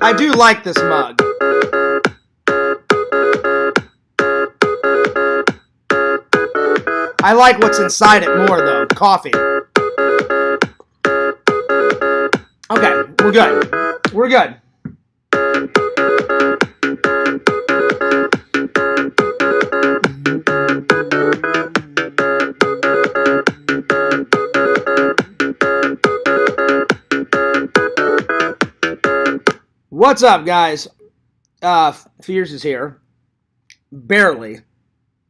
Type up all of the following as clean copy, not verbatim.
I do like this mug. I like what's inside it more, though. Coffee. Okay, we're good. We're good. What's up, guys? Fears is here. Barely.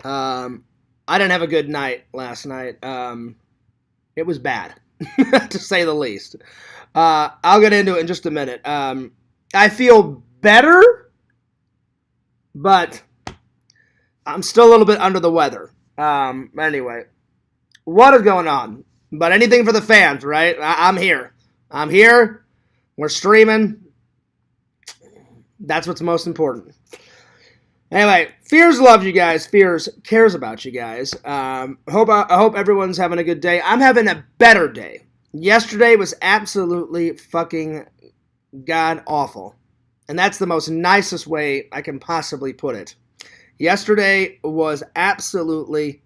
I didn't have a good night last night. It was bad, to say the least. I'll get into it in just a minute. I feel better, but I'm still a little bit under the weather. Anyway, what is going on? But anything for the fans, right? I'm here. I'm here. We're streaming. That's what's most important. Anyway, Fears loves you guys. Fears cares about you guys. I hope everyone's having a good day. I'm having a better day. Yesterday was absolutely fucking god awful. And that's the most nicest way I can possibly put it. Yesterday was absolutely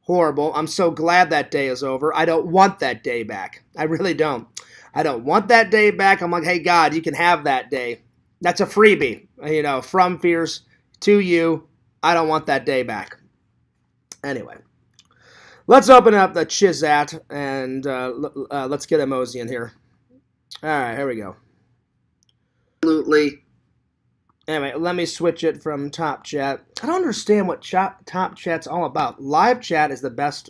horrible. I'm so glad that day is over. I don't want that day back. I really don't. I don't want that day back. I'm like, hey, God, you can have that day. That's a freebie, from Fears to you. I don't want that day back. Anyway, let's open up the Chizat and let's get a mosey in here. All right, here we go. Absolutely. Anyway, let me switch it from Top Chat. I don't understand what Top Chat's all about. Live chat is the best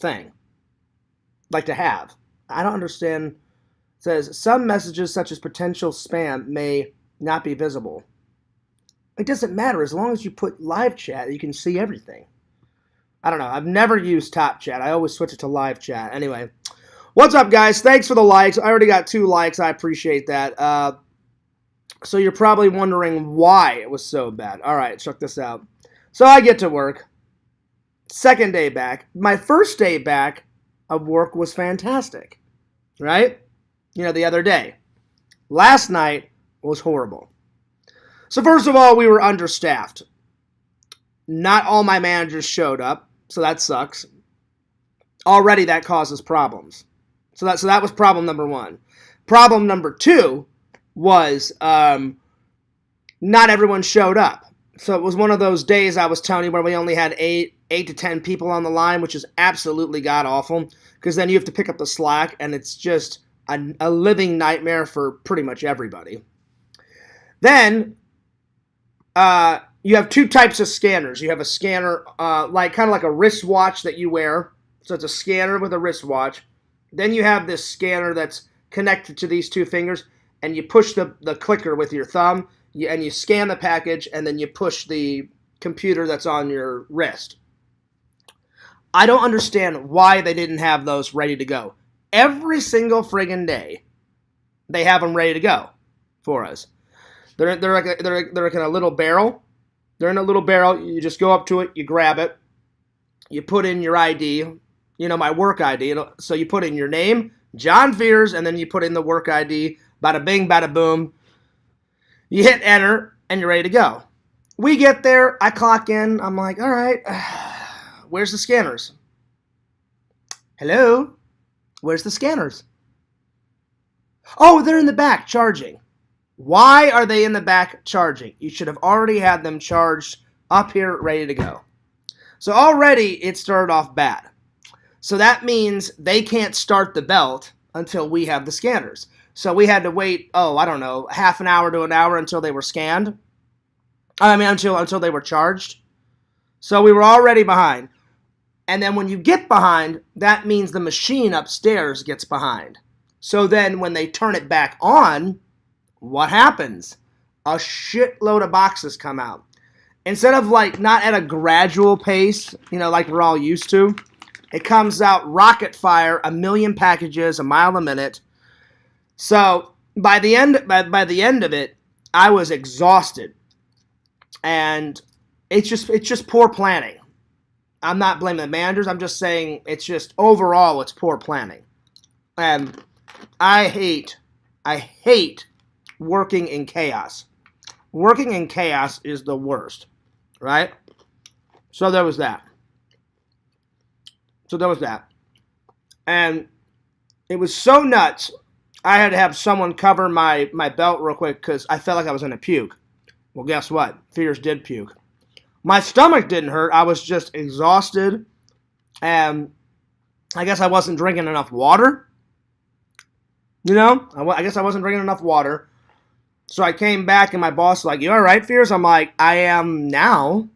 thing, to have. I don't understand. It says, some messages such as potential spam may not be visible. It doesn't matter. As long as you put live chat, you can see everything. I don't know. I've never used Top Chat. I always switch it to live chat. Anyway, what's up, guys? Thanks for the likes. I already got 2 likes. I appreciate that. So you're probably wondering why it was so bad. All right, check this out. So I get to work. Second day back. My first day back of work was fantastic. Right? The other day. Last night was horrible. So first of all, we were understaffed. Not all my managers showed up, so that sucks. Already that causes problems. So that was problem number 1. Problem number 2 was not everyone showed up. So it was one of those days I was telling you where we only had 8 to 10 people on the line, which is absolutely god awful, because then you have to pick up the slack, and it's just a living nightmare for pretty much everybody. Then you have 2 types of scanners. You have a scanner kind of like a wristwatch that you wear. So it's a scanner with a wristwatch. Then you have this scanner that's connected to these 2 fingers, and you push the clicker with your thumb, and you scan the package, and then you push the computer that's on your wrist. I don't understand why they didn't have those ready to go. Every single friggin' day, they have them ready to go for us. They're like in a little barrel. They're in a little barrel. You just go up to it, you grab it, you put in your ID, my work ID. So you put in your name, John Fears, and then you put in the work ID. Bada bing, bada boom. You hit enter, and you're ready to go. We get there. I clock in. I'm like, all right, where's the scanners? Hello? Where's the scanners? Oh, they're in the back charging. Why are they in the back charging? You should have already had them charged up here, ready to go. So already it started off bad. So that means they can't start the belt until we have the scanners. So we had to wait, I don't know, half an hour to an hour until they were scanned. Until they were charged. So we were already behind. And then when you get behind, that means the machine upstairs gets behind. So then when they turn it back on, what happens? A shitload of boxes come out. Instead of not at a gradual pace, like we're all used to, it comes out rocket fire, 1 million packages, a mile a minute. So by the end of it, I was exhausted. And it's just poor planning. I'm not blaming the managers. I'm just saying it's poor planning. And I hate working in chaos. Working in chaos is the worst, right? So there was that. And it was so nuts, I had to have someone cover my belt real quick because I felt like I was going to puke. Well, guess what? Fears did puke. My stomach didn't hurt. I was just exhausted. And I guess I wasn't drinking enough water. I guess I wasn't drinking enough water. So I came back and my boss was like, "You all right, Fears?" I'm like, "I am now."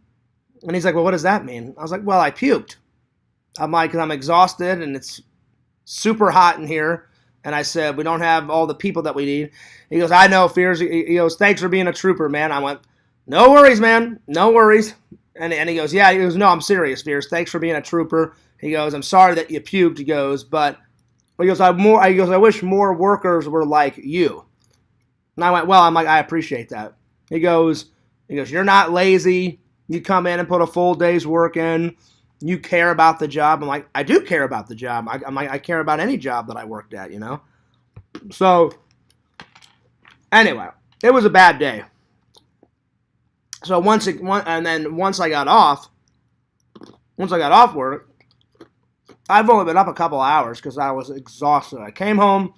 And he's like, "Well, what does that mean?" I was like, "Well, I puked." I'm like, "'Cause I'm exhausted and it's super hot in here." And I said, "We don't have all the people that we need." He goes, "I know, Fears." He goes, "Thanks for being a trooper, man." I went, "No worries, man. No worries." And he goes, "Yeah." He goes, "No, I'm serious, Fears. Thanks for being a trooper." He goes, "I'm sorry that you puked." He goes, "But," he goes, I wish more workers were like you." And I went, "Well," I'm like, "I appreciate that." He goes, "You're not lazy. You come in and put a full day's work in. You care about the job." I'm like, "I do care about the job. I'm like, I care about any job that I worked at, So, anyway, it was a bad day. So once I got off work, I've only been up a couple hours because I was exhausted. I came home,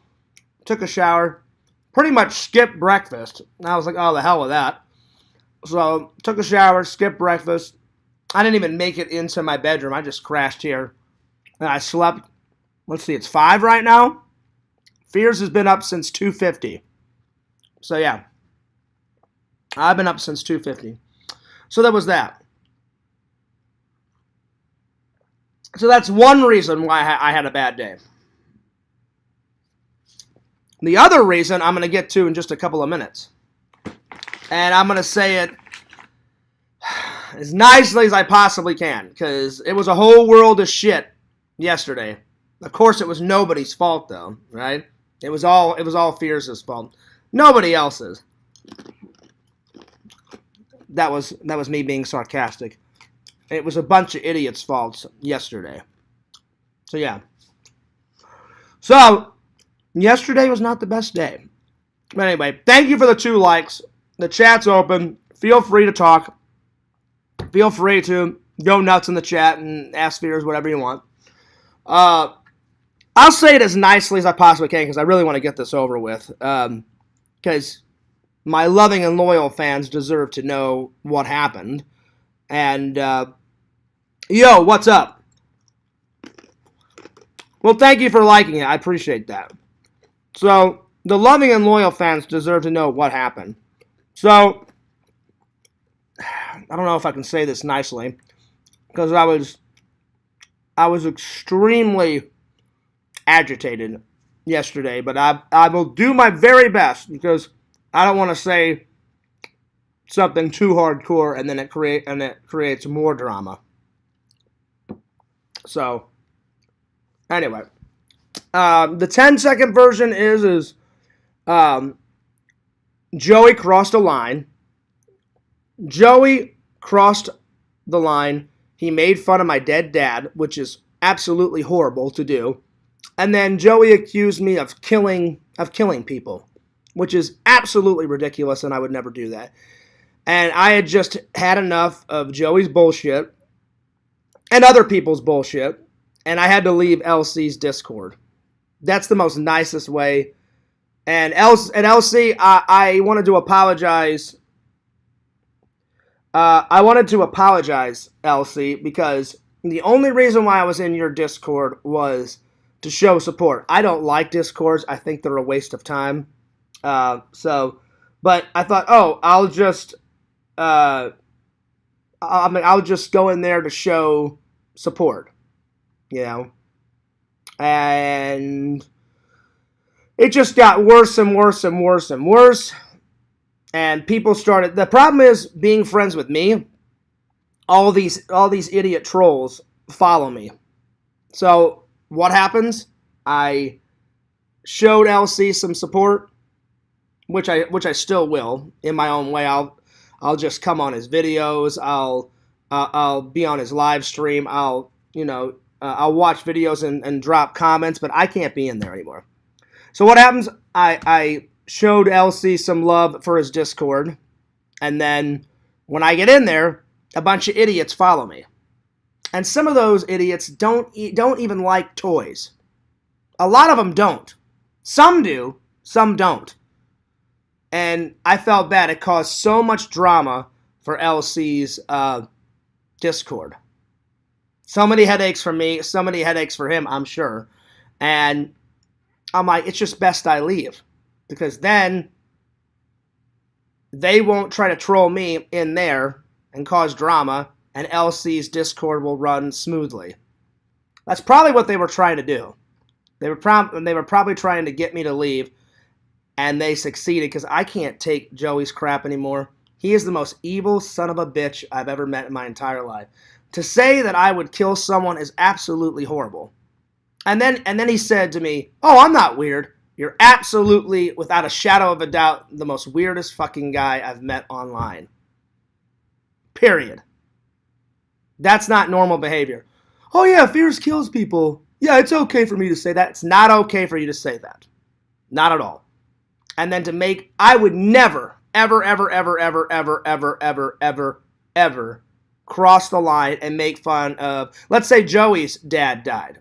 took a shower, pretty much skipped breakfast. And I was like, "Oh, the hell with that." So took a shower, skipped breakfast. I didn't even make it into my bedroom. I just crashed here. And I slept, let's see, it's 5 right now. Fears has been up since 2:50. So yeah, I've been up since 2:50. So that was that. So that's one reason why I had a bad day. The other reason I'm going to get to in just a couple of minutes. And I'm going to say it as nicely as I possibly can, because it was a whole world of shit yesterday. Of course, it was nobody's fault, though, right? It was all Fears' fault. Nobody else's. That was me being sarcastic. It was a bunch of idiots' faults yesterday. So yeah. So yesterday was not the best day. But anyway, thank you for the 2 likes. The chat's open. Feel free to talk. Feel free to go nuts in the chat and ask Fears whatever you want. I'll say it as nicely as I possibly can because I really want to get this over with. Because my loving and loyal fans deserve to know what happened. And, yo, what's up? Well, thank you for liking it. I appreciate that. So, the loving and loyal fans deserve to know what happened. So, I don't know if I can say this nicely, because I was extremely agitated yesterday, but I will do my very best, because I don't want to say something too hardcore and then it creates more drama. So, anyway, the 10-second version is Joey crossed a line. Joey crossed the line. He made fun of my dead dad, which is absolutely horrible to do. And then Joey accused me of killing people, which is absolutely ridiculous, and I would never do that. And I had just had enough of Joey's bullshit and other people's bullshit, and I had to leave LC's Discord. That's the most nicest way. And LC, I wanted to apologize. I wanted to apologize, LC, because the only reason why I was in your Discord was to show support. I don't like Discords. I think they're a waste of time. But I thought, I'll just go in there to show support, and it just got worse and worse and worse and worse. And people started. The problem is being friends with me. All these idiot trolls follow me. So what happens? I showed LC some support, which I still will in my own way. I'll just come on his videos. I'll be on his live stream. I'll watch videos and drop comments, but I can't be in there anymore. So what happens? I showed LC some love for his Discord. And then when I get in there, a bunch of idiots follow me. And some of those idiots don't even like toys. A lot of them don't. Some do, some don't. And I felt bad. It caused so much drama for LC's Discord. So many headaches for me, so many headaches for him, I'm sure. And I'm like, it's just best I leave. Because then they won't try to troll me in there and cause drama, and LC's Discord will run smoothly. That's probably what they were trying to do. They were probably trying to get me to leave, and they succeeded because I can't take Joey's crap anymore. He is the most evil son of a bitch I've ever met in my entire life. To say that I would kill someone is absolutely horrible. And then he said to me, "Oh, I'm not weird. You're absolutely, without a shadow of a doubt, the most weirdest fucking guy I've met online. Period. That's not normal behavior. Oh yeah, fears kills people. Yeah, it's okay for me to say that. It's not okay for you to say that. Not at all. And then I would never, ever, ever, ever, ever, ever, ever, ever, ever, ever cross the line and make fun of, let's say Joey's dad died.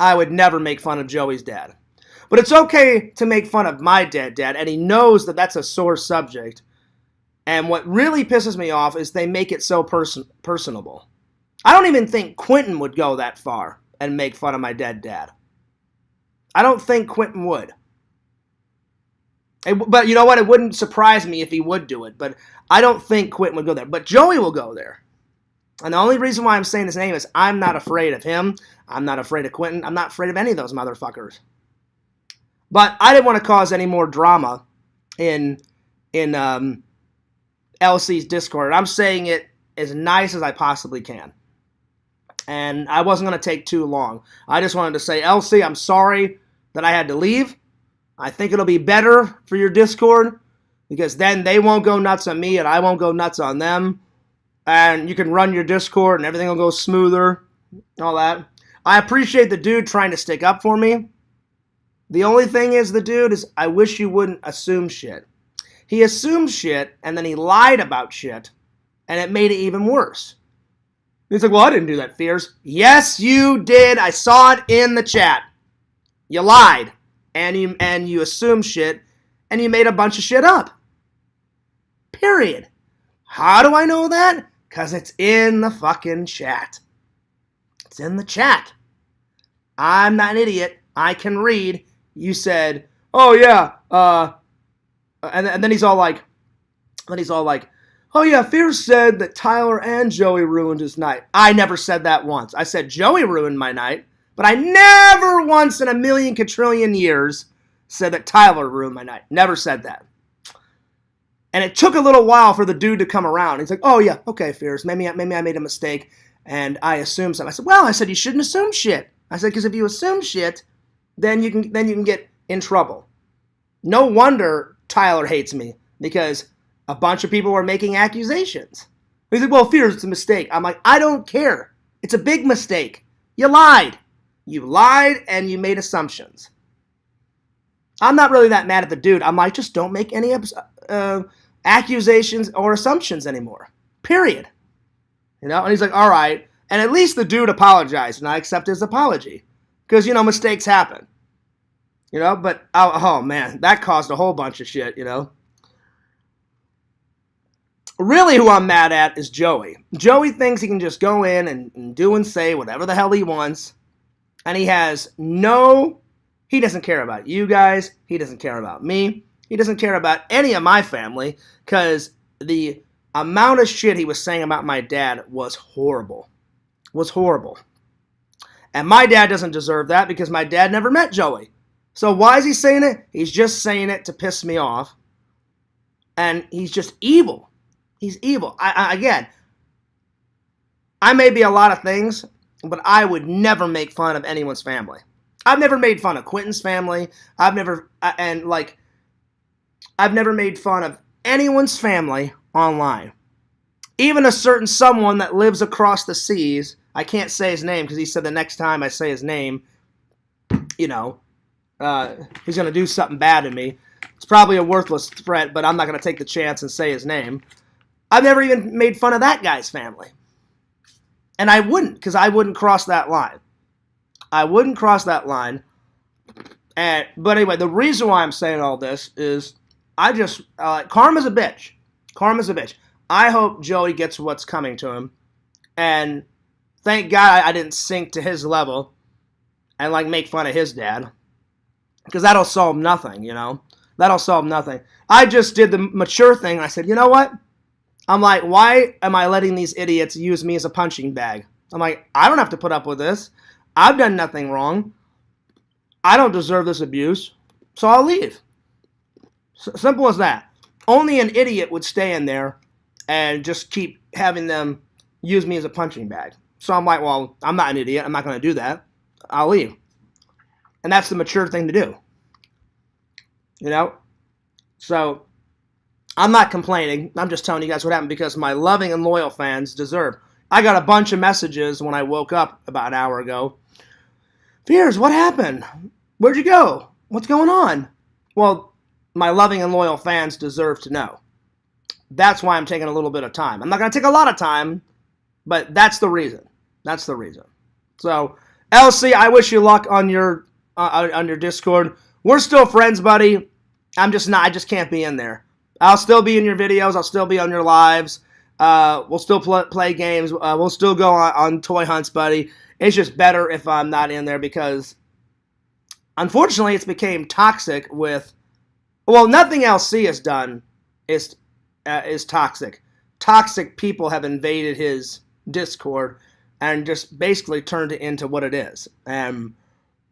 I would never make fun of Joey's dad. But it's okay to make fun of my dad, and he knows that that's a sore subject. And what really pisses me off is they make it so personable. I don't even think Quentin would go that far and make fun of my dead dad. I don't think Quentin would. But you know what? It wouldn't surprise me if he would do it. But I don't think Quentin would go there. But Joey will go there. And the only reason why I'm saying his name is I'm not afraid of him. I'm not afraid of Quentin. I'm not afraid of any of those motherfuckers. But I didn't want to cause any more drama in LC's Discord. I'm saying it as nice as I possibly can. And I wasn't going to take too long. I just wanted to say, LC, I'm sorry that I had to leave. I think it'll be better for your Discord because then they won't go nuts on me and I won't go nuts on them. And you can run your Discord and everything will go smoother. All that. I appreciate the dude trying to stick up for me. The only thing is, the dude is, I wish you wouldn't assume shit. He assumed shit, and then he lied about shit, and it made it even worse. He's like, well, I didn't do that, Fears. Yes, you did. I saw it in the chat. You lied, and you assumed shit, and you made a bunch of shit up. Period. How do I know that? Because it's in the fucking chat. It's in the chat. I'm not an idiot. I can read. You said, oh yeah, and then he's all like, oh yeah, Fears said that Tyler and Joey ruined his night. I never said that once. I said Joey ruined my night, but I never once in a million quadrillion years said that Tyler ruined my night. Never said that. And it took a little while for the dude to come around. He's like, oh yeah, okay, Fears, maybe I made a mistake, and I assumed something. I said, you shouldn't assume shit. I said, because if you assume shit, then you can get in trouble. No wonder Tyler hates me, because a bunch of people were making accusations. He's like, well, Fears, it's a mistake. I'm like, I don't care. It's a big mistake. You lied. You lied and you made assumptions. I'm not really that mad at the dude. I'm like, just don't make any accusations or assumptions anymore. Period. You know? And he's like, all right. And at least the dude apologized, and I accept his apology. Because, mistakes happen. But, oh man, that caused a whole bunch of shit, Really who I'm mad at is Joey. Joey thinks he can just go in and do and say whatever the hell he wants. And he doesn't care about you guys. He doesn't care about me. He doesn't care about any of my family. Because the amount of shit he was saying about my dad was horrible. And my dad doesn't deserve that because my dad never met Joey. So why is he saying it? He's just saying it to piss me off. And he's just evil. He's evil. Again, I may be a lot of things, but I would never make fun of anyone's family. I've never made fun of Quentin's family. I've never made fun of anyone's family online. Even a certain someone that lives across the seas. I can't say his name because he said the next time I say his name, he's going to do something bad to me. It's probably a worthless threat, but I'm not going to take the chance and say his name. I've never even made fun of that guy's family. And I wouldn't, because I wouldn't cross that line. I wouldn't cross that line. But anyway, the reason why I'm saying all this is I just, karma's a bitch. Karma's a bitch. I hope Joey gets what's coming to him. And thank God I didn't sink to his level and like make fun of his dad. Because that'll solve nothing, you know. That'll solve nothing. I just did the mature thing. I said, you know what? I'm like, why am I letting these idiots use me as a punching bag? I'm like, I don't have to put up with this. I've done nothing wrong. I don't deserve this abuse. So I'll leave. Simple as that. Only an idiot would stay in there and just keep having them use me as a punching bag. So I'm like, well, I'm not an idiot. I'm not going to do that. I'll leave. And that's the mature thing to do. You know? So I'm not complaining. I'm just telling you guys what happened because my loving and loyal fans deserve. I got a bunch of messages when I woke up about an hour ago. Fears, what happened? Where'd you go? What's going on? Well, my loving and loyal fans deserve to know. That's why I'm taking a little bit of time. I'm not going to take a lot of time, but that's the reason. That's the reason. So, LC, I wish you luck on your Discord. We're still friends, buddy. I just can't be in there. I'll still be in your videos. I'll still be on your lives. We'll still play games. We'll still go on toy hunts, buddy. It's just better if I'm not in there because, unfortunately, it's became toxic with, well, nothing LC has done is toxic. Toxic people have invaded his Discord and just basically turned it into what it is. And,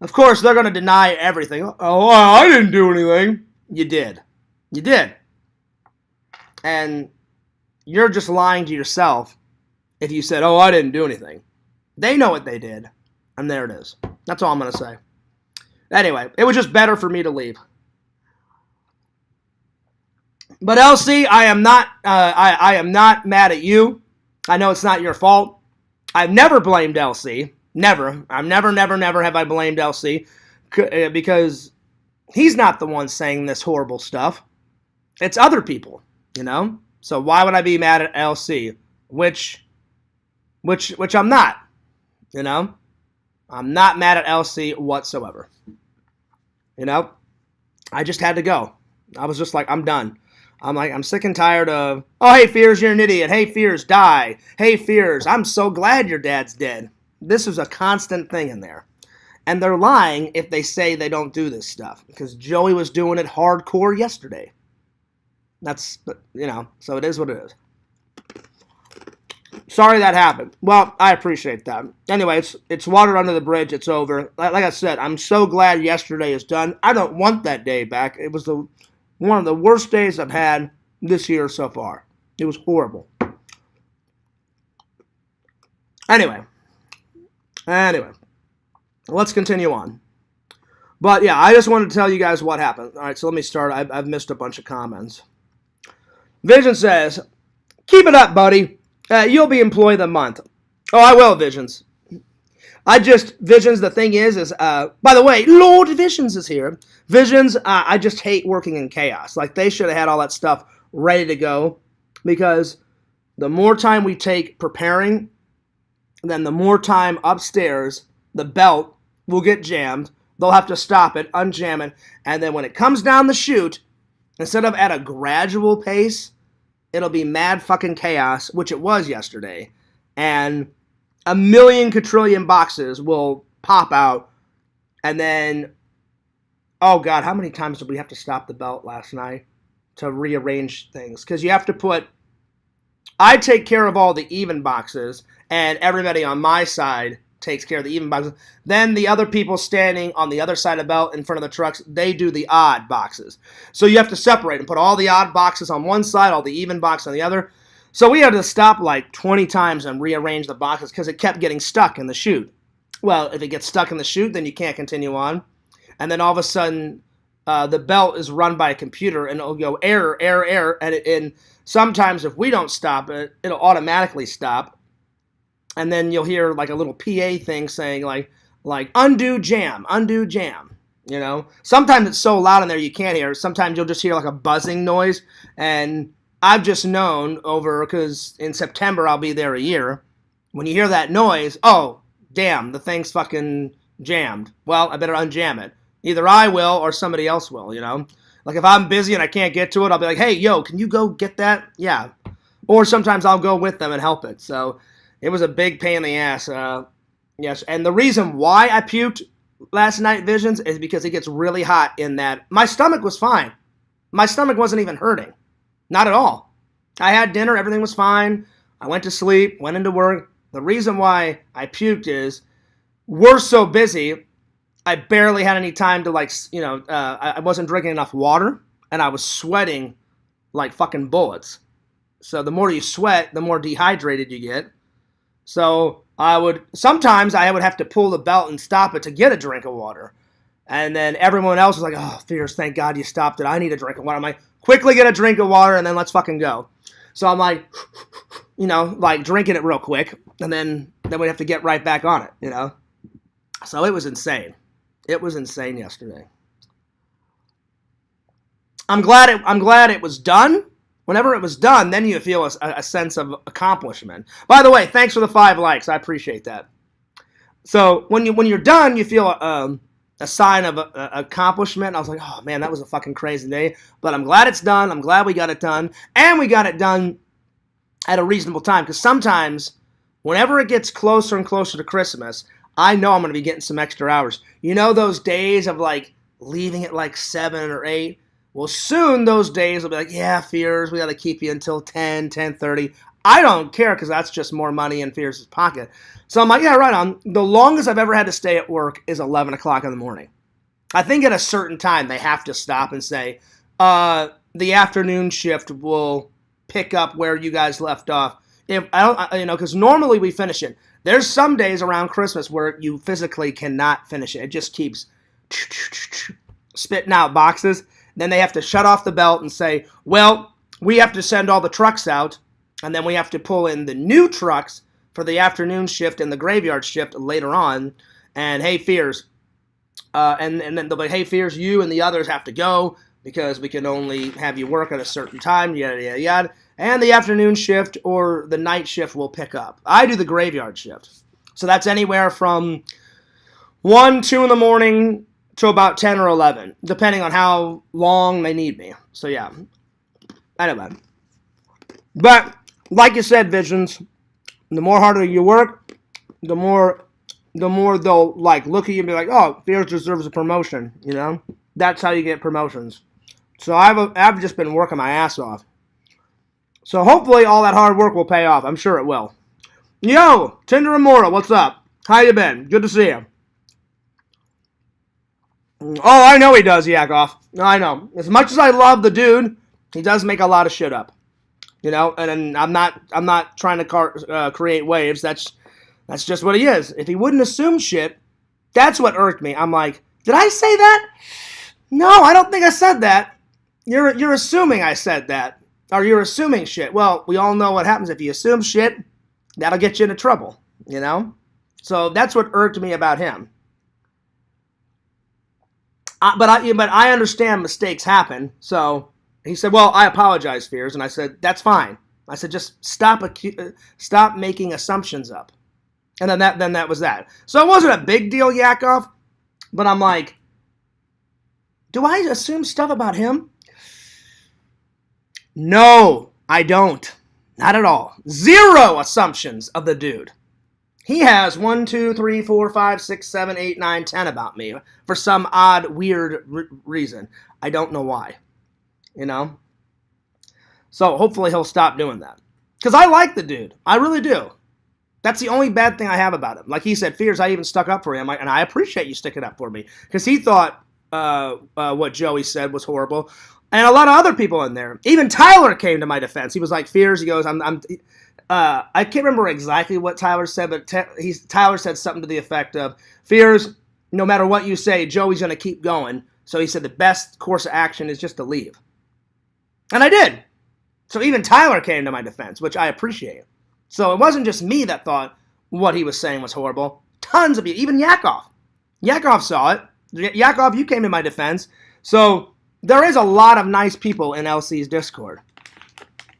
of course, they're going to deny everything. Oh, I didn't do anything. You did. You did. And you're just lying to yourself if you said, oh, I didn't do anything. They know what they did. And there it is. That's all I'm going to say. Anyway, it was just better for me to leave. But LC, I am not mad at you. I know it's not your fault. I've never blamed LC. Never. I've never have I blamed LC. Because he's not the one saying this horrible stuff. It's other people, you know? So why would I be mad at LC? Which I'm not. You know? I'm not mad at LC whatsoever. You know? I just had to go. I was just like, I'm done. I'm sick and tired of, oh, hey, Fears, you're an idiot. Hey, Fears, die. Hey, Fears, I'm so glad your dad's dead. This is a constant thing in there. And they're lying if they say they don't do this stuff. Because Joey was doing it hardcore yesterday. That's, you know, so it is what it is. Sorry that happened. Well, I appreciate that. Anyway, it's water under the bridge. It's over. Like I said, I'm so glad yesterday is done. I don't want that day back. It was one of the worst days I've had this year so far. It was horrible. Anyway, let's continue on. But yeah, I just wanted to tell you guys what happened. All right, so let me start. I've missed a bunch of comments. Vision says, keep it up, buddy. You'll be employee of the month. Oh, I will, Visions. Visions, the thing is, by the way, Lord Visions is here. Visions, I just hate working in chaos. Like, they should have had all that stuff ready to go. Because the more time we take preparing, then the more time upstairs, the belt will get jammed. They'll have to stop it, unjam it. And then when it comes down the chute, instead of at a gradual pace, it'll be mad fucking chaos, which it was yesterday. And a million quadrillion boxes will pop out. And then, oh God, how many times did we have to stop the belt last night to rearrange things? Because you have to put, I take care of all the even boxes, and everybody on my side takes care of the even boxes. Then the other people standing on the other side of the belt in front of the trucks, they do the odd boxes. So you have to separate and put all the odd boxes on one side, all the even boxes on the other. So we had to stop like 20 times and rearrange the boxes because it kept getting stuck in the chute. Well, if it gets stuck in the chute, then you can't continue on. And then all of a sudden, the belt is run by a computer, and it'll go error, error, error. And sometimes if we don't stop it, it'll automatically stop. And then you'll hear like a little PA thing saying like undo jam, undo jam. You know, sometimes it's so loud in there you can't hear. Sometimes you'll just hear like a buzzing noise, and I've just known because in September I'll be there a year. When you hear that noise, oh damn, the thing's fucking jammed. Well, I better unjam it. Either I will or somebody else will. You know, like if I'm busy and I can't get to it, I'll be like, hey, yo, can you go get that? Yeah. Or sometimes I'll go with them and help it. So it was a big pain in the ass. Yes, and the reason why I puked last night, Visions, is because it gets really hot in that. My stomach was fine. My stomach wasn't even hurting. Not at all. I had dinner, everything was fine. I went to sleep, went into work. The reason why I puked is we're so busy, I barely had any time to I wasn't drinking enough water, and I was sweating like fucking bullets. So the more you sweat, the more dehydrated you get. So sometimes I would have to pull the belt and stop it to get a drink of water. And then everyone else was like, oh, Fierce, thank God you stopped it. I need a drink of water. I'm like, quickly get a drink of water and then let's fucking go. So I'm like, like drinking it real quick. And then we have to get right back on it, So it was insane. It was insane yesterday. I'm glad it was done. Whenever it was done, then you feel a sense of accomplishment. By the way, thanks for the 5 likes. I appreciate that. So when you're done, you feel a sign of accomplishment. I was like, oh man, that was a fucking crazy day. But I'm glad it's done. I'm glad we got it done. And we got it done at a reasonable time. Because sometimes, whenever it gets closer and closer to Christmas, I know I'm going to be getting some extra hours. You know those days of like leaving at like 7 or 8? Well, soon those days will be like, yeah, Fears, we got to keep you until 10, 10:30. I don't care because that's just more money in Fierce's pocket. So I'm like, yeah, right on. The longest I've ever had to stay at work is 11 o'clock in the morning. I think at a certain time they have to stop and say, the afternoon shift will pick up where you guys left off. If I don't, because normally we finish it. There's some days around Christmas where you physically cannot finish it. It just keeps spitting out boxes. Then they have to shut off the belt and say, well, we have to send all the trucks out, and then we have to pull in the new trucks for the afternoon shift and the graveyard shift later on. And hey, Fears. And then they'll be like, hey, Fears, you and the others have to go because we can only have you work at a certain time, yada, yada, yada. And the afternoon shift or the night shift will pick up. I do the graveyard shift. So that's anywhere from 1, 2 in the morning to about 10 or 11, depending on how long they need me. So, yeah. Anyway. But, like you said, Visions, the more harder you work, the more they'll, look at you and be like, oh, Fears deserves a promotion, That's how you get promotions. So, I've just been working my ass off. So, hopefully, all that hard work will pay off. I'm sure it will. Yo, Tinder Immortal, what's up? How you been? Good to see you. Oh, I know he does, Yakov. I know. As much as I love the dude, he does make a lot of shit up. And I'm not trying to create waves. That's just what he is. If he wouldn't assume shit, that's what irked me. I'm like, did I say that? No, I don't think I said that. You're assuming I said that. Or you're assuming shit. Well, we all know what happens if you assume shit. That'll get you into trouble, So that's what irked me about him. But I understand mistakes happen. So he said, well, I apologize, Fears. And I said, that's fine. I said, just stop making assumptions up. And then that was that. So it wasn't a big deal, Yakov. But I'm like, do I assume stuff about him? No, I don't. Not at all. 0 assumptions of the dude. He has 1, 2, 3, 4, 5, 6, 7, 8, 9, 10 about me for some odd, weird reason. I don't know why. So hopefully he'll stop doing that. Because I like the dude. I really do. That's the only bad thing I have about him. Like he said, Fears, I even stuck up for him. And I appreciate you sticking up for me. Because he thought what Joey said was horrible. And a lot of other people in there. Even Tyler came to my defense. He was like, Fears, he goes, I can't remember exactly what Tyler said, but Tyler said something to the effect of, Fears, no matter what you say, Joey's going to keep going. So he said the best course of action is just to leave. And I did. So even Tyler came to my defense, which I appreciate. So it wasn't just me that thought what he was saying was horrible. Tons of you, even Yakov. Yakov saw it. Yakov, you came to my defense. So there is a lot of nice people in LC's Discord.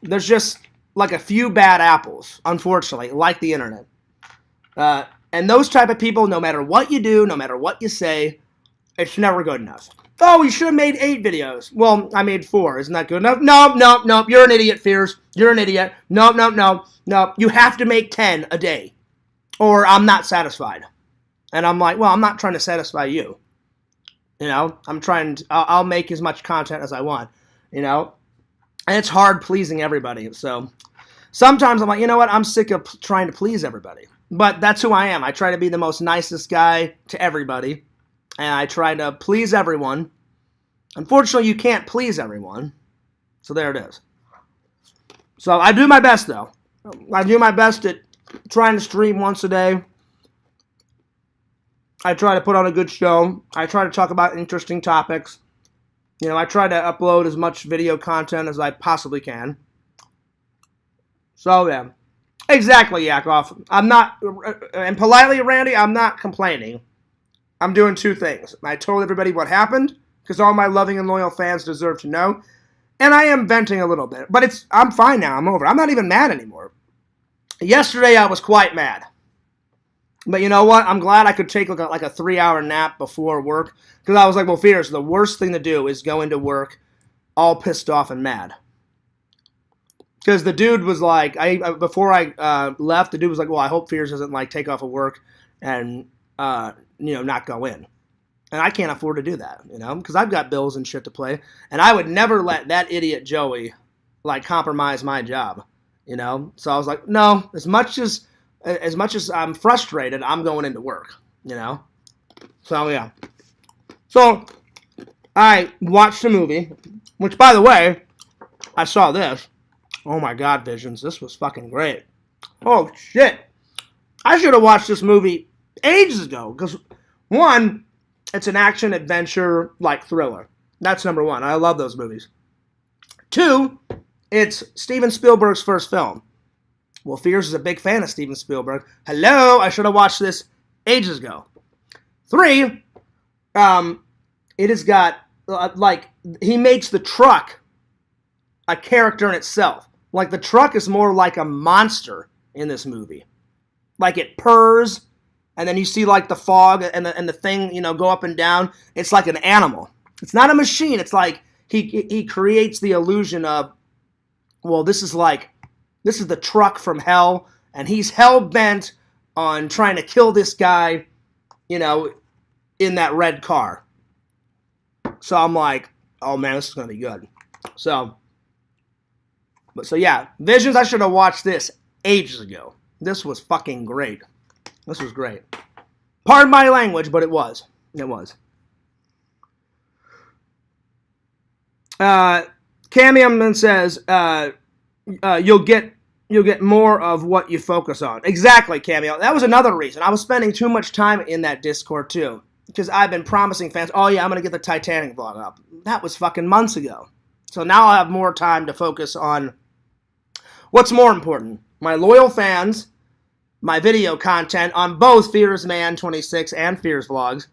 There's just like a few bad apples, unfortunately, like the internet. And those type of people, no matter what you do, no matter what you say, it's never good enough. Oh, you should have made 8 videos. Well, I made 4. Isn't that good enough? No. You're an idiot, Fears. You're an idiot. No. You have to make 10 a day, or I'm not satisfied. And I'm like, well, I'm not trying to satisfy you. You know, I'll make as much content as I want, you know. And it's hard pleasing everybody. So sometimes I'm like, you know what? I'm sick of trying to please everybody. But that's who I am. I try to be the most nicest guy to everybody. And I try to please everyone. Unfortunately, you can't please everyone. So there it is. So I do my best, though. I do my best at trying to stream once a day. I try to put on a good show. I try to talk about interesting topics. You know, I try to upload as much video content as I possibly can. So, yeah. Exactly, Yakov. I'm not, and politely, Randy, I'm not complaining. I'm doing 2 things. I told everybody what happened, because all my loving and loyal fans deserve to know. And I am venting a little bit. But I'm fine now. I'm over. I'm not even mad anymore. Yesterday, I was quite mad. But you know what? I'm glad I could take like a 3-hour nap before work. Because I was like, well, Fears, the worst thing to do is go into work all pissed off and mad. Because the dude was like, before I left, the dude was like, well, I hope Fears doesn't like take off of work and not go in. And I can't afford to do that, you know, because I've got bills and shit to play. And I would never let that idiot Joey like compromise my job, you know. So I was like, no, as much as I'm frustrated, I'm going into work, you know. So yeah. So I watched a movie, which by the way, I saw this. Oh my God, Visions, this was fucking great. Oh shit. I should have watched this movie ages ago, because 1, it's an action adventure like thriller. That's number 1. I love those movies. 2, it's Steven Spielberg's first film. Well, Fears is a big fan of Steven Spielberg. Hello, I should have watched this ages ago. 3, it has got he makes the truck a character in itself. Like the truck is more like a monster in this movie. Like it purrs. And then you see like the fog and the thing, you know, go up and down. It's like an animal. It's not a machine. It's like he creates the illusion of, well, this is the truck from hell, and he's hell bent on trying to kill this guy, you know, in that red car. So I'm like, oh man, this is gonna be good. So yeah, Visions. I should have watched this ages ago. This was fucking great. This was great. Pardon my language, but it was. It was. Camium says, you'll get more of what you focus on. Exactly, Cameo. That was another reason. I was spending too much time in that Discord, too. Because I've been promising fans, oh yeah, I'm going to get the Titanic vlog up. That was fucking months ago. So now I'll have more time to focus on what's more important. My loyal fans, my video content on both Fears Man 26 and Fears Vlogs.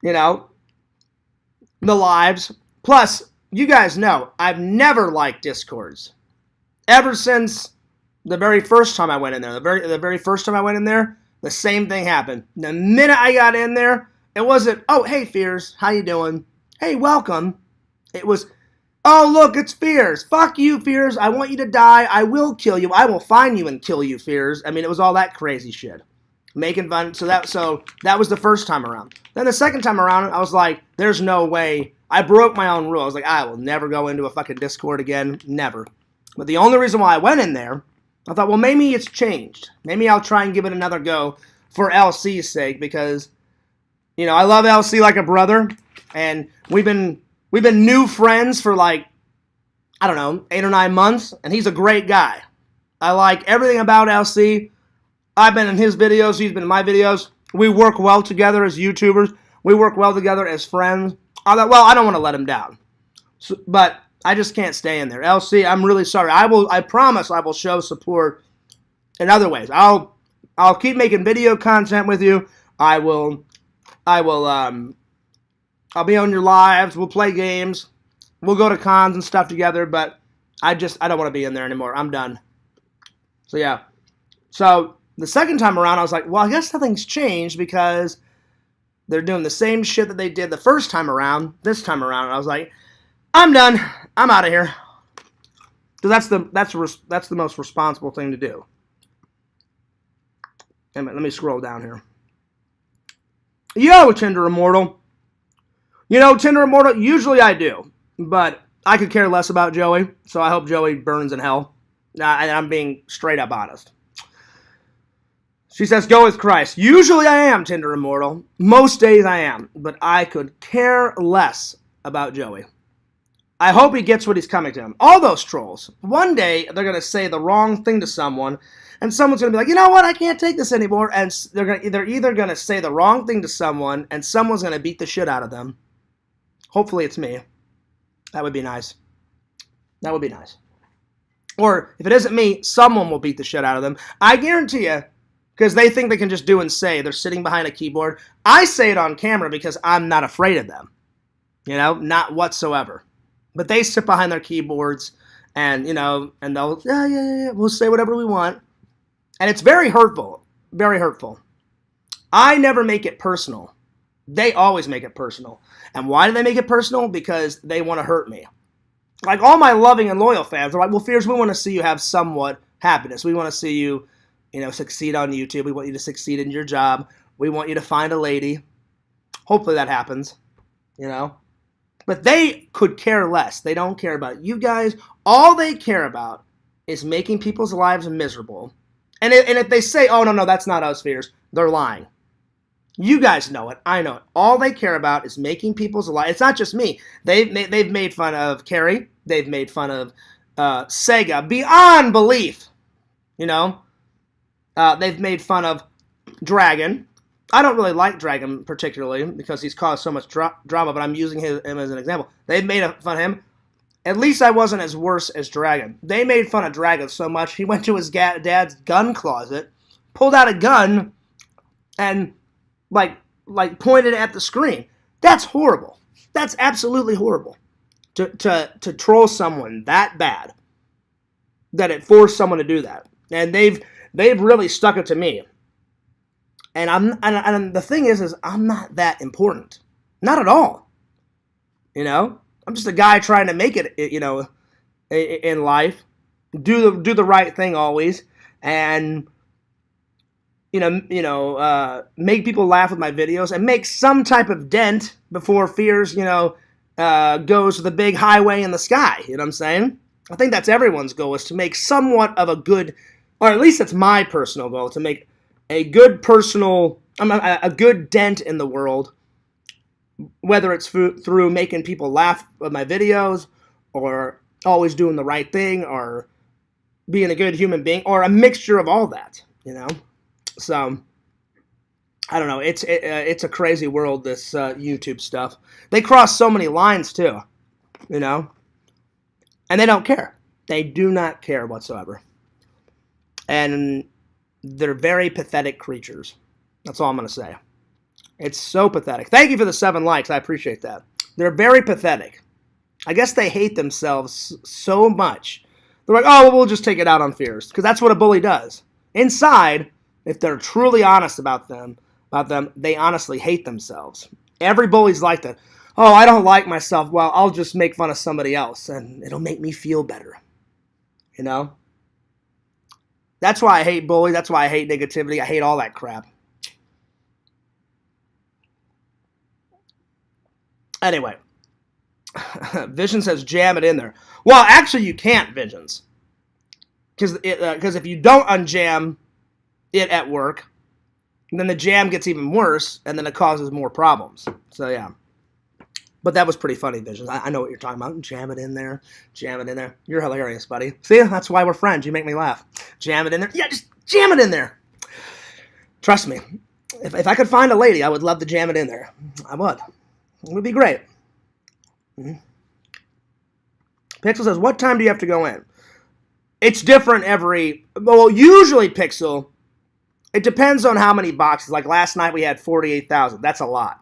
You know, the lives. Plus, you guys know, I've never liked Discords. Ever since the very first time I went in there. The very first time I went in there, the same thing happened. The minute I got in there, it wasn't, oh, hey, Fears, how you doing? Hey, welcome. It was, oh, look, it's Fears. Fuck you, Fears. I want you to die. I will kill you. I will find you and kill you, Fears. I mean, it was all that crazy shit. Making fun. So that was the first time around. Then the second time around, I was like, there's no way. I broke my own rule. I was like, I will never go into a fucking Discord again. Never. But the only reason why I went in there, I thought, well, maybe it's changed. Maybe I'll try and give it another go for LC's sake, because, you know, I love LC like a brother, and we've been new friends for like, I don't know, 8 or 9 months, and he's a great guy. I like everything about LC. I've been in his videos, he's been in my videos. We work well together as YouTubers. We work well together as friends. I thought, well, I don't want to let him down. So, but I just can't stay in there. LC, I'm really sorry. I promise I will show support in other ways. I'll keep making video content with you. I will I'll be on your lives. We'll play games. We'll go to cons and stuff together, but I don't want to be in there anymore. I'm done. So, yeah. So, the second time around, I was like, well, I guess nothing's changed because they're doing the same shit that they did the first time around, this time around. And I was like, I'm done. I'm out of here. Because that's the most responsible thing to do. Let me scroll down here. Yo, Tinder Immortal. You know, Tinder Immortal, usually I do. But I could care less about Joey, so I hope Joey burns in hell. And I'm being straight up honest. She says, go with Christ. Usually I am, Tinder Immortal. Most days I am. But I could care less about Joey. I hope he gets what he's coming to him. All those trolls. One day, they're going to say the wrong thing to someone, and someone's going to be like, you know what, I can't take this anymore. And they're either going to say the wrong thing to someone, and someone's going to beat the shit out of them. Hopefully it's me. That would be nice. That would be nice. Or, if it isn't me, someone will beat the shit out of them. I guarantee you, because they think they can just do and say. They're sitting behind a keyboard. I say it on camera because I'm not afraid of them. You know, not whatsoever. But they sit behind their keyboards and, you know, and they'll, yeah, we'll say whatever we want. And it's very hurtful. Very hurtful. I never make it personal. They always make it personal. And why do they make it personal? Because they want to hurt me. Like all my loving and loyal fans are like, well, Fears, we want to see you have somewhat happiness. We want to see you, you know, succeed on YouTube. We want you to succeed in your job. We want you to find a lady. Hopefully that happens, you know. But they could care less. They don't care about you guys. All they care about is making people's lives miserable. And if they say, oh, no, that's not us, Fears, they're lying. You guys know it. I know it. All they care about is making people's lives. It's not just me. They've made fun of Carrie. They've made fun of Sega beyond belief. You know? They've made fun of Dragon. I don't really like Dragon particularly because he's caused so much drama, but I'm using him as an example. They've made fun of him. At least I wasn't as worse as Dragon. They made fun of Dragon so much, he went to his dad's gun closet, pulled out a gun, and like pointed at the screen. That's horrible. That's absolutely horrible. To troll someone that bad, that it forced someone to do that. And they've really stuck it to me. And the thing is I'm not that important. Not at all. You know? I'm just a guy trying to make it, you know, in life. Do the right thing always. And, make people laugh with my videos and make some type of dent before Fears, goes to the big highway in the sky. You know what I'm saying? I think that's everyone's goal, is to make somewhat of a good, or at least it's my personal goal, to make a good a good dent in the world, whether it's through making people laugh with my videos, or always doing the right thing, or being a good human being, or a mixture of all that, you know? So, I don't know. It's a crazy world, this YouTube stuff. They cross so many lines, too, you know? And they don't care. They do not care whatsoever. And they're very pathetic creatures. That's all I'm going to say. It's so pathetic. Thank you for the 7 likes. I appreciate that. They're very pathetic. I guess they hate themselves so much. They're like, oh, well, we'll just take it out on Fears. Because that's what a bully does. Inside, if they're truly honest about them, they honestly hate themselves. Every bully's like that. Oh, I don't like myself. Well, I'll just make fun of somebody else, and it'll make me feel better. You know? That's why I hate bullying. That's why I hate negativity. I hate all that crap. Anyway. Vision says jam it in there. Well, actually, you can't, Visions. Because if you don't unjam it at work, then the jam gets even worse, and then it causes more problems. So, yeah. But that was pretty funny, Visions. I know what you're talking about. Jam it in there. Jam it in there. You're hilarious, buddy. See? That's why we're friends. You make me laugh. Jam it in there. Yeah, just jam it in there. Trust me. If I could find a lady, I would love to jam it in there. I would. It would be great. Mm-hmm. Pixel says, what time do you have to go in? It's different usually, Pixel, it depends on how many boxes. Like last night we had 48,000. That's a lot.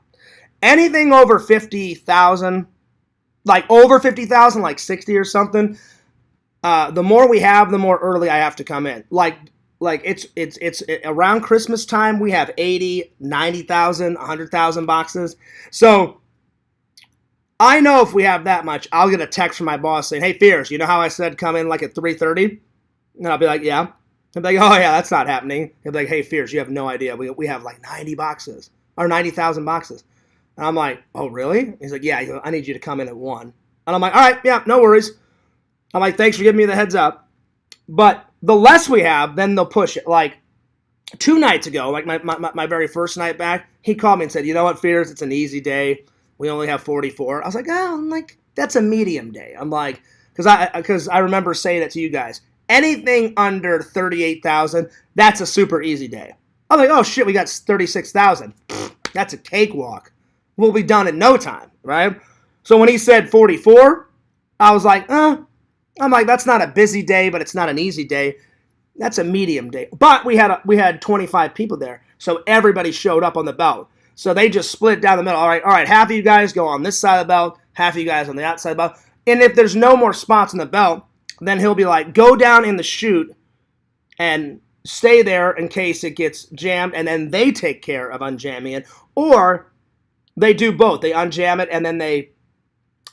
anything over 50,000, like over 50,000, like 60 or something, the more we have, the more early I have to come in. Like it's around Christmas time, we have 80, 90,000, 100,000 boxes. So I know if we have that much, I'll get a text from my boss saying, hey, Fears, you know how I said come in like at 3:30? And I'll be like, yeah. He'll be like, oh, yeah, that's not happening. He'll be like, hey, Fears, you have no idea. We have like 90 boxes, or 90,000 boxes. And I'm like, oh, really? He's like, yeah, he goes, I need you to come in at 1. And I'm like, all right, yeah, no worries. I'm like, thanks for giving me the heads up. But the less we have, then they'll push it. Like 2 nights ago, like my very first night back, he called me and said, you know what, Fears, it's an easy day. We only have 44. I was like, oh, I'm like, that's a medium day. I'm like, because I remember saying it to you guys. Anything under 38,000, that's a super easy day. I'm like, oh shit, we got 36,000. That's a cakewalk. We'll be done in no time, right? So when he said 44, I was like, I'm like, that's not a busy day, but it's not an easy day. That's a medium day. But we had 25 people there, so everybody showed up on the belt. So they just split down the middle. All right, half of you guys go on this side of the belt, half of you guys on the outside of the belt. And if there's no more spots on the belt, then he'll be like, go down in the chute and stay there in case it gets jammed, and then they take care of unjamming it. Or they do both. They unjam it, and then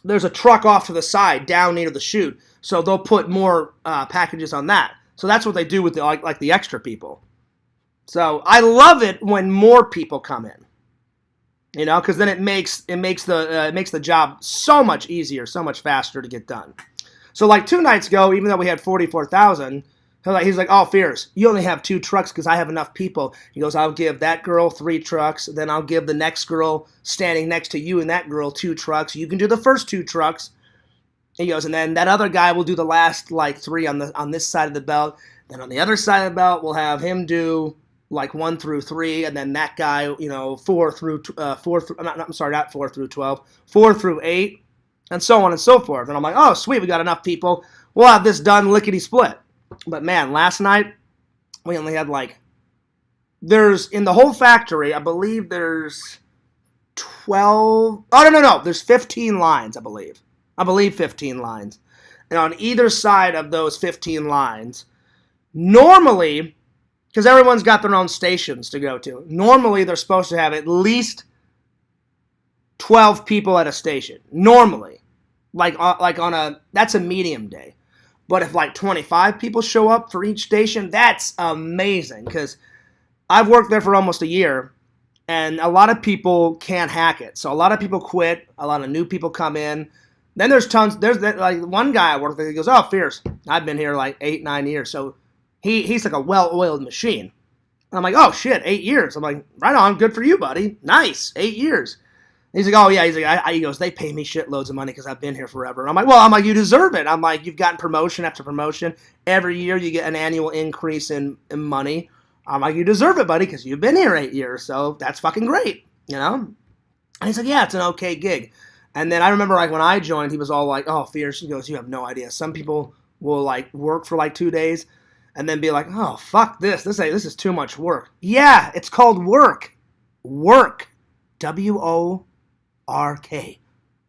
there's a truck off to the side down near the chute, so they'll put more packages on that. So that's what they do with the the extra people. So I love it when more people come in, because then it makes the job so much easier, so much faster to get done. So like 2 nights ago, even though we had 44,000, he's like, oh, Fears, you only have 2 trucks because I have enough people. He goes, I'll give that girl 3 trucks, then I'll give the next girl standing next to you and that girl 2 trucks. You can do the first 2 trucks. He goes, and then that other guy will do the last like 3 on this side of the belt. Then on the other side of the belt, we'll have him do like 1 through 3, and then that guy, 4 through 12, 4 through 8, and so on and so forth. And I'm like, oh, sweet, we got enough people. We'll have this done lickety-split. But man, last night, we only had in the whole factory, I believe there's 12, no, there's 15 lines, I believe. 15 lines. And on either side of those 15 lines, normally, because everyone's got their own stations to go to, normally they're supposed to have at least 12 people at a station. Normally. That's a medium day. But if like 25 people show up for each station, that's amazing. Because I've worked there for almost a year, and a lot of people can't hack it. So a lot of people quit. A lot of new people come in. Then there's tons. There's like one guy I work with. He goes, "Oh, Fierce. I've been here like 8, 9 years." So he's like a well-oiled machine. And I'm like, "Oh shit, 8 years." I'm like, "Right on, good for you, buddy. Nice, 8 years." He's like, oh, yeah. He's like, he goes, they pay me shitloads of money because I've been here forever. And I'm like, you deserve it. I'm like, you've gotten promotion after promotion. Every year you get an annual increase in money. I'm like, you deserve it, buddy, because you've been here 8 years. So that's fucking great, And he's like, yeah, it's an okay gig. And then I remember like when I joined, he was all like, oh, Fierce. He goes, you have no idea. Some people will like work for like 2 days and then be like, oh, fuck this. This is too much work. Yeah, it's called work. Work. WORK.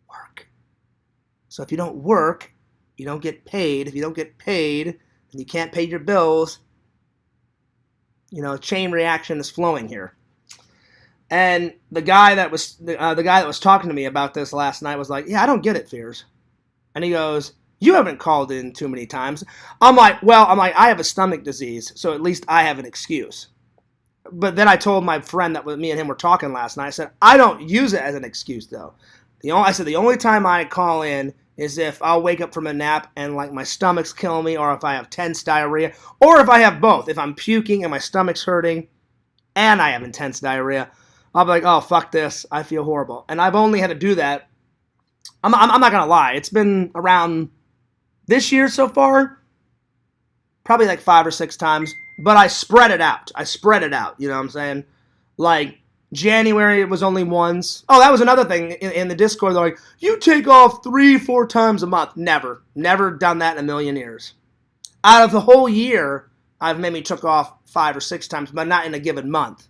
Work. So if you don't work, you don't get paid. If you don't get paid, and you can't pay your bills, a chain reaction is flowing here. And the guy that was talking to me about this last night was like, yeah, I don't get it, Fears. And he goes, you haven't called in too many times. I'm like, I have a stomach disease, so at least I have an excuse. But then I told my friend that me and him were talking last night, I said, I don't use it as an excuse, though. I said the only time I call in is if I'll wake up from a nap and like my stomach's killing me, or if I have tense diarrhea, or if I have both. If I'm puking and my stomach's hurting and I have intense diarrhea, I'll be like, oh, fuck this. I feel horrible. And I've only had to do that. I'm not going to lie. It's been around this year so far, probably like 5 or 6 times. But I spread it out. You know what I'm saying? Like, January, it was only once. Oh, that was another thing in the Discord. They're like, you take off 3-4 times a month. Never. Never done that in a million years. Out of the whole year, I've maybe took off 5 or 6 times, but not in a given month.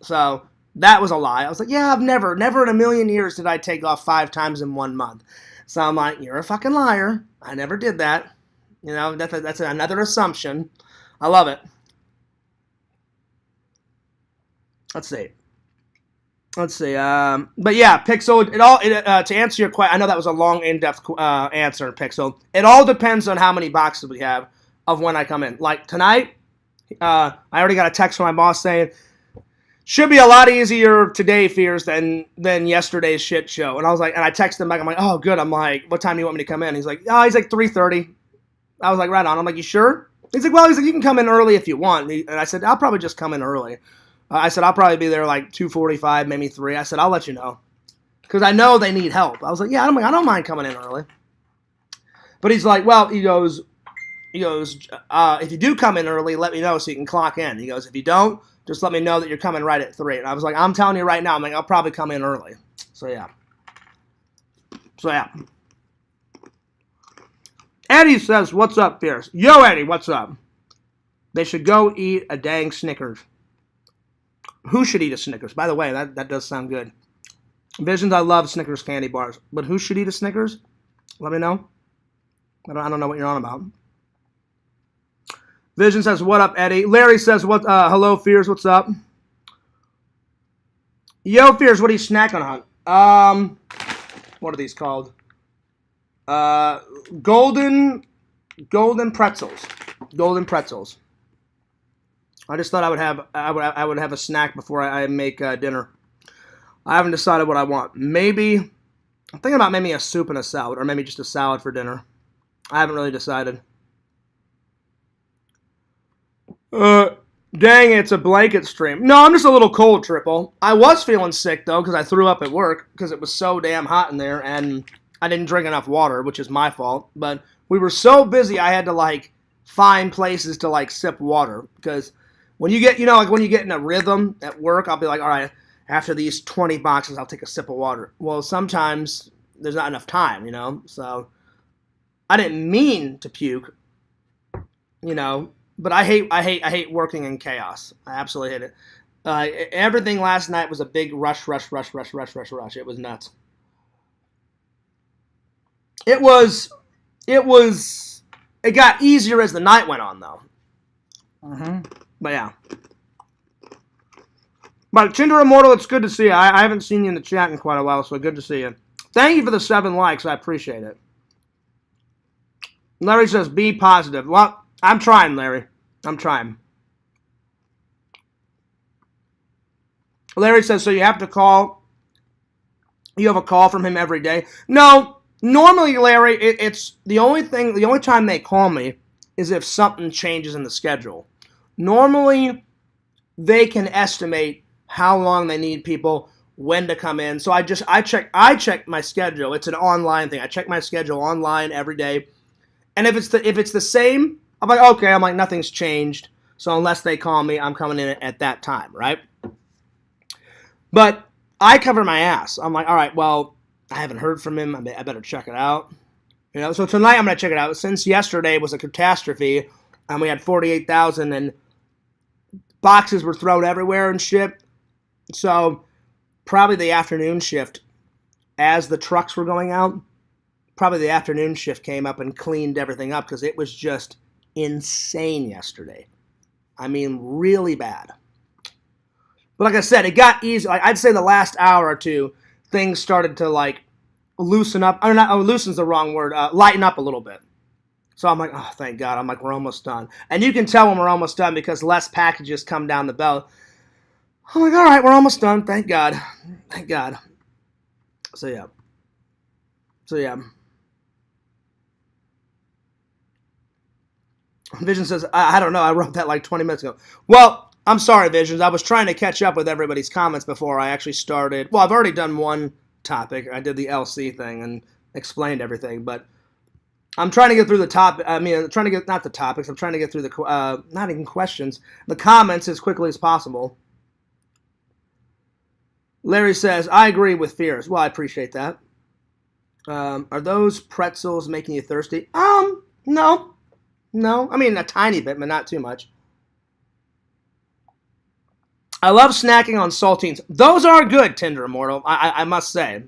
So, That was a lie. I was like, yeah, I've never in a million years did I take off 5 times in 1 month. So I'm like, you're a fucking liar. I never did that. You know, that's another assumption. I love it. Let's see. But yeah, Pixel. To answer your question, I know that was a long, in-depth answer, Pixel. It all depends on how many boxes we have of when I come in. Like tonight, I already got a text from my boss saying, should be a lot easier today, Fears, than yesterday's shit show. And I was like, and I texted him back. I'm like, oh, good. I'm like, what time do you want me to come in? He's like, 3:30. I was like, right on. I'm like, you sure? He's like, well, you can come in early if you want. And I said, I'll probably just come in early. I said, I'll probably be there like 2:45, maybe 3. I said, I'll let you know. Because I know they need help. I was like, yeah, I don't mind coming in early. But he's like, well, he goes, if you do come in early, let me know so you can clock in. He goes, if you don't, just let me know that you're coming right at 3. And I was like, I'm telling you right now, I'm like, I'll probably come in early. So, yeah. Eddie says, what's up, Fierce? Yo, Eddie, what's up? They should go eat a dang Snickers. Who should eat a Snickers? By the way, that does sound good. Visions, I love Snickers candy bars. But who should eat a Snickers? Let me know. I don't know what you're on about. Vision says, what up, Eddie? Larry says, hello, Fears, what's up? Yo, Fears, what are you snacking on? What are these called? Golden pretzels. Golden pretzels. I just thought I would have a snack before I make dinner. I haven't decided what I want. Maybe, I'm thinking about maybe a soup and a salad, or maybe just a salad for dinner. I haven't really decided. Dang, it's a blanket stream. No, I'm just a little cold, Triple. I was feeling sick, though, because I threw up at work, because it was so damn hot in there, and I didn't drink enough water, which is my fault. But we were so busy, I had to, find places to, sip water, because when you get, when you get in a rhythm at work, I'll be like, all right, after these 20 boxes, I'll take a sip of water. Well, sometimes there's not enough time, so I didn't mean to puke, but I hate working in chaos. I absolutely hate it. Everything last night was a big rush. It was nuts. It got easier as the night went on, though. But yeah. But Tinder Immortal, it's good to see you. I haven't seen you in the chat in quite a while, so good to see you. Thank you for the 7 likes. I appreciate it. Larry says, be positive. Well, I'm trying, Larry. I'm trying. Larry says, so you have to call. You have a call from him every day? No. Normally, Larry, it's the only time they call me is if something changes in the schedule. Normally, they can estimate how long they need people, when to come in. So I check my schedule. It's an online thing. I check my schedule online every day. And if it's the same, I'm like, okay, I'm like, nothing's changed. So unless they call me, I'm coming in at that time, right? But I cover my ass. I'm like, all right, well, I haven't heard from him. I better check it out. So tonight I'm going to check it out. Since yesterday was a catastrophe, and we had 48,000 and boxes were thrown everywhere and shit. So probably the afternoon shift, as the trucks were going out, probably the afternoon shift came up and cleaned everything up because it was just insane yesterday. I mean, really bad. But like I said, it got easy. I'd say the last hour or two, things started to loosen up. Or not, loosen's the wrong word. Lighten up a little bit. So I'm like, oh, thank God. I'm like, we're almost done. And you can tell when we're almost done because less packages come down the belt. I'm like, all right, we're almost done. Thank God. Thank God. So, yeah. Vision says, I don't know. I wrote that 20 minutes ago. Well, I'm sorry, Visions. I was trying to catch up with everybody's comments before I actually started. Well, I've already done one topic. I did the LC thing and explained everything. But I'm trying to get through the topic. I mean, trying to get, not the topics. I'm trying to get through the, not even questions, the comments as quickly as possible. Larry says, I agree with Fears. Well, I appreciate that. Are those pretzels making you thirsty? No. I mean, a tiny bit, but not too much. I love snacking on saltines. Those are good, Tinder Immortal. I must say.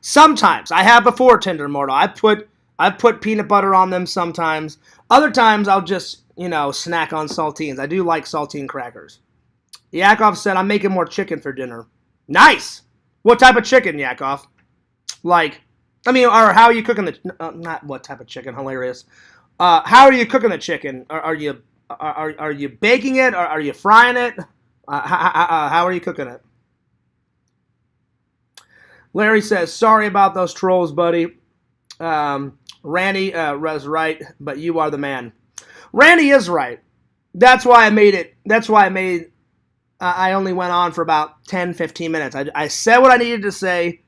Sometimes I have before, Tinder Immortal. I put peanut butter on them sometimes. Other times I'll just snack on saltines. I do like saltine crackers. Yakov said I'm making more chicken for dinner. Nice. What type of chicken, Yakov? Or how are you cooking the? Not what type of chicken. Hilarious. How are you cooking the chicken? Are you baking it? Or are you frying it? How are you cooking it? Larry says, sorry about those trolls, buddy. Randy was right, but you are the man. Randy is right. That's why I made it. I only went on for about 10, 15 minutes. I said what I needed to say,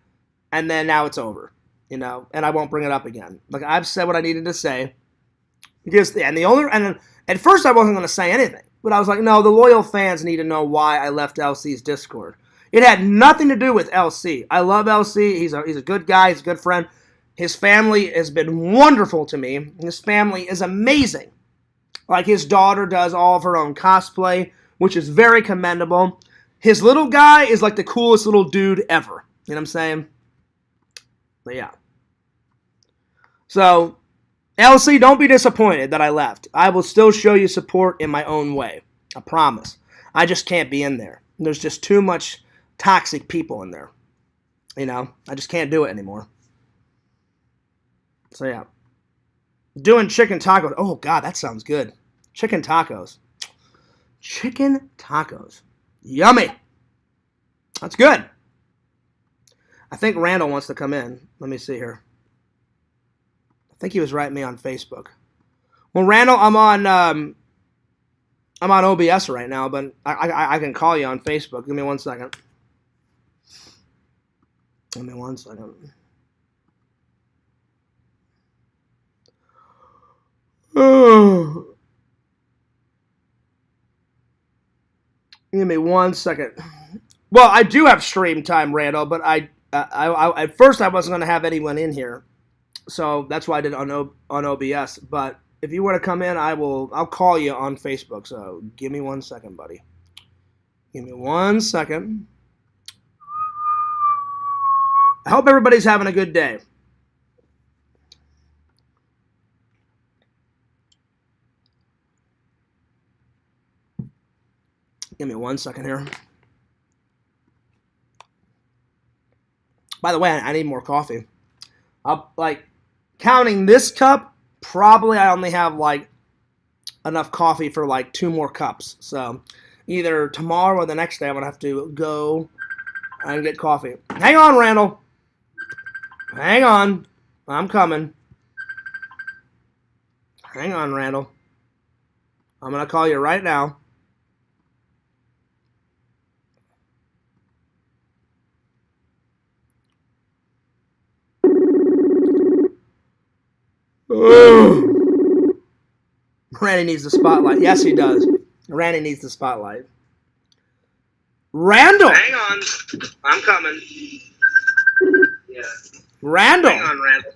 and then now it's over. And I won't bring it up again. Like, I've said what I needed to say. And at first I wasn't going to say anything. But I was like, no, the loyal fans need to know why I left LC's Discord. It had nothing to do with LC. I love LC. He's a good guy. He's a good friend. His family has been wonderful to me. His family is amazing. Like, his daughter does all of her own cosplay, which is very commendable. His little guy is like the coolest little dude ever. You know what I'm saying? But yeah. So, LC, don't be disappointed that I left. I will still show you support in my own way. I promise. I just can't be in there. There's just too much toxic people in there. I just can't do it anymore. So yeah. Doing chicken tacos. Oh, God, that sounds good. Chicken tacos. Chicken tacos. Yummy. That's good. I think Randall wants to come in. Let me see here. I think he was writing me on Facebook. Well, Randall, I'm on OBS right now, but I can call you on Facebook. Give me 1 second. Give me 1 second. Oh. Give me 1 second. Well, I do have stream time, Randall, but I at first I wasn't going to have anyone in here, so that's why I did it on OBS. But if you want to come in, I'll call you on Facebook. So give me 1 second, buddy. Give me 1 second. I hope everybody's having a good day. Give me 1 second here. By the way, I need more coffee. Counting this cup, probably I only have enough coffee for 2 more cups. So either tomorrow or the next day I'm gonna have to go and get coffee. Hang on, Randall. Hang on. I'm coming. Hang on, Randall. I'm gonna call you right now. Randy needs the spotlight. Yes, he does. Randy needs the spotlight. Randall! Hang on. I'm coming. Yeah. Randall! Hang on, Randall.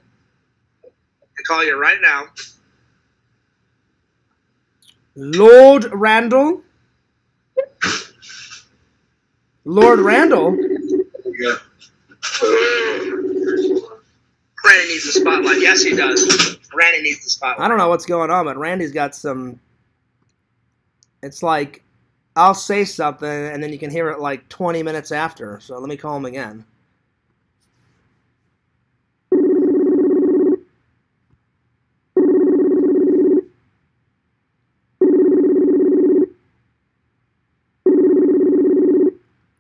I call you right now. Lord Randall? Lord Randall? Yeah. Randy needs the spotlight. Yes, he does. Randy needs the spotlight. I don't know what's going on, but Randy's got some... It's like, I'll say something, and then you can hear it 20 minutes after. So let me call him again.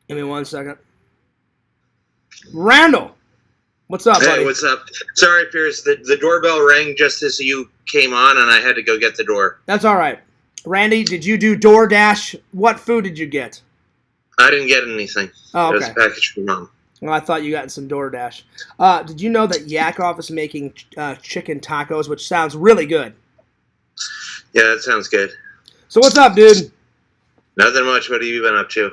Give me 1 second. Randall! What's up, buddy? Hey, what's up? Sorry, Pierce. The doorbell rang just as you came on, and I had to go get the door. That's all right. Randy, did you do DoorDash? What food did you get? I didn't get anything. Oh, okay. It was a package from Mom. Well, I thought you got some DoorDash. Did you know that Yakov is making chicken tacos, which sounds really good? Yeah, that sounds good. So what's up, dude? Nothing much. What have you been up to?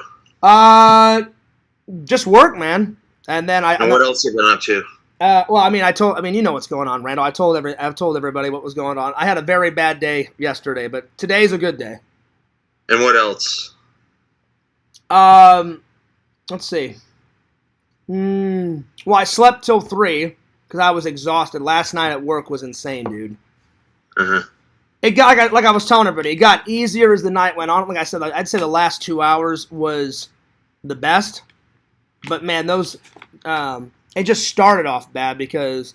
Just work, man. And then And what else have you been up to? you know what's going on, Randall. I've told everybody what was going on. I had a very bad day yesterday, but today's a good day. And what else? Let's see. Well, I slept till 3 because I was exhausted. Last night at work was insane, dude. Uh-huh. It got like I was telling everybody. It got easier as the night went on. Like I said, I'd say the last 2 hours was the best. But man, those it just started off bad because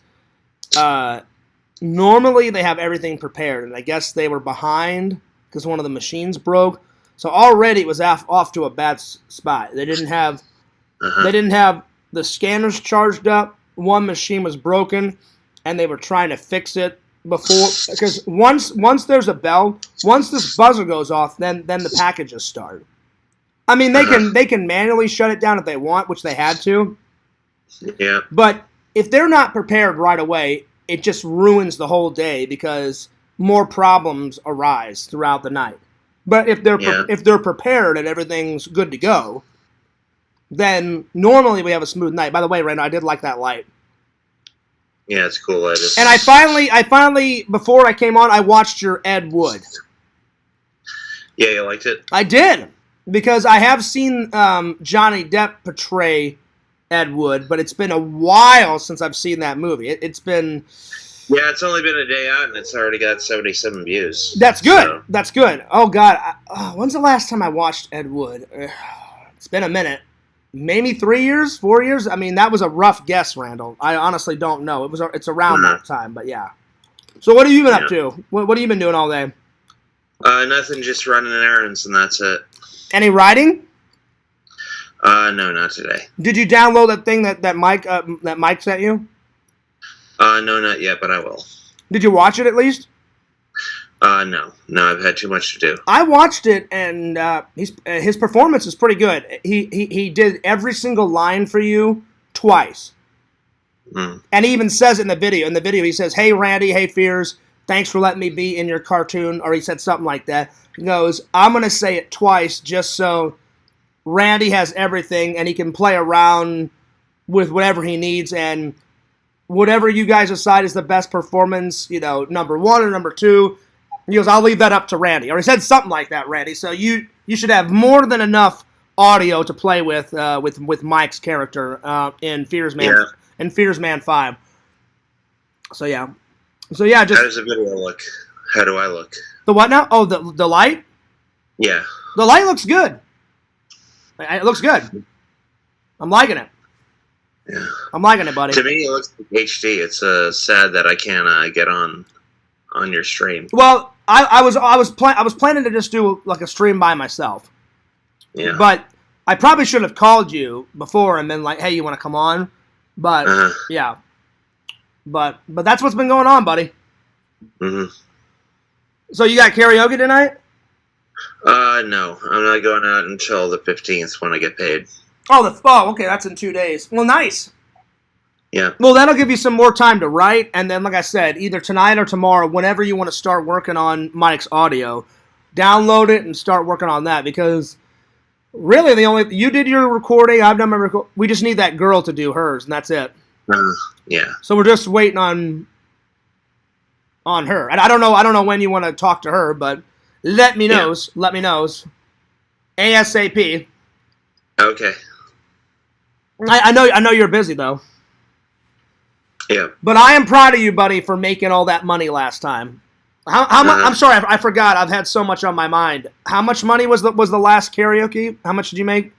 normally they have everything prepared, and I guess they were behind because one of the machines broke. So already it was off to a bad spot. They didn't have the scanners charged up. One machine was broken, and they were trying to fix it before, because once there's a bell, once this buzzer goes off, then the packages start. I mean, they can manually shut it down if they want, which they had to. Yeah. But if they're not prepared right away, it just ruins the whole day because more problems arise throughout the night. But if they're prepared and everything's good to go, then normally we have a smooth night. By the way, Randall, I did like that light. Yeah, it's cool light. And I finally, before I came on, I watched your Ed Wood. Yeah, you liked it? I did, because I have seen Johnny Depp portray Ed Wood, but it's been a while since I've seen that movie. It's been... Yeah, it's only been a day out, and it's already got 77 views. That's good. So. That's good. Oh, God. When's the last time I watched Ed Wood? It's been a minute. Maybe 3 years, 4 years. I mean, that was a rough guess, Randall. I honestly don't know. It's around that time, but yeah. So what have you been up to? What have you been doing all day? Nothing, just running errands, and that's it. Any riding? No, not today. Did you download that thing that Mike sent you? No, not yet, but I will. Did you watch it at least? No, I've had too much to do. I watched it, and his performance is pretty good. He did every single line for you twice, and he even says it in the video. In the video, he says, "Hey, Randy, hey, Fears, thanks for letting me be in your cartoon," or he said something like that. He goes, "I'm gonna say it twice just so Randy has everything and he can play around with whatever he needs, and whatever you guys decide is the best performance, number 1 or number 2." He goes, "I'll leave that up to Randy." Or he said something like that, Randy. So you should have more than enough audio to play with Mike's character in Fears Man 5. So yeah. Just how does the video look? How do I look? The what now? Oh, the light? Yeah. The light looks good. It looks good. I'm liking it. Yeah. I'm liking it, buddy. To me, it looks like HD. It's sad that I can't get on your stream. Well, I was planning to just do like a stream by myself. Yeah. But I probably should have called you before and been like, "Hey, you want to come on?" But yeah. But that's what's been going on, buddy. Mhm. So you got karaoke tonight? No, I'm not going out until the 15th when I get paid. Oh, okay, that's in 2 days. Well, nice. Yeah. Well, that'll give you some more time to write, and then, like I said, either tonight or tomorrow, whenever you want to start working on Mike's audio, download it and start working on that, because really you did your recording, I've done my recording. We just need that girl to do hers, and that's it. Yeah. So we're just waiting on her, and I don't know when you want to talk to her, but let me know. ASAP. Okay. I know you're busy though. Yeah. But I am proud of you, buddy, for making all that money last time. How much? I'm sorry, I forgot. I've had so much on my mind. How much money was the last karaoke? How much did you make?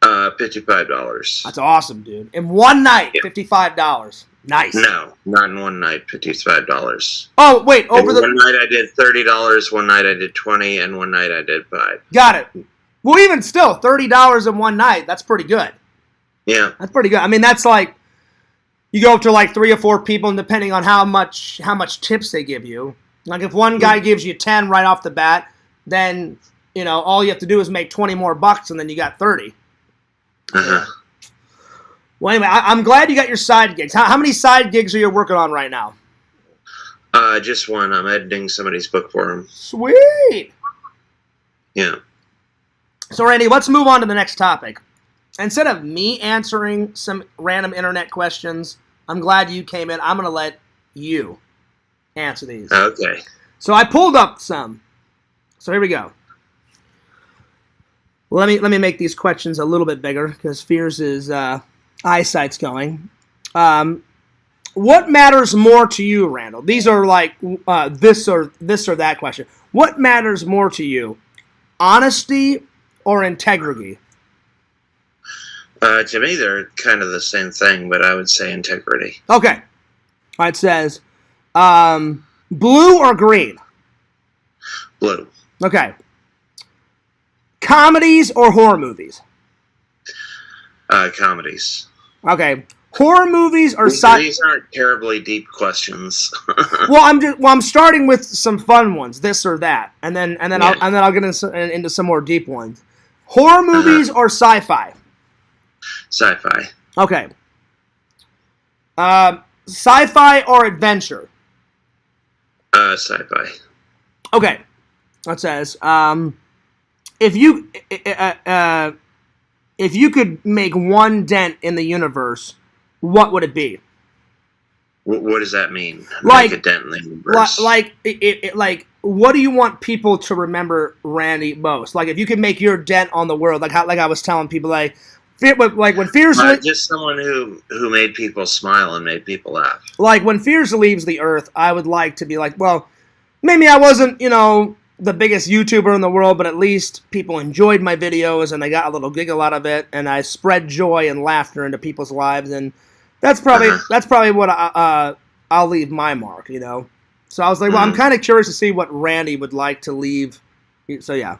$55. That's awesome, dude. In one night, $55. Nice. No, not in one night. $55. Oh wait, one night I did $30. One night I did $20, and one night I did $5. Got it. Well, even still, $30 in one night. That's pretty good. Yeah. That's pretty good. I mean, that's like you go up to like 3 or 4 people, and depending on how much tips they give you. Like if one guy gives you 10 right off the bat, then all you have to do is make 20 more bucks, and then you got 30. Well, anyway, I'm glad you got your side gigs. How many side gigs are you working on right now? Just one. I'm editing somebody's book for him. Sweet. Yeah. So, Randy, let's move on to the next topic. Instead of me answering some random internet questions, I'm glad you came in. I'm going to let you answer these. Okay. So I pulled up some. So here we go. Let me make these questions a little bit bigger because Fears' eyesight's going. What matters more to you, Randall? These are like this or that question. What matters more to you, honesty or integrity? To me, they're kind of the same thing, but I would say integrity. Okay. It says blue or green? Blue. Okay. Comedies or horror movies? Comedies. Okay. Horror movies or These aren't terribly deep questions. I'm starting with some fun ones, this or that, and then I'll get into some more deep ones. Horror movies or sci-fi? Sci-fi. Okay. Sci-fi or adventure? Sci-fi. Okay. It says if you could make one dent in the universe, what would it be? What does that mean? Like, make a dent in the universe. Like, what do you want people to remember Randy most? Like, if you could make your dent on the world, like I was telling people, like when Fears just someone who made people smile and made people laugh. Like when Fears leaves the earth, I would like to be like, well, maybe I wasn't, the biggest YouTuber in the world, but at least people enjoyed my videos and they got a little giggle out of it, and I spread joy and laughter into people's lives, and that's probably what I'll leave my mark, So I was like, well, I'm kind of curious to see what Randy would like to leave. So yeah,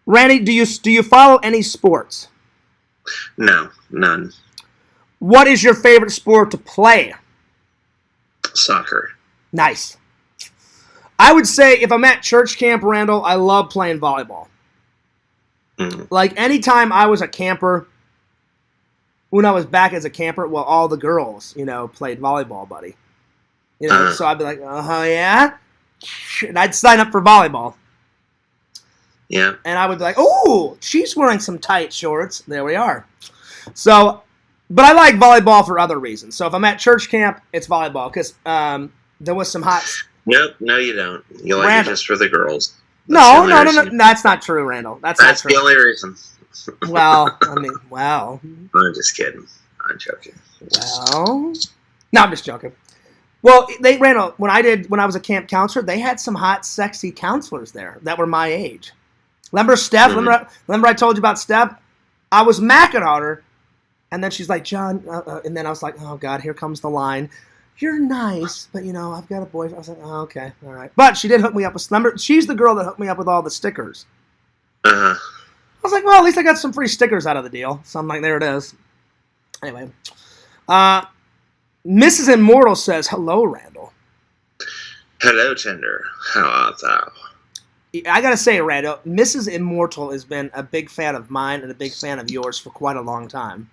Randy, do you follow any sports? No, none. What is your favorite sport to play? Soccer. Nice. I would say if I'm at church camp, Randall, I love playing volleyball. Like anytime I was a camper, when I was back as a camper, well, all the girls, played volleyball, buddy. So I'd be like, oh, yeah? And I'd sign up for volleyball. Yeah. And I would be like, oh, she's wearing some tight shorts. There we are. So, but I like volleyball for other reasons. So if I'm at church camp, it's volleyball because there was some hot... Nope, no, you don't. You like Randall. it just for the girls. No. That's not true, Randall. That's not true. The only reason. Well. I'm just kidding. I'm joking. Well, no, I'm just joking. Well, Randall, when I was a camp counselor, they had some hot, sexy counselors there that were my age. Remember Steph? Remember I told you about Steph? I was macking on her, and then she's like, John, and then I was like, oh, God, here comes the line. You're nice, but, I've got a boyfriend. I was like, oh, okay, all right. But she did hook me up with, remember, she's the girl that hooked me up with all the stickers. I was like, well, at least I got some free stickers out of the deal. So I'm like, there it is. Anyway. Mrs. Immortal says, hello, Randall. Hello, Tinder. How art thou? I gotta say, Randall, Mrs. Immortal has been a big fan of mine and a big fan of yours for quite a long time.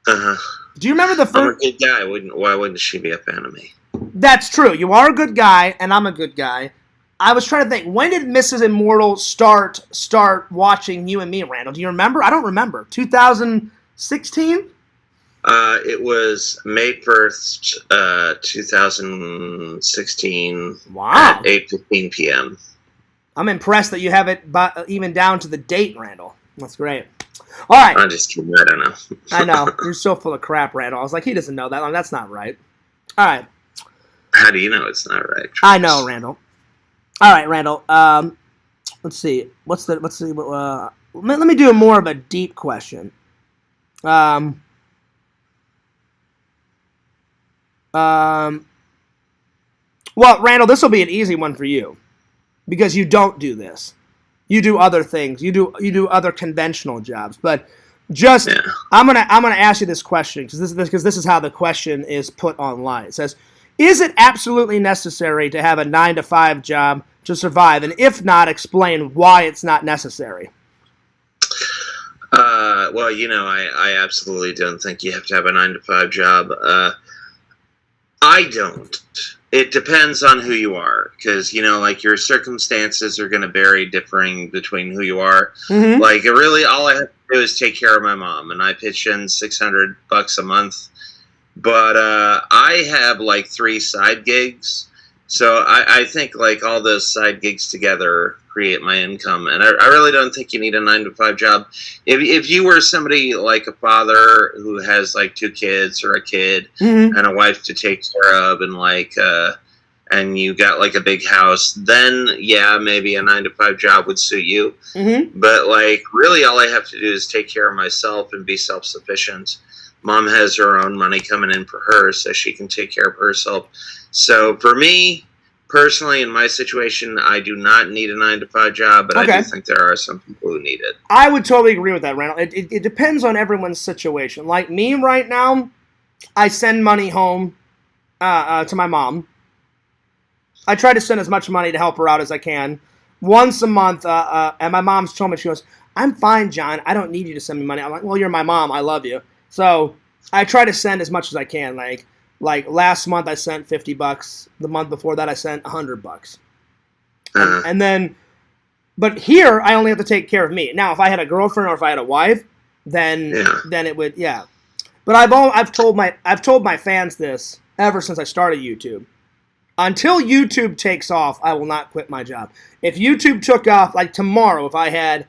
Do you remember the first... I'm a good guy. Why wouldn't she be a fan of me? That's true. You are a good guy, and I'm a good guy. I was trying to think, when did Mrs. Immortal start watching you and me, Randall? Do you remember? I don't remember. 2016? It was May 1st, 2016. Wow. At 8:15 p.m. I'm impressed that you have it even down to the date, Randall. That's great. All right. I'm just kidding. I don't know. I know. You're so full of crap, Randall. I was like, he doesn't know that. That's not right. All right. How do you know it's not right? I know, Randall. All right, Randall. Let's see. Let me do more of a deep question. Well, Randall, this will be an easy one for you because you don't do this. You do other things. You do other conventional jobs. But I'm gonna ask you this question because this is how the question is put online. It says, "Is it absolutely necessary to have a 9-to-5 job to survive? And if not, explain why it's not necessary." Well, I absolutely don't think you have to have a 9-to-5 job. I don't. It depends on who you are, because your circumstances are going to vary, differing between who you are. Mm-hmm. Like, really, all I have to do is take care of my mom, and I pitch in $600 a month. But I have 3 side gigs, so I think all those side gigs together create my income. And I really don't think you need a 9 to 5 job. If you were somebody like a father who has like 2 kids or a kid Mm-hmm. and a wife to take care of, and and you got like a big house, then yeah, maybe a 9 to 5 job would suit you. Mm-hmm. But like, really, all I have to do is take care of myself and be self-sufficient. Mom has her own money coming in for her, so she can take care of herself. So for me, personally, in my situation, I do not need a 9 to 5 job, but Okay. I do think there are some people who need it. I would totally agree with that, Randall. It depends on everyone's situation. Like me right now, I send money home to my mom. I try to send as much money to help her out as I can. Once a month, and my mom's told me, she goes, "I'm fine, John. I don't need you to send me money." I'm like, "Well, you're my mom. I love you." So I try to send as much as I can. Like last month, I sent $50. The month before that, I sent $100. And then, but here, I only have to take care of me. Now, if I had a girlfriend or if I had a wife, then it would, yeah. But I've told my fans this ever since I started YouTube. Until YouTube takes off, I will not quit my job. If YouTube took off, like tomorrow, if I had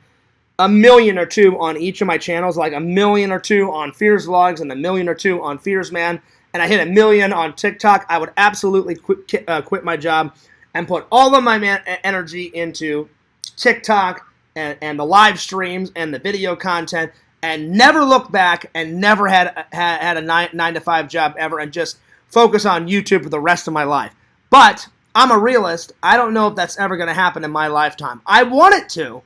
1 million or 2 on each of my channels, like 1 million or 2 on Fears Vlogs and 1 million or 2 on Fears Man, and I hit 1 million on TikTok, I would absolutely quit my job and put all of my energy into TikTok and the live streams and the video content, and never look back and never had a 9 to 5 job ever, and just focus on YouTube for the rest of my life. But I'm a realist. I don't know if that's ever going to happen in my lifetime. I want it to,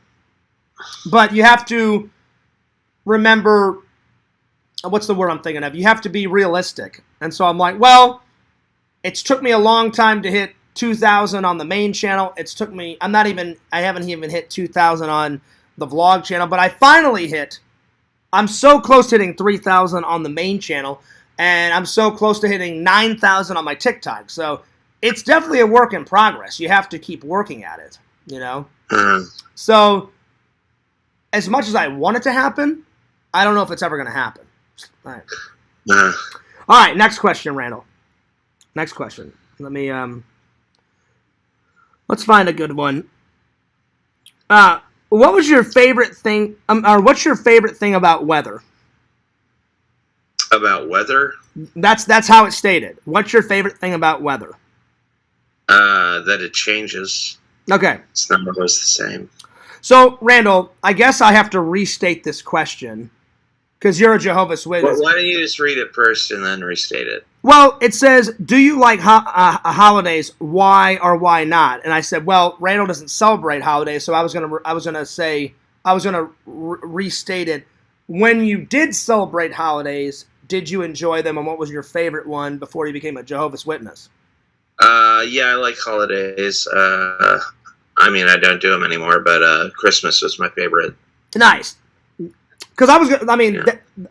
but you have to remember, what's the word I'm thinking of? You have to be realistic. And so I'm like, well, it's took me a long time to hit 2,000 on the main channel. I haven't even hit 2,000 on the vlog channel, but I finally I'm so close to hitting 3,000 on the main channel, and I'm so close to hitting 9,000 on my TikTok. So it's definitely a work in progress. You have to keep working at it, you know? So as much as I want it to happen, I don't know if it's ever going to happen. All right. All right, next question, Randall. Next question. Let me, let's find a good one. What was your favorite thing, or what's your favorite thing about weather? About weather? That's how it's stated. What's your favorite thing about weather? That it changes. Okay. It's not always the same. So, Randall, I guess I have to restate this question, because you're a Jehovah's Witness. Well, why don't you just read it first and then restate it? Well, it says, do you like holidays? Why or why not? And I said, well, Randall doesn't celebrate holidays, so I was gonna restate it. When you did celebrate holidays, did you enjoy them, and what was your favorite one before you became a Jehovah's Witness? Yeah, I like holidays. I mean, I don't do them anymore, but Christmas was my favorite. Nice. Because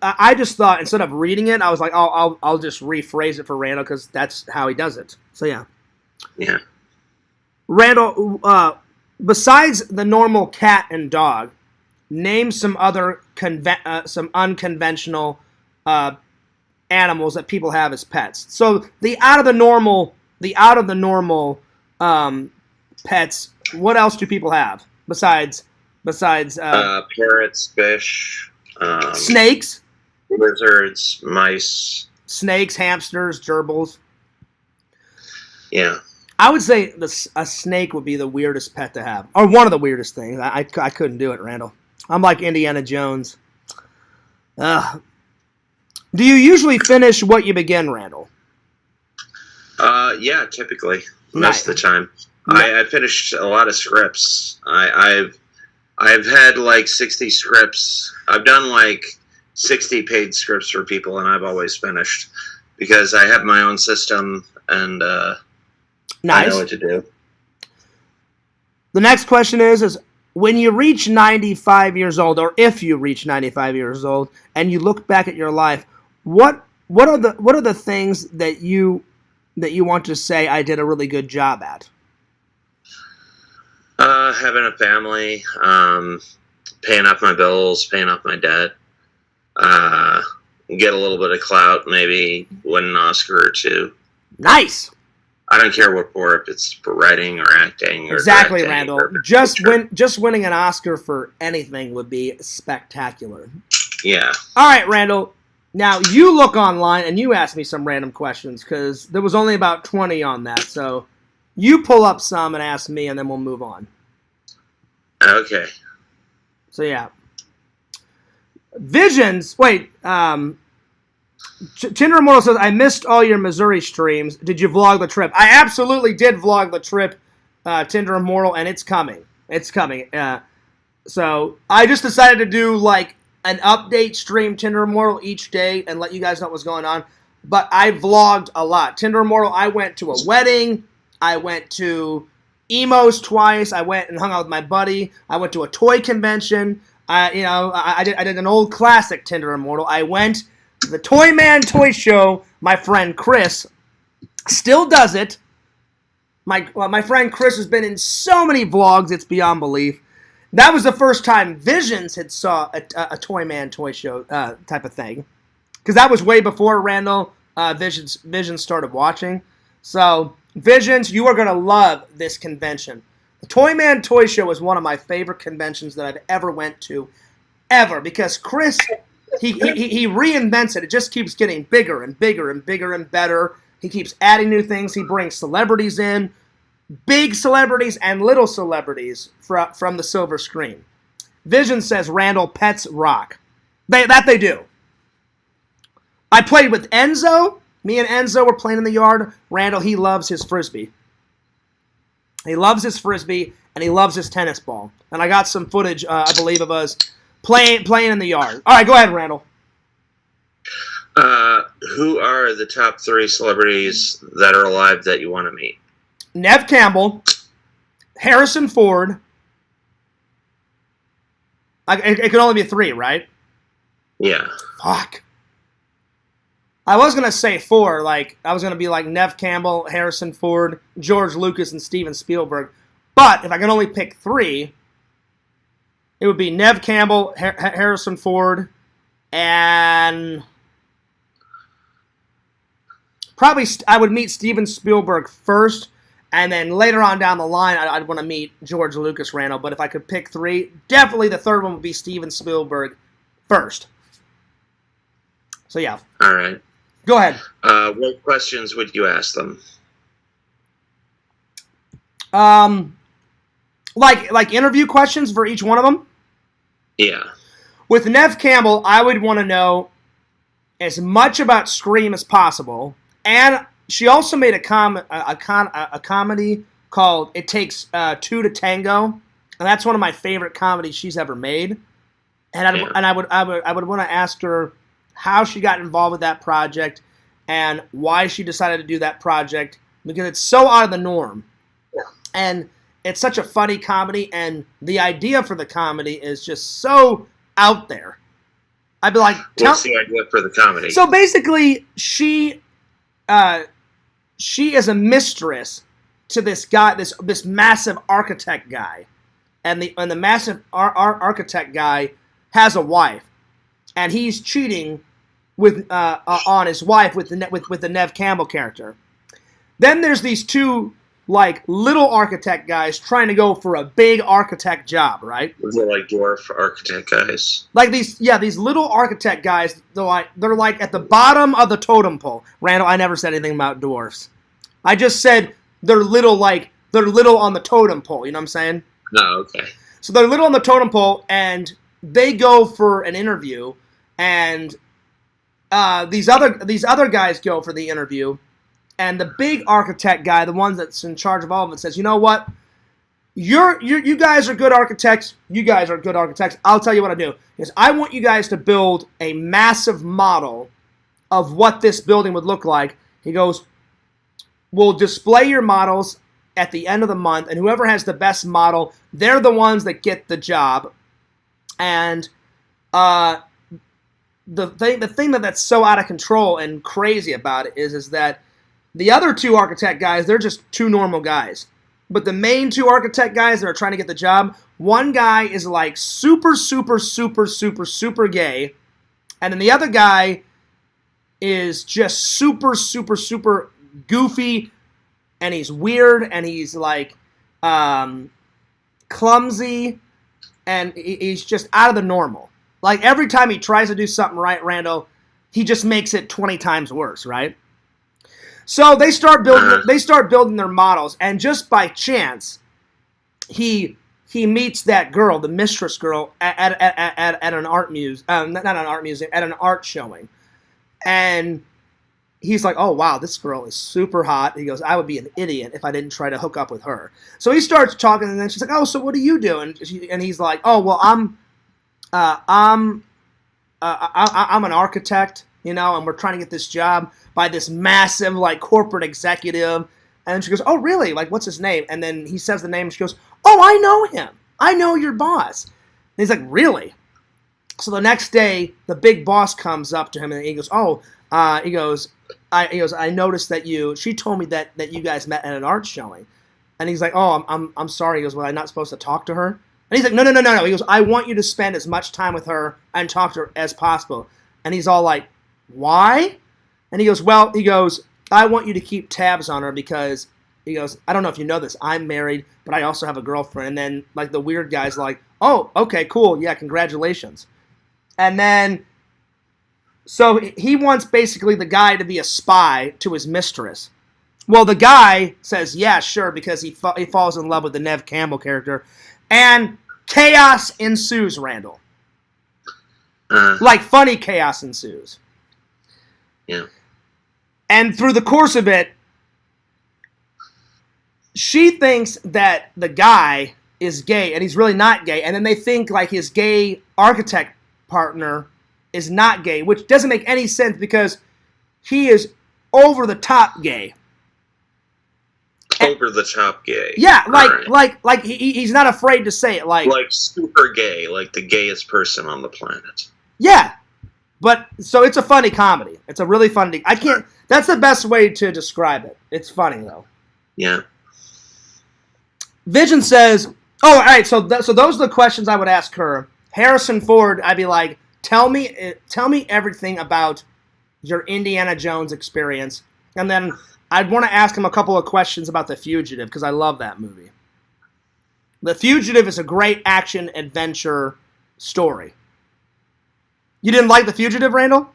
I just thought, instead of reading it, I was like, I'll just rephrase it for Randall, because that's how he does it. So yeah. Yeah. Randall, besides the normal cat and dog, name some other some unconventional animals that people have as pets. So the out of the normal pets. What else do people have besides parrots, fish, snakes, lizards, mice, snakes, hamsters, gerbils? Yeah. I would say a snake would be the weirdest pet to have, or one of the weirdest things. I couldn't do it, Randall. I'm like Indiana Jones. Do you usually finish what you begin, Randall? Yeah, typically. Most of the time. I finished a lot of scripts. I've had like 60 scripts. I've done like 60 paid scripts for people, and I've always finished because I have my own system, and nice. I know what to do. The next question is when you reach 95 years old, or if you reach 95 years old, and you look back at your life, what are the things that you want to say I did a really good job at? Having a family, paying off my bills, paying off my debt, get a little bit of clout, maybe win an Oscar or two. Nice. I don't care what for, if it's for writing or acting or Exactly, directing Randall. or Just winning an Oscar for anything would be spectacular. Yeah. All right, Randall. Now you look online and you ask me some random questions because there was only about 20 on that. So you pull up some and ask me, and then we'll move on. Okay. So yeah. Visions. Wait. Tinder Immortal says, I missed all your Missouri streams. Did you vlog the trip? I absolutely did vlog the trip, Tinder Immortal, and it's coming. It's coming. So I just decided to do like an update stream, Tinder Immortal, each day and let you guys know what's going on. But I vlogged a lot. Tinder Immortal, I went to a wedding. I went to Emos twice. I went and hung out with my buddy. I went to a toy convention. I did an old classic Tinder Immortal. I went to the Toy Man Toy Show. My friend Chris still does it. My friend Chris has been in so many vlogs, it's beyond belief. That was the first time Visions had saw a Toy Man Toy Show type of thing. Because that was way before Randall Visions started watching. So, Visions, you are going to love this convention. The Toy Man Toy Show is one of my favorite conventions that I've ever went to. Ever. Because Chris, he reinvents it. It just keeps getting bigger and bigger and bigger and better. He keeps adding new things. He brings celebrities in. Big celebrities and little celebrities from the silver screen. Vision says, Randall, pets rock. They do. I played with Enzo. Me and Enzo were playing in the yard. Randall, he loves his Frisbee. He loves his Frisbee, and he loves his tennis ball. And I got some footage, I believe, of us playing in the yard. All right, go ahead, Randall. Who are the top 3 celebrities that are alive that you want to meet? Nev Campbell, Harrison Ford. It could only be 3, right? Yeah. Fuck. I was going to say 4. Like, I was going to be like Nev Campbell, Harrison Ford, George Lucas, and Steven Spielberg. But if I can only pick 3, it would be Nev Campbell, Harrison Ford, and probably I would meet Steven Spielberg first. And then later on down the line, I'd want to meet George Lucas, Randall. But if I could pick 3, definitely the third one would be Steven Spielberg first. So, yeah. All right. Go ahead. What questions would you ask them? Like interview questions for each one of them? Yeah. With Nev Campbell, I would want to know as much about Scream as possible. And she also made a comedy called It Takes Two to Tango, and that's one of my favorite comedies she's ever made. And I would want to ask her how she got involved with that project and why she decided to do that project, because it's so out of the norm. Yeah. And it's such a funny comedy, and the idea for the comedy is just so out there. I'd be like, what's the idea for the comedy? So basically, she is a mistress to this guy, this massive architect guy, and the massive architect guy has a wife, and he's cheating with on his wife with the Nev Campbell character. Then there's these 2 like little architect guys trying to go for a big architect job, right? They're like dwarf architect guys. Like these little architect guys. They're like at the bottom of the totem pole. Randall, I never said anything about dwarfs. I just said they're little on the totem pole. You know what I'm saying? No, okay. So they're little on the totem pole, and they go for an interview, and these other guys go for the interview, and the big architect guy, the one that's in charge of all of it, says, "You know what? You guys are good architects. You guys are good architects. I'll tell you what I do. Is I want you guys to build a massive model of what this building would look like." He goes, "We'll display your models at the end of the month, and whoever has the best model, they're the ones that get the job." And the thing that's so out of control and crazy about it is that the other 2 architect guys, they're just 2 normal guys. But the main 2 architect guys that are trying to get the job, one guy is like super, super, super, super, super gay, and then the other guy is just super, super, super goofy, and he's weird, and he's like clumsy, and he's just out of the normal. Like every time he tries to do something right, Randall, he just makes it 20 times worse, right? So they start building their models, and just by chance, he meets that girl, the mistress girl, at an art not an art museum, at an art showing, and he's like, oh wow, this girl is super hot. He goes, I would be an idiot if I didn't try to hook up with her. So he starts talking, and then she's like, oh, so what do you do? And he's like, oh well, I'm an architect, and we're trying to get this job by this massive like corporate executive. And she goes, oh really? Like what's his name? And then he says the name, and she goes, oh, I know him. I know your boss. And he's like, really? So the next day, the big boss comes up to him, and he goes, oh, I noticed that she told me that you guys met at an art showing. And he's like, oh, I'm sorry. He goes, well, I'm not supposed to talk to her? And he's like, no. He goes, I want you to spend as much time with her and talk to her as possible. And he's all like, why? And he goes, well, I want you to keep tabs on her because, he goes, I don't know if you know this, I'm married, but I also have a girlfriend. And then, like, the weird guy's like, oh, okay, cool, yeah, congratulations. And then, so he wants basically the guy to be a spy to his mistress. Well, the guy says, yeah, sure, because he falls in love with the Nev Campbell character. And chaos ensues, Randall. Like, funny chaos ensues. Yeah. And through the course of it, she thinks that the guy is gay, and he's really not gay. And then they think, like, his gay architect partner is not gay, which doesn't make any sense because he is over-the-top gay. Over-the-top gay. Yeah, like he's not afraid to say it. Like super gay, like the gayest person on the planet. Yeah. But, so it's a funny comedy. It's a really funny... That's the best way to describe it. It's funny, though. Yeah. Vision says... Oh, all right, so those are the questions I would ask her. Harrison Ford, I'd be like, tell me everything about your Indiana Jones experience. And then I'd want to ask him a couple of questions about The Fugitive, because I love that movie. The Fugitive is a great action-adventure story. You didn't like The Fugitive, Randall?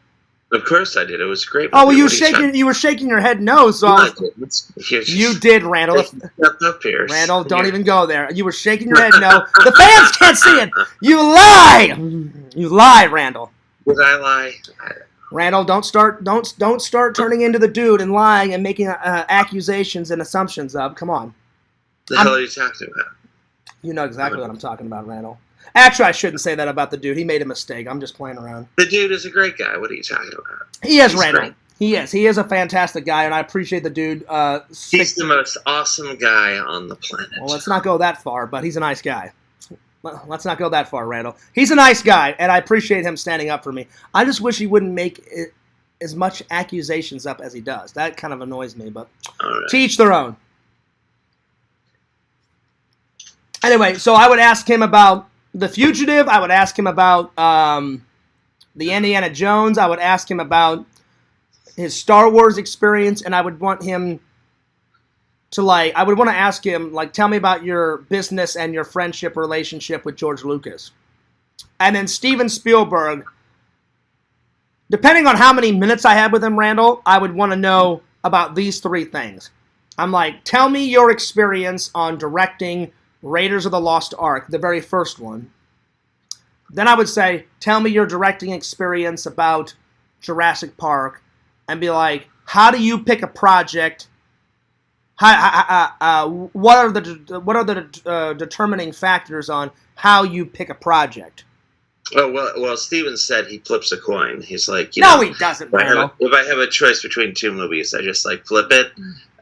Of course I did. It was great. Oh, well, you were shaking your head no, so I was, you did, Randall. Up here. Randall, don't even go there. You were shaking your head no. The fans can't see it. You lie. You lie, Randall. Did I lie? Randall, don't start turning into the dude and lying and making accusations and assumptions of. Come on. The hell are you talking about? You know exactly what I'm talking about, Randall. Actually, I shouldn't say that about the dude. He made a mistake. I'm just playing around. The dude is a great guy. What are you talking about? He is, Randall. Great. He is. He is a fantastic guy, and I appreciate the dude. He's the most awesome guy on the planet. Well, let's not go that far, but he's a nice guy. Let's not go that far, Randall. He's a nice guy, and I appreciate him standing up for me. I just wish he wouldn't make as much accusations up as he does. That kind of annoys me, but to each their own. Anyway, so I would ask him about The Fugitive. I would ask him about the Indiana Jones. I would ask him about his Star Wars experience, and I would want him to, like, I would want to ask him, like, tell me about your business and your friendship relationship with George Lucas. And then Steven Spielberg, depending on how many minutes I had with him, Randall, I would want to know about these three things. I'm like, tell me your experience on directing Raiders of the Lost Ark, the very first one. Then I would say, tell me your directing experience about Jurassic Park, and be like, how do you pick a project? What are the determining factors on how you pick a project? Oh, well, Steven said he flips a coin. He's like, no, he doesn't. If I have a choice between two movies, I just like flip it,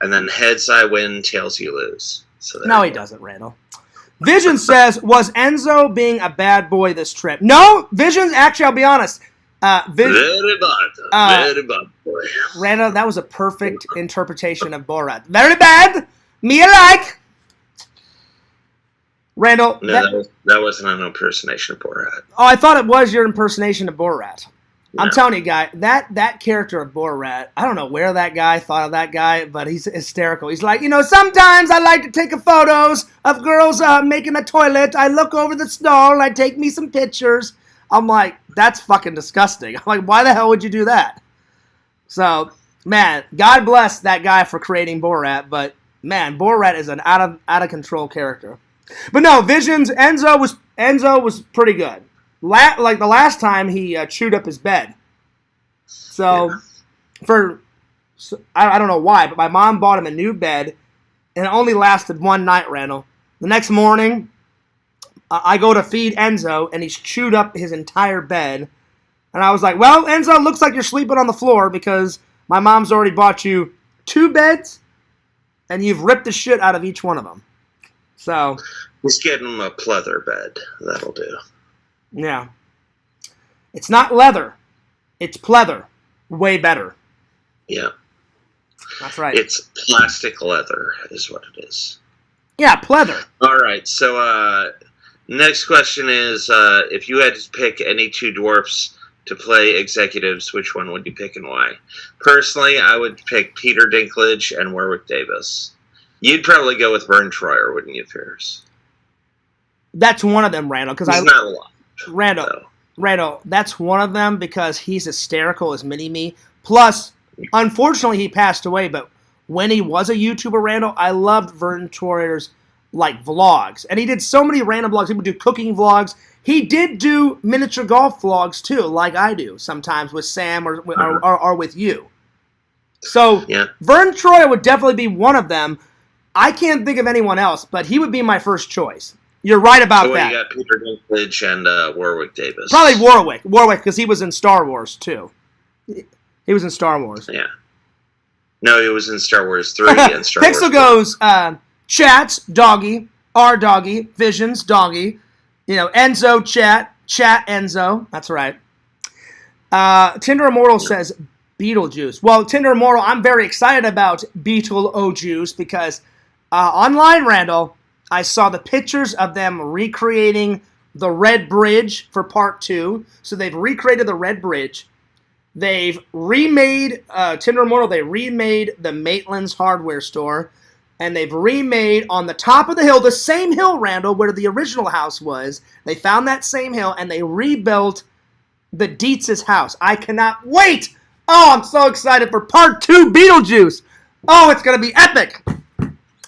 and then heads I win, tails you lose. So no, he doesn't, Randall. Vision says, was Enzo being a bad boy this trip? No, Vision's actually, I'll be honest. Very bad boy. Randall, that was a perfect interpretation of Borat. Very bad. Me alike. Randall. No, that wasn't an impersonation of Borat. Oh, I thought it was your impersonation of Borat. I'm telling you, guy, that character of Borat, I don't know where that guy thought of that guy, but he's hysterical. He's like, sometimes I like to take photos of girls making a toilet. I look over the stall and I take me some pictures. I'm like, that's fucking disgusting. I'm like, why the hell would you do that? So, man, God bless that guy for creating Borat, but man, Borat is an out of control character. But no, Visions, Enzo was pretty good. Like the last time he chewed up his bed. So I don't know why, but my mom bought him a new bed, and it only lasted one night, Randall. The next morning, I go to feed Enzo, and he's chewed up his entire bed. And I was like, well, Enzo, looks like you're sleeping on the floor because my mom's already bought you 2 beds, and you've ripped the shit out of each one of them. So just get him a pleather bed. That'll do. Yeah. It's not leather. It's pleather. Way better. Yeah. That's right. It's plastic leather is what it is. Yeah, pleather. All right. So next question is, if you had to pick any 2 dwarfs to play executives, which one would you pick and why? Personally, I would pick Peter Dinklage and Warwick Davis. You'd probably go with Vern Troyer, wouldn't you, Fierce? That's one of them, Randall. He's not a lot. Randall, that's one of them because he's hysterical as Mini-Me. Plus, unfortunately, he passed away, but when he was a YouTuber, Randall, I loved Vern Troyer's, vlogs. And he did so many random vlogs. He would do cooking vlogs. He did do miniature golf vlogs, too, like I do sometimes with Sam or with you. So, yeah. Vern Troyer would definitely be one of them. I can't think of anyone else, but he would be my first choice. You're right about that. You got Peter Dinklage and Warwick Davis. Probably Warwick, because he was in Star Wars too. He was in Star Wars. Yeah. No, he was in Star Wars 3 and Star Pixel Wars. goes Chats, Doggy, R Doggy, Visions, Doggy. Enzo, Chat, Enzo. That's right. Tinder Immortal says Beetlejuice. Well, Tinder Immortal, I'm very excited about Beetlejuice because online, Randall, I saw the pictures of them recreating the Red Bridge for Part 2. So they've recreated the Red Bridge. They've remade, Tinder Immortal, they remade the Maitland's hardware store. And they've remade on the top of the hill, the same hill, Randall, where the original house was. They found that same hill, and they rebuilt the Dietz's house. I cannot wait! Oh, I'm so excited for Part 2 Beetlejuice! Oh, it's going to be epic!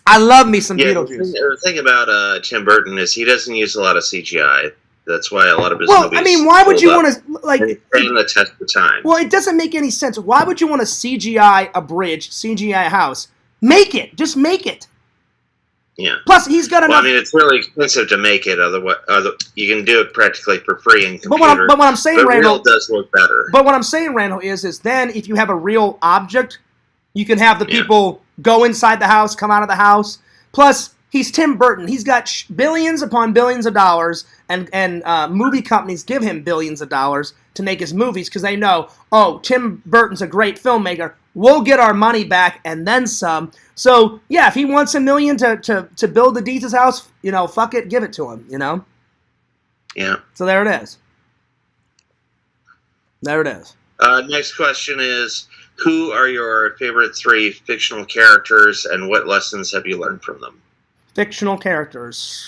I love me some Beetlejuice. The thing about Tim Burton is he doesn't use a lot of CGI. That's why a lot of his movies... Well, I mean, why would you want to... Stand the test of time. Well, it doesn't make any sense. Why would you want to CGI a bridge, CGI a house? Make it. Just make it. Yeah. Plus, he's got enough... Well, I mean, it's really expensive to make it. Otherwise, you can do it practically for free in computer. But what I'm saying, Randall... real does look better. But what I'm saying, Randall, is then if you have a real object, you can have the people go inside the house, come out of the house. Plus, he's Tim Burton. He's got billions upon billions of dollars, and movie companies give him billions of dollars to make his movies because they know, oh, Tim Burton's a great filmmaker. We'll get our money back and then some. So, yeah, if he wants $1 million to build the Dietz's house, fuck it, give it to him, Yeah. So there it is. There it is. Next question is, who are your favorite 3 fictional characters, and what lessons have you learned from them? Fictional characters.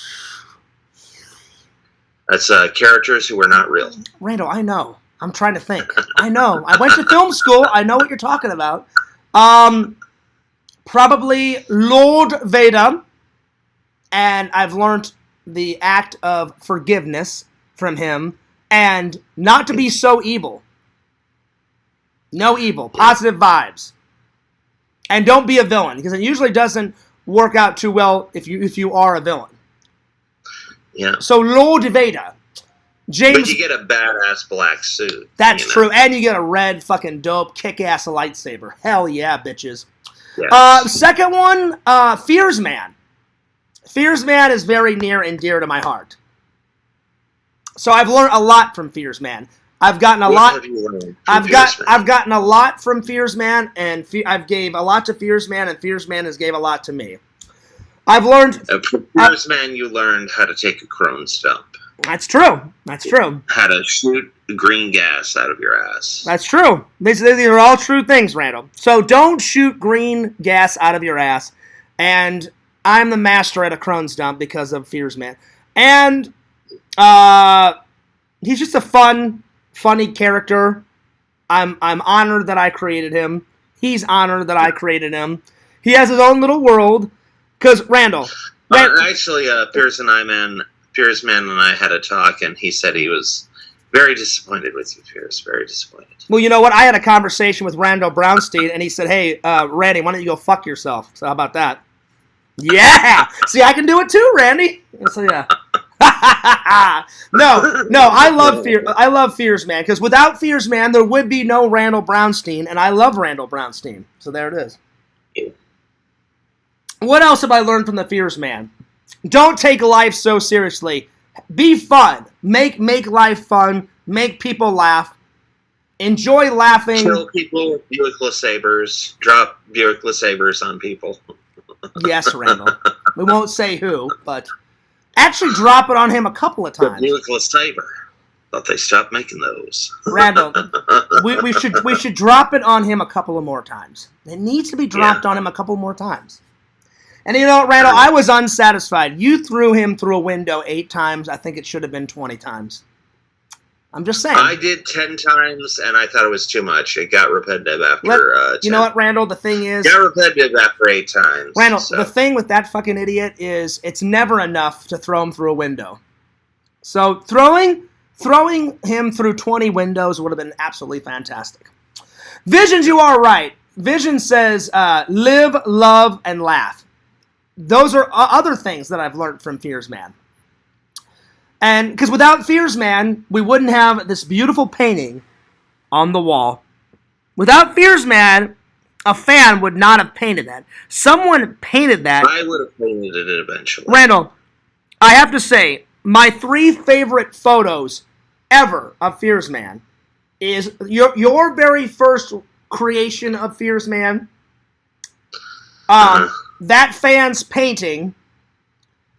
That's characters who were not real. Randall, I know. I'm trying to think. I know. I went to film school. I know what you're talking about. Probably Lord Vader. And I've learned the act of forgiveness from him. And not to be so evil. No evil. Positive vibes. And don't be a villain. Because it usually doesn't work out too well if you are a villain. Yeah. So Lord Vader. James, but you get a badass black suit. That's true. And you get a red fucking dope kick-ass lightsaber. Hell yeah, bitches. Yes. Second one, Fears Man. Fears Man is very near and dear to my heart. So I've learned a lot from Fears Man. I've gotten a lot. Have you learned from I've gotten a lot from Fears Man, and I've gave a lot to Fears Man, and Fears Man has gave a lot to me. I've learned from Fears Man. You learned how to take a crone stump. That's true. That's true. How to shoot green gas out of your ass. That's true. These are all true things, Randall. So don't shoot green gas out of your ass. And I'm the master at a Crohn's dump because of Fears Man. And he's just a funny character. I'm honored that I created him. He's honored that I created him. He has his own little world. Because Randall. Actually, Piers Man and I had a talk, and he said he was very disappointed with you, Piers. Very disappointed. Well, you know what? I had a conversation with Randall Brownstein, and he said, hey, Randy, why don't you go fuck yourself? So how about that? Yeah! See, I can do it too, Randy. So, yeah. No, I love Fears Man, because without Fears Man, there would be no Randall Brownstein, and I love Randall Brownstein. So there it is. Yeah. What else have I learned from the Fears Man? Don't take life so seriously. Be fun. Make life fun. Make people laugh. Enjoy laughing. Kill people with Buick LeSabres. Drop Buick LeSabres on people. Yes, Randall. We won't say who, but actually drop it on him a couple of times. The Buick LeSabre. Thought they stopped making those. Randall, we should drop it on him a couple of more times. It needs to be dropped on him a couple more times. And you know what, Randall? I was unsatisfied. You threw him through a window 8 times. I think it should have been 20 times. I'm just saying. I did 10 times, and I thought it was too much. It got repetitive after 10. You know what, Randall? The thing is... It got repetitive after 8 times. Randall, the thing with that fucking idiot is it's never enough to throw him through a window. So throwing him through 20 windows would have been absolutely fantastic. Visions, you are right. Vision says, live, love, and laugh. Those are other things that I've learned from Fears Man. And because without Fears Man, we wouldn't have this beautiful painting on the wall. Without Fears Man, a fan would not have painted that. Someone painted that. I would have painted it eventually. Randall, I have to say, my 3 favorite photos ever of Fears Man is your very first creation of Fears Man. That fan's painting,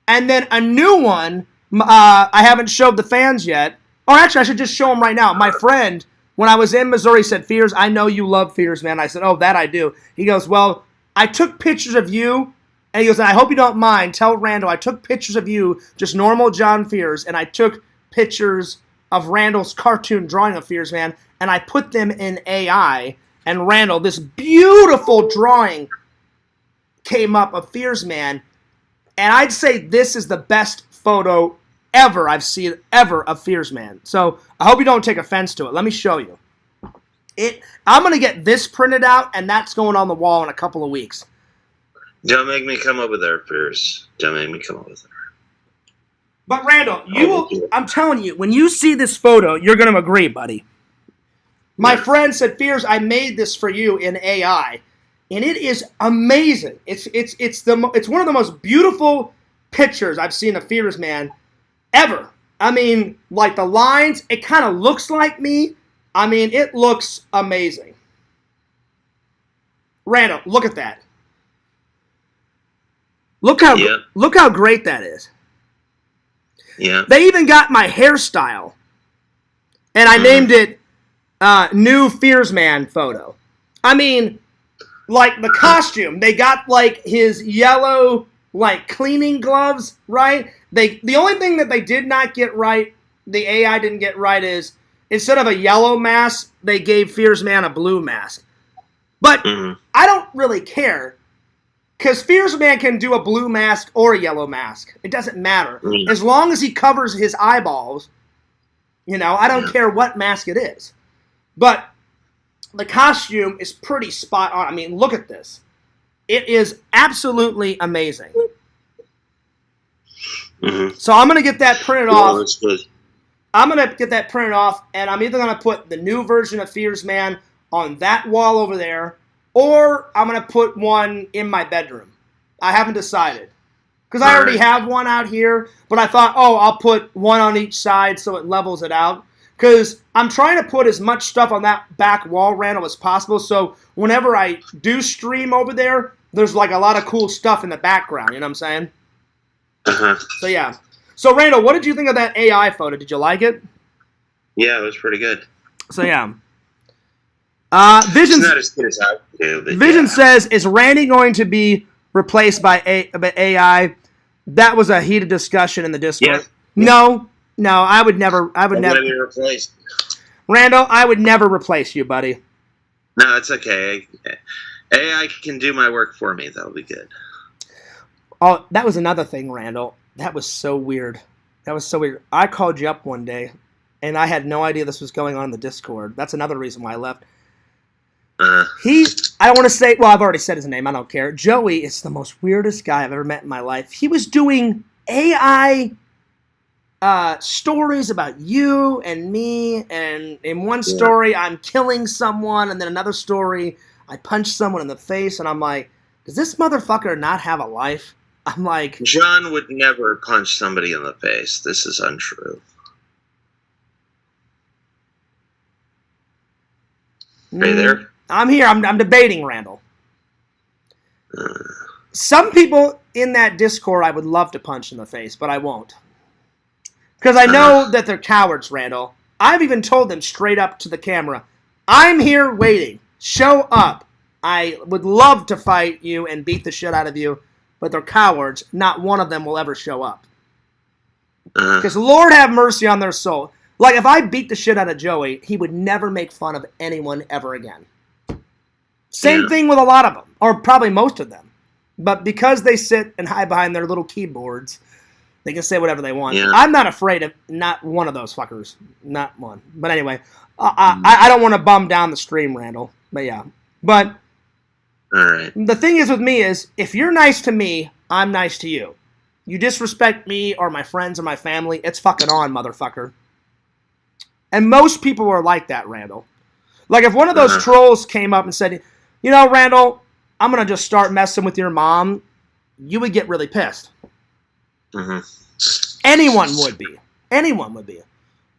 and then a new one. I haven't showed the fans yet. Or actually, I should just show them right now. My friend, when I was in Missouri, said, Fears, I know you love Fears, man. I said, oh, that I do. He goes, well, I took pictures of you, and he goes, I hope you don't mind. Tell Randall, I took pictures of you, just normal John Fears, and I took pictures of Randall's cartoon drawing of Fears, man, and I put them in AI, and Randall, this beautiful drawing came up of Fears Man, and I'd say this is the best photo ever I've seen of Fears Man. So I hope you don't take offense to it. Let me show you. I'm going to get this printed out, and that's going on the wall in a couple of weeks. Don't make me come over there, Fears. Don't make me come over there. But Randall, I'm telling you, when you see this photo, you're going to agree, buddy. My friend said, Fears, I made this for you in AI. And it is amazing. It's one of the most beautiful pictures I've seen of Fears Man ever. I mean, like the lines, it kind of looks like me. I mean, it looks amazing. Randall, look at that. Look how great that is. Yeah. They even got my hairstyle, and I named it New Fears Man Photo. I mean, like the costume, they got like his yellow like cleaning gloves, right? The only thing that they did not get right, the AI didn't get right, is instead of a yellow mask, they gave Fears Man a blue mask. But I don't really care, because Fears Man can do a blue mask or a yellow mask. It doesn't matter. As long as he covers his eyeballs, I don't care what mask it is. But the costume is pretty spot on. I mean, look at this. It is absolutely amazing. So I'm going to get that printed off. That's good. I'm going to get that printed off, and I'm either going to put the new version of Fears Man on that wall over there, or I'm going to put one in my bedroom. I haven't decided. Because I already have one out here, but I thought, I'll put one on each side so it levels it out. Because I'm trying to put as much stuff on that back wall, Randall, as possible, so whenever I do stream over there, there's like a lot of cool stuff in the background, you know what I'm saying? So yeah. So, Randall, what did you think of that AI photo? Did you like it? Yeah, it was pretty good. So, yeah. It's not as good as I would do, but Vision says, is Randy going to be replaced by AI? That was a heated discussion in the Discord. Yeah. No, I would never. I would never be replaced. Randall, I would never replace you, buddy. No, it's okay. AI can do my work for me. That'll be good. Oh, that was another thing, Randall. That was so weird. I called you up one day, and I had no idea this was going on in the Discord. That's another reason why I left. I don't want to say, well, I've already said his name. I don't care. Joey is the most weirdest guy I've ever met in my life. He was doing AI stories about you and me, and in one story, I'm killing someone, and then another story, I punch someone in the face, and I'm like, does this motherfucker not have a life? I'm like... John would never punch somebody in the face. This is untrue. Are you there? I'm here. I'm debating, Randall. Some people in that Discord I would love to punch in the face, but I won't. Because I know that they're cowards, Randall. I've even told them straight up to the camera, I'm here waiting. Show up. I would love to fight you and beat the shit out of you, but they're cowards. Not one of them will ever show up. Because Lord have mercy on their soul. Like, if I beat the shit out of Joey, he would never make fun of anyone ever again. Same thing with a lot of them, or probably most of them. But because they sit and hide behind their little keyboards, they can say whatever they want. Yeah. I'm not afraid of not one of those fuckers. Not one. But anyway, I don't want to bum down the stream, Randall. But yeah. But all right. The thing is with me is, if you're nice to me, I'm nice to you. You disrespect me or my friends or my family, it's fucking on, motherfucker. And most people are like that, Randall. Like, if one of those trolls came up and said, you know, Randall, I'm going to just start messing with your mom, you would get really pissed. Anyone would be. Anyone would be.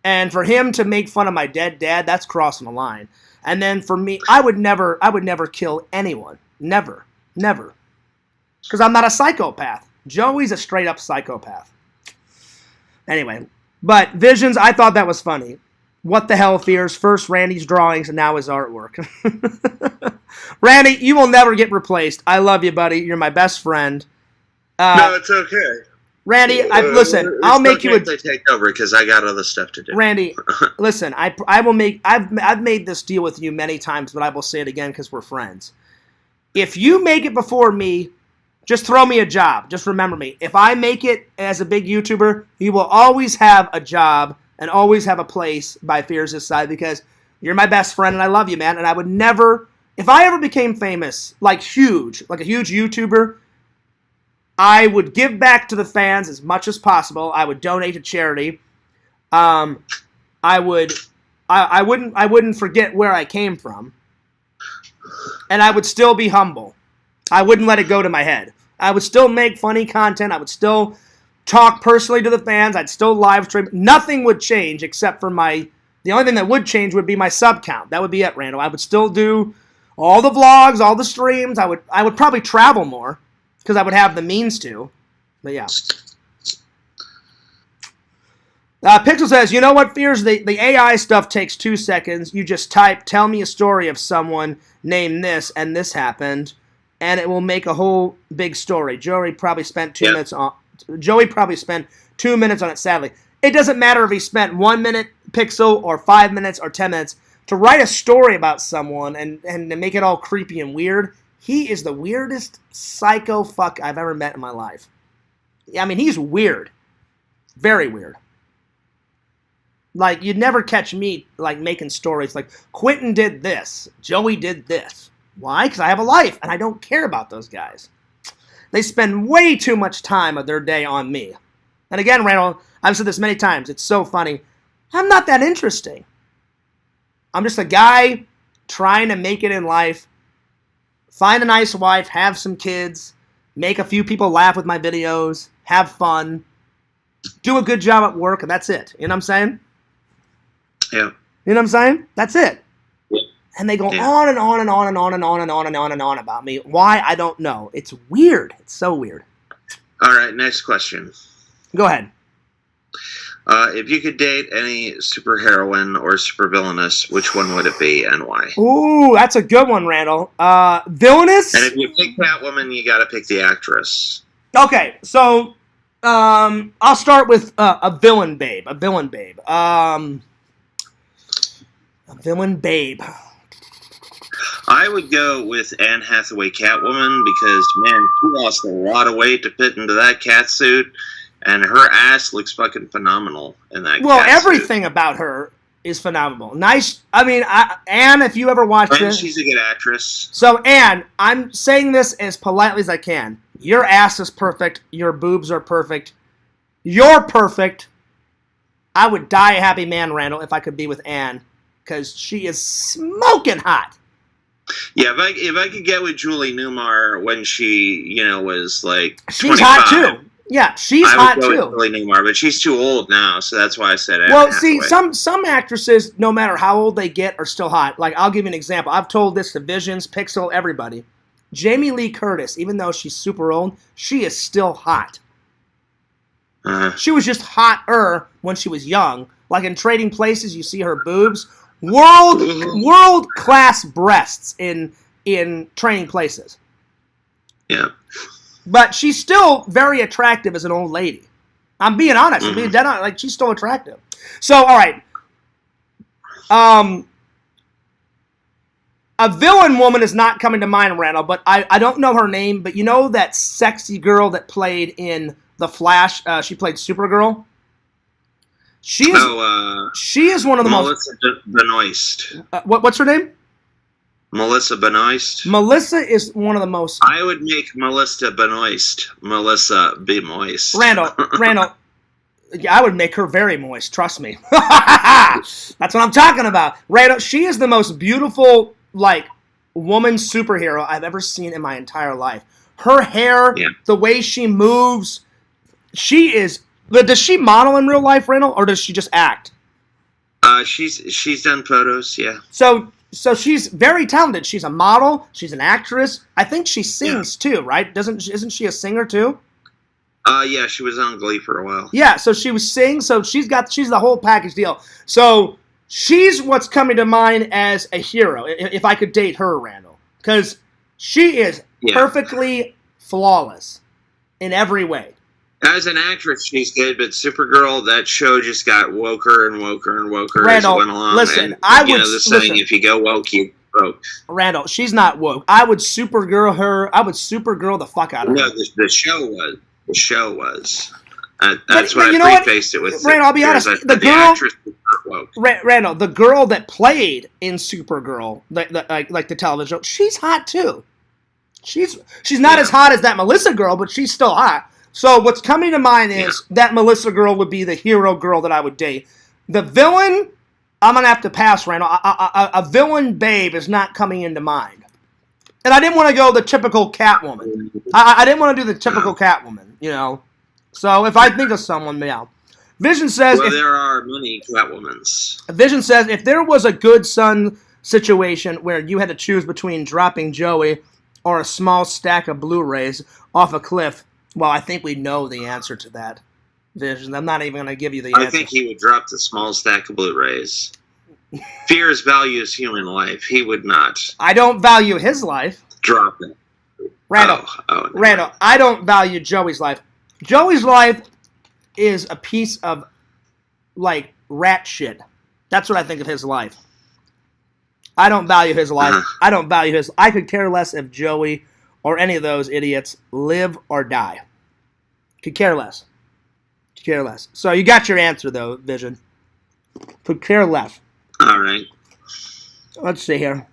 And for him to make fun of my dead dad, that's crossing the line. And then for me, I would never kill anyone. Never. Never. Because I'm not a psychopath. Joey's a straight up psychopath. Anyway. But Visions, I thought that was funny. What the hell, Fears? First Randy's drawings and now his artwork. Randy, you will never get replaced. I love you, buddy. You're my best friend. No, it's okay. Randy, listen. I'll make you They take over because I got other stuff to do. Randy, listen. I will make. I've made this deal with you many times, but I will say it again because we're friends. If you make it before me, just throw me a job. Just remember me. If I make it as a big YouTuber, you will always have a job and always have a place by Fears' side because you're my best friend and I love you, man. And I would never, if I ever became famous, like a huge YouTuber, I would give back to the fans as much as possible. I would donate to charity. I wouldn't forget where I came from. And I would still be humble. I wouldn't let it go to my head. I would still make funny content. I would still talk personally to the fans. I'd still live stream. Nothing would change except for the only thing that would change would be my sub count. That would be it, Randall. I would still do all the vlogs, all the streams. I would probably travel more because I would have the means to. But yeah. Pixel says, you know what, Fears? The AI stuff takes 2 seconds. You just type, tell me a story of someone named this and this happened, and it will make a whole big story. Joey probably spent 2 minutes on it, sadly. It doesn't matter if he spent 1 minute, Pixel, or 5 minutes, or 10 minutes to write a story about someone and to make it all creepy and weird. He is the weirdest psycho fuck I've ever met in my life. I mean, he's weird. Very weird. Like, you'd never catch me, like, making stories like, Quentin did this, Joey did this. Why? Because I have a life, and I don't care about those guys. They spend way too much time of their day on me. And again, Randall, I've said this many times, it's so funny. I'm not that interesting. I'm just a guy trying to make it in life, find a nice wife, have some kids, make a few people laugh with my videos, have fun, do a good job at work, and that's it. You know what I'm saying? Yeah. You know what I'm saying? That's it. Yeah. And they go on and on and on and on and on and on and on and on about me. Why? I don't know. It's weird. It's so weird. All right, next question. Go ahead. If you could date any superheroine or supervillainess, which one would it be and why? Ooh, that's a good one, Randall. And Villainous? if you pick Catwoman, you got to pick the actress. Okay, so I'll start with a villain babe. A villain babe. I would go with Anne Hathaway Catwoman because, man, she lost a lot of weight to fit into that cat suit, and her ass looks fucking phenomenal in that Well, cat everything suit. about her is phenomenal. Nice. I mean, Anne, if you ever watched And it. she's a good actress. So, Anne, I'm saying this as politely as I can. Your ass is perfect. Your boobs are perfect. You're perfect. I would die a happy man, Randall, if I could be with Anne, because she is smoking hot. Yeah, if I could get with Julie Newmar when she, was like 25, She's hot too. Yeah, she's hot I would go too. with Julie Newmar, but she's too old now, so that's why I said Anne Well, Hathaway. see, some actresses, no matter how old they get, are still hot. Like, I'll give you an example. I've told this to Visions, Pixel, everybody. Jamie Lee Curtis, even though she's super old, she is still hot. She was just hotter when she was young. Like in Trading Places, you see her boobs. World class breasts in Trading Places. Yeah. But she's still very attractive as an old lady. I'm being honest. I'm being dead on. Like, she's still attractive. So, all right. A villain woman is not coming to mind, Randall, but I don't know her name. But you know that sexy girl that played in The Flash? She played Supergirl. She is one of the Melissa Benoist. What's her name? Melissa Benoist. Melissa is one of the most. I would make Melissa Benoist. Melissa be moist. Randall, I would make her very moist. Trust me. That's what I'm talking about. Randall, she is the most beautiful, like, woman superhero I've ever seen in my entire life. Her hair, the way she moves, she is. Does she model in real life, Randall, or does she just act? She's done photos, yeah. So she's very talented. She's a model. She's an actress. I think she sings too, right? Isn't she a singer too? Yeah, she was on Glee for a while. Yeah, so she was singing. So she's the whole package deal. So she's what's coming to mind as a hero. If I could date her, Randall, because she is perfectly flawless in every way. As an actress, she's good, but Supergirl, that show just got woker and woker and woker Randall, as it went along. Listen, and, the saying, if you go woke, you woke. Randall, she's not woke. I would Supergirl her. I would Supergirl the fuck out of her. No, the show was. The show was. That's what I prefaced it with. Randall, I'll be honest. The actress was not woke. Randall, the girl that played in Supergirl, like the television show, she's hot too. She's not as hot as that Melissa girl, but she's still hot. So what's coming to mind is that Melissa girl would be the hero girl that I would date. The villain, I'm going to have to pass, Randall. A villain babe is not coming into mind. And I didn't want to go the typical Catwoman. I didn't want to do the typical Catwoman, So if I think of someone, Vision says... Well, there are many Catwomans. Vision says, if there was a good son situation where you had to choose between dropping Joey or a small stack of Blu-rays off a cliff... Well, I think we know the answer to that, Vision. I'm not even going to give you the answer. I think he would drop the small stack of Blu-rays. Fears values human life. He would not. I don't value his life. Drop it. Randall, Randall, I don't value Joey's life. Joey's life is a piece of, like, rat shit. That's what I think of his life. I don't value his life. I don't value his... I could care less if Joey... or any of those idiots live or die. Could care less. Could care less. So you got your answer, though, Vision. Could care less. All right. Let's see here.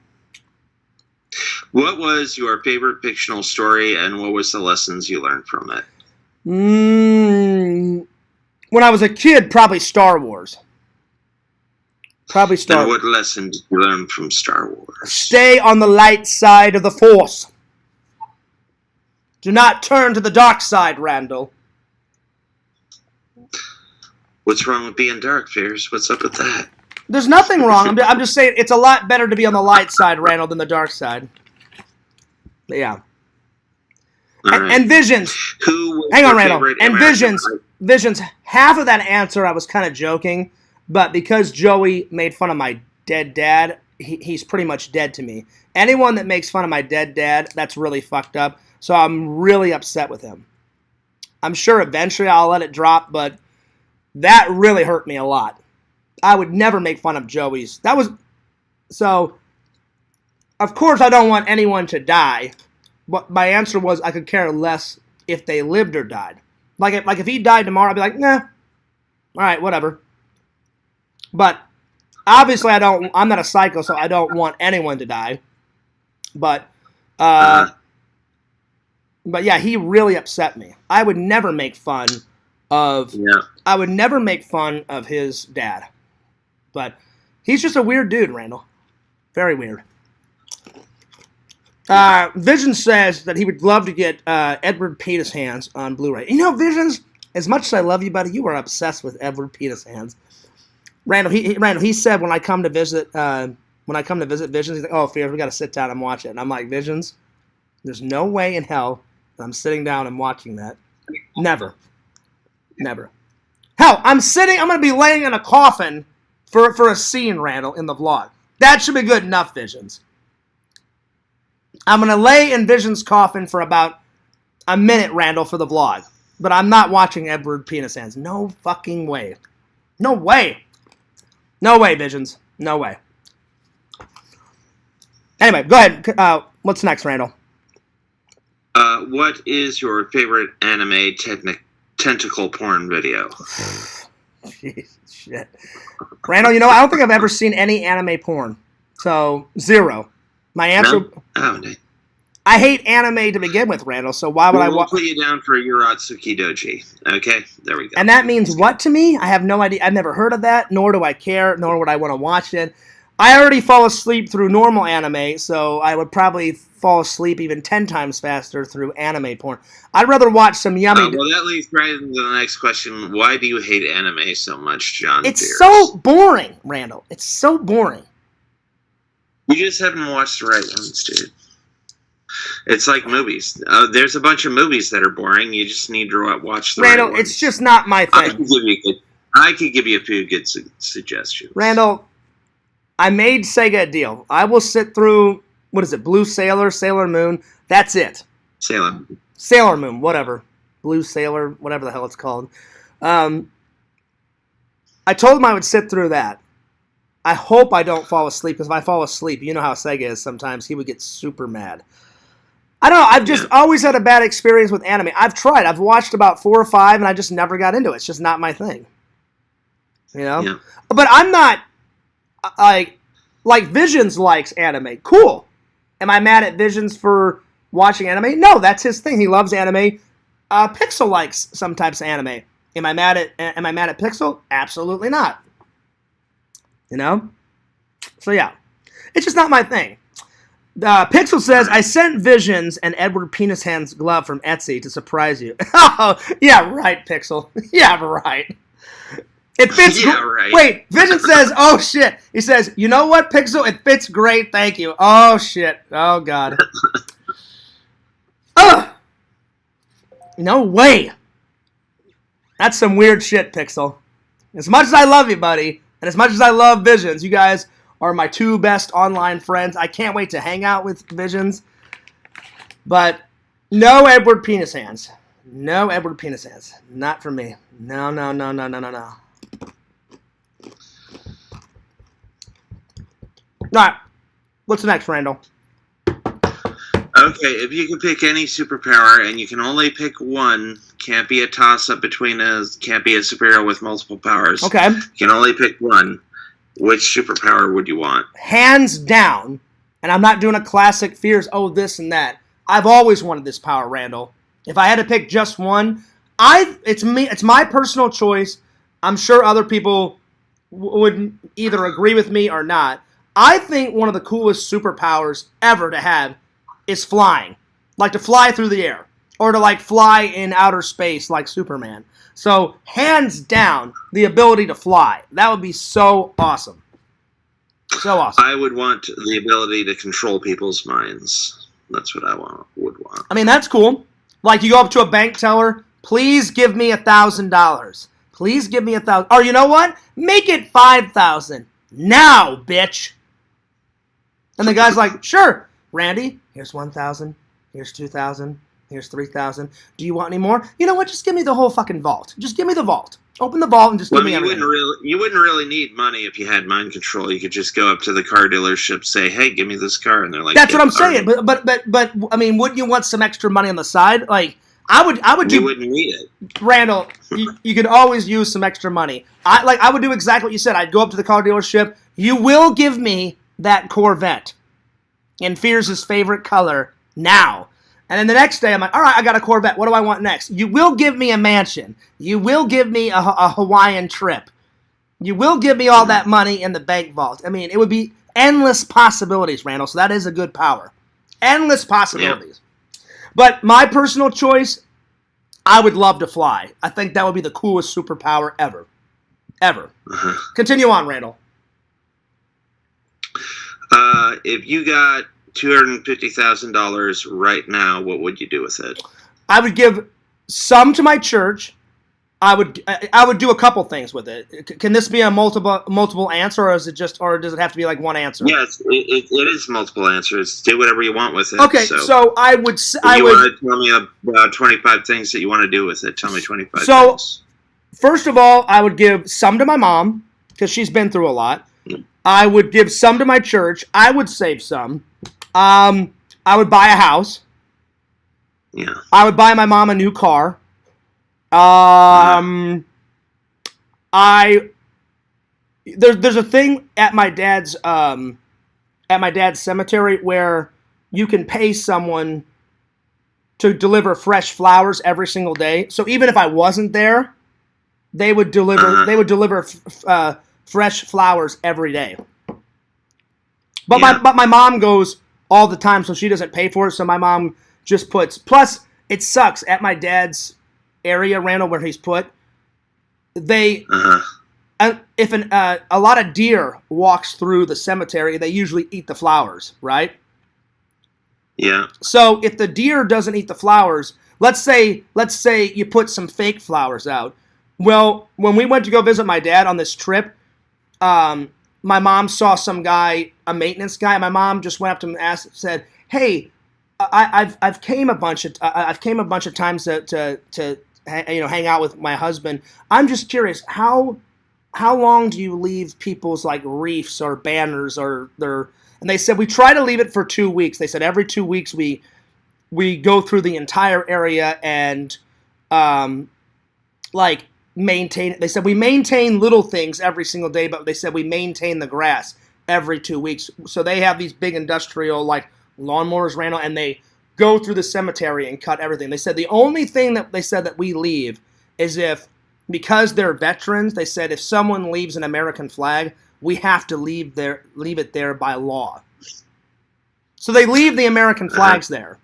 What was your favorite fictional story, and what was the lessons you learned from it? When I was a kid, probably Star Wars. Probably Star Wars. And what lesson did you learn from Star Wars? Stay on the light side of the Force. Do not turn to the dark side, Randall. What's wrong with being dark, Fears? What's up with that? There's nothing wrong. I'm just saying it's a lot better to be on the light side, Randall, than the dark side. But yeah. All right. And Visions. Who was Hang on, your Randall. favorite And American Visions, half of that answer I was kind of joking, but because Joey made fun of my dead dad, he's pretty much dead to me. Anyone that makes fun of my dead dad, that's really fucked up. So I'm really upset with him. I'm sure eventually I'll let it drop, but that really hurt me a lot. I would never make fun of Joey's. So, of course I don't want anyone to die. But my answer was I could care less if they lived or died. Like if he died tomorrow, I'd be like, nah, all right, whatever. But obviously I'm not a psycho, so I don't want anyone to die. But yeah, he really upset me. I would never make fun of his dad. But he's just a weird dude, Randall. Very weird. Vision says that he would love to get Edward Penis Hands on Blu-ray. You know, Visions, as much as I love you, buddy, you are obsessed with Edward Penis Hands. Randall, he said when I come to visit Visions, he's like, "Oh, Fears, we got to sit down and watch it." And I'm like, Visions, there's no way in hell that I'm sitting down and watching that. Never. Hell, I'm going to be laying in a coffin for a scene, Randall, in the vlog. That should be good enough, Visions. I'm going to lay in Vision's coffin for about a minute, Randall, for the vlog. But I'm not watching Edward Penis Hands. No fucking way. No way. No way, Visions. No way. Anyway, go ahead. What's next, Randall? What is your favorite anime tentacle porn video? Jeez, shit. Randall, I don't think I've ever seen any anime porn. So, 0. My answer... No? Oh, no. I hate anime to begin with, Randall, so why would I... We'll put you down for Yuratsuki Doji. Okay? There we go. And that means what to me? I have no idea. I've never heard of that, nor do I care, nor would I want to watch it. I already fall asleep through normal anime, so I would probably fall asleep even 10 times faster through anime porn. I'd rather watch some yummy... well, that leads right into the next question. Why do you hate anime so much, John? It's so boring, Randall. It's so boring. You just haven't watched the right ones, dude. It's like movies. There's a bunch of movies that are boring. You just need to watch the Randall, right ones. it's just not my thing. I could give you a few good suggestions. Randall, I made Sega a deal. I will sit through, what is it, Blue Sailor, Sailor Moon. That's it. Sailor Moon, whatever. Blue Sailor, whatever the hell it's called. I told him I would sit through that. I hope I don't fall asleep, because if I fall asleep, you know how Sega is sometimes. He would get super mad. I don't know. I've just always had a bad experience with anime. I've tried. I've watched about 4 or 5, and I just never got into it. It's just not my thing. Yeah. But I'm not, like Visions likes anime. Cool. Am I mad at Visions for watching anime? No, that's his thing. He loves anime. Pixel likes some types of anime. Am I mad at Pixel? Absolutely not. So yeah, it's just not my thing. Pixel says, I sent Visions an Edward Penis Hands glove from Etsy to surprise you. Oh, yeah, right, Pixel. Yeah, right. It fits. Yeah, right. Wait, Vision says, oh shit. He says, you know what, Pixel? It fits great, thank you. Oh shit. Oh god. Ugh. No way. That's some weird shit, Pixel. As much as I love you, buddy, and as much as I love Visions, you guys are my 2 best online friends. I can't wait to hang out with Visions. But no Edward Penis Hands. No Edward Penis Hands. Not for me. No. Alright. What's next, Randall? Okay, if you can pick any superpower and you can only pick one, can't be a toss-up can't be a superhero with multiple powers. Okay. You can only pick one. Which superpower would you want? Hands down, and I'm not doing a classic Fears, this and that. I've always wanted this power, Randall. If I had to pick just one, it's my personal choice. I'm sure other people would either agree with me or not. I think one of the coolest superpowers ever to have is flying. Like to fly through the air. Or to fly in outer space like Superman. So, hands down, the ability to fly. That would be so awesome. So awesome. I would want the ability to control people's minds. That's what I would want. I mean, that's cool. Like you go up to a bank teller, please give me $1,000. Please give me $1,000. Or you know what? Make it 5,000 now, bitch. And the guy's like, sure, Randy. Here's 1,000. Here's 2,000. Here's 3,000. Do you want any more? You know what? Just give me the whole fucking vault. Just give me the vault. Open the vault and just give me everything. You wouldn't really need money if you had mind control. You could just go up to the car dealership, say, "Hey, give me this car," and they're like, "That's what I'm saying." But I mean, wouldn't you want some extra money on the side? Like I would do. You wouldn't need it, Randall. You could always use some extra money. I would do exactly what you said. I'd go up to the car dealership. You will give me that Corvette in Fears' favorite color now. And then the next day, I'm like, all right, I got a Corvette. What do I want next? You will give me a mansion. You will give me a Hawaiian trip. You will give me all that money in the bank vault. I mean, it would be endless possibilities, Randall. So that is a good power. Endless possibilities. Yeah. But my personal choice, I would love to fly. I think that would be the coolest superpower ever. Ever. Continue on, Randall. If you got $250,000 right now, what would you do with it? I would give some to my church. I would do a couple things with it. Can this be a multiple answer, or does it have to be like one answer? Yes, it is multiple answers. Do whatever you want with it. Okay, so I would. If you want to tell me about 25 things that you want to do with it, tell me 25 things. First of all, I would give some to my mom because she's been through a lot. I would give some to my church. I would save some. I would buy a house. Yeah. I would buy my mom a new car. There's a thing at my dad's cemetery where you can pay someone to deliver fresh flowers every single day. So even if I wasn't there, they would deliver fresh flowers every day. But my mom goes all the time, so she doesn't pay for it. So my mom just puts. Plus, it sucks at my dad's area, Randall, where he's put. If a lot of deer walks through the cemetery, they usually eat the flowers, right? Yeah. So if the deer doesn't eat the flowers, let's say you put some fake flowers out. Well, when we went to go visit my dad on this trip, my mom saw some guy, a maintenance guy. My mom just went up to him and said, "Hey, I've came a bunch of times to hang out with my husband. I'm just curious, how long do you leave people's like wreaths or banners or their?" And they said we try to leave it for 2 weeks. They said every 2 weeks we go through the entire area and maintain it. They said we maintain little things every single day, but they said we maintain the grass every 2 weeks. So they have these big industrial like lawnmowers, Randall, and they go through the cemetery and cut everything. They said the only thing that they said that we leave is because they're veterans, they said if someone leaves an American flag, we have to leave it there by law. So they leave the American flags there.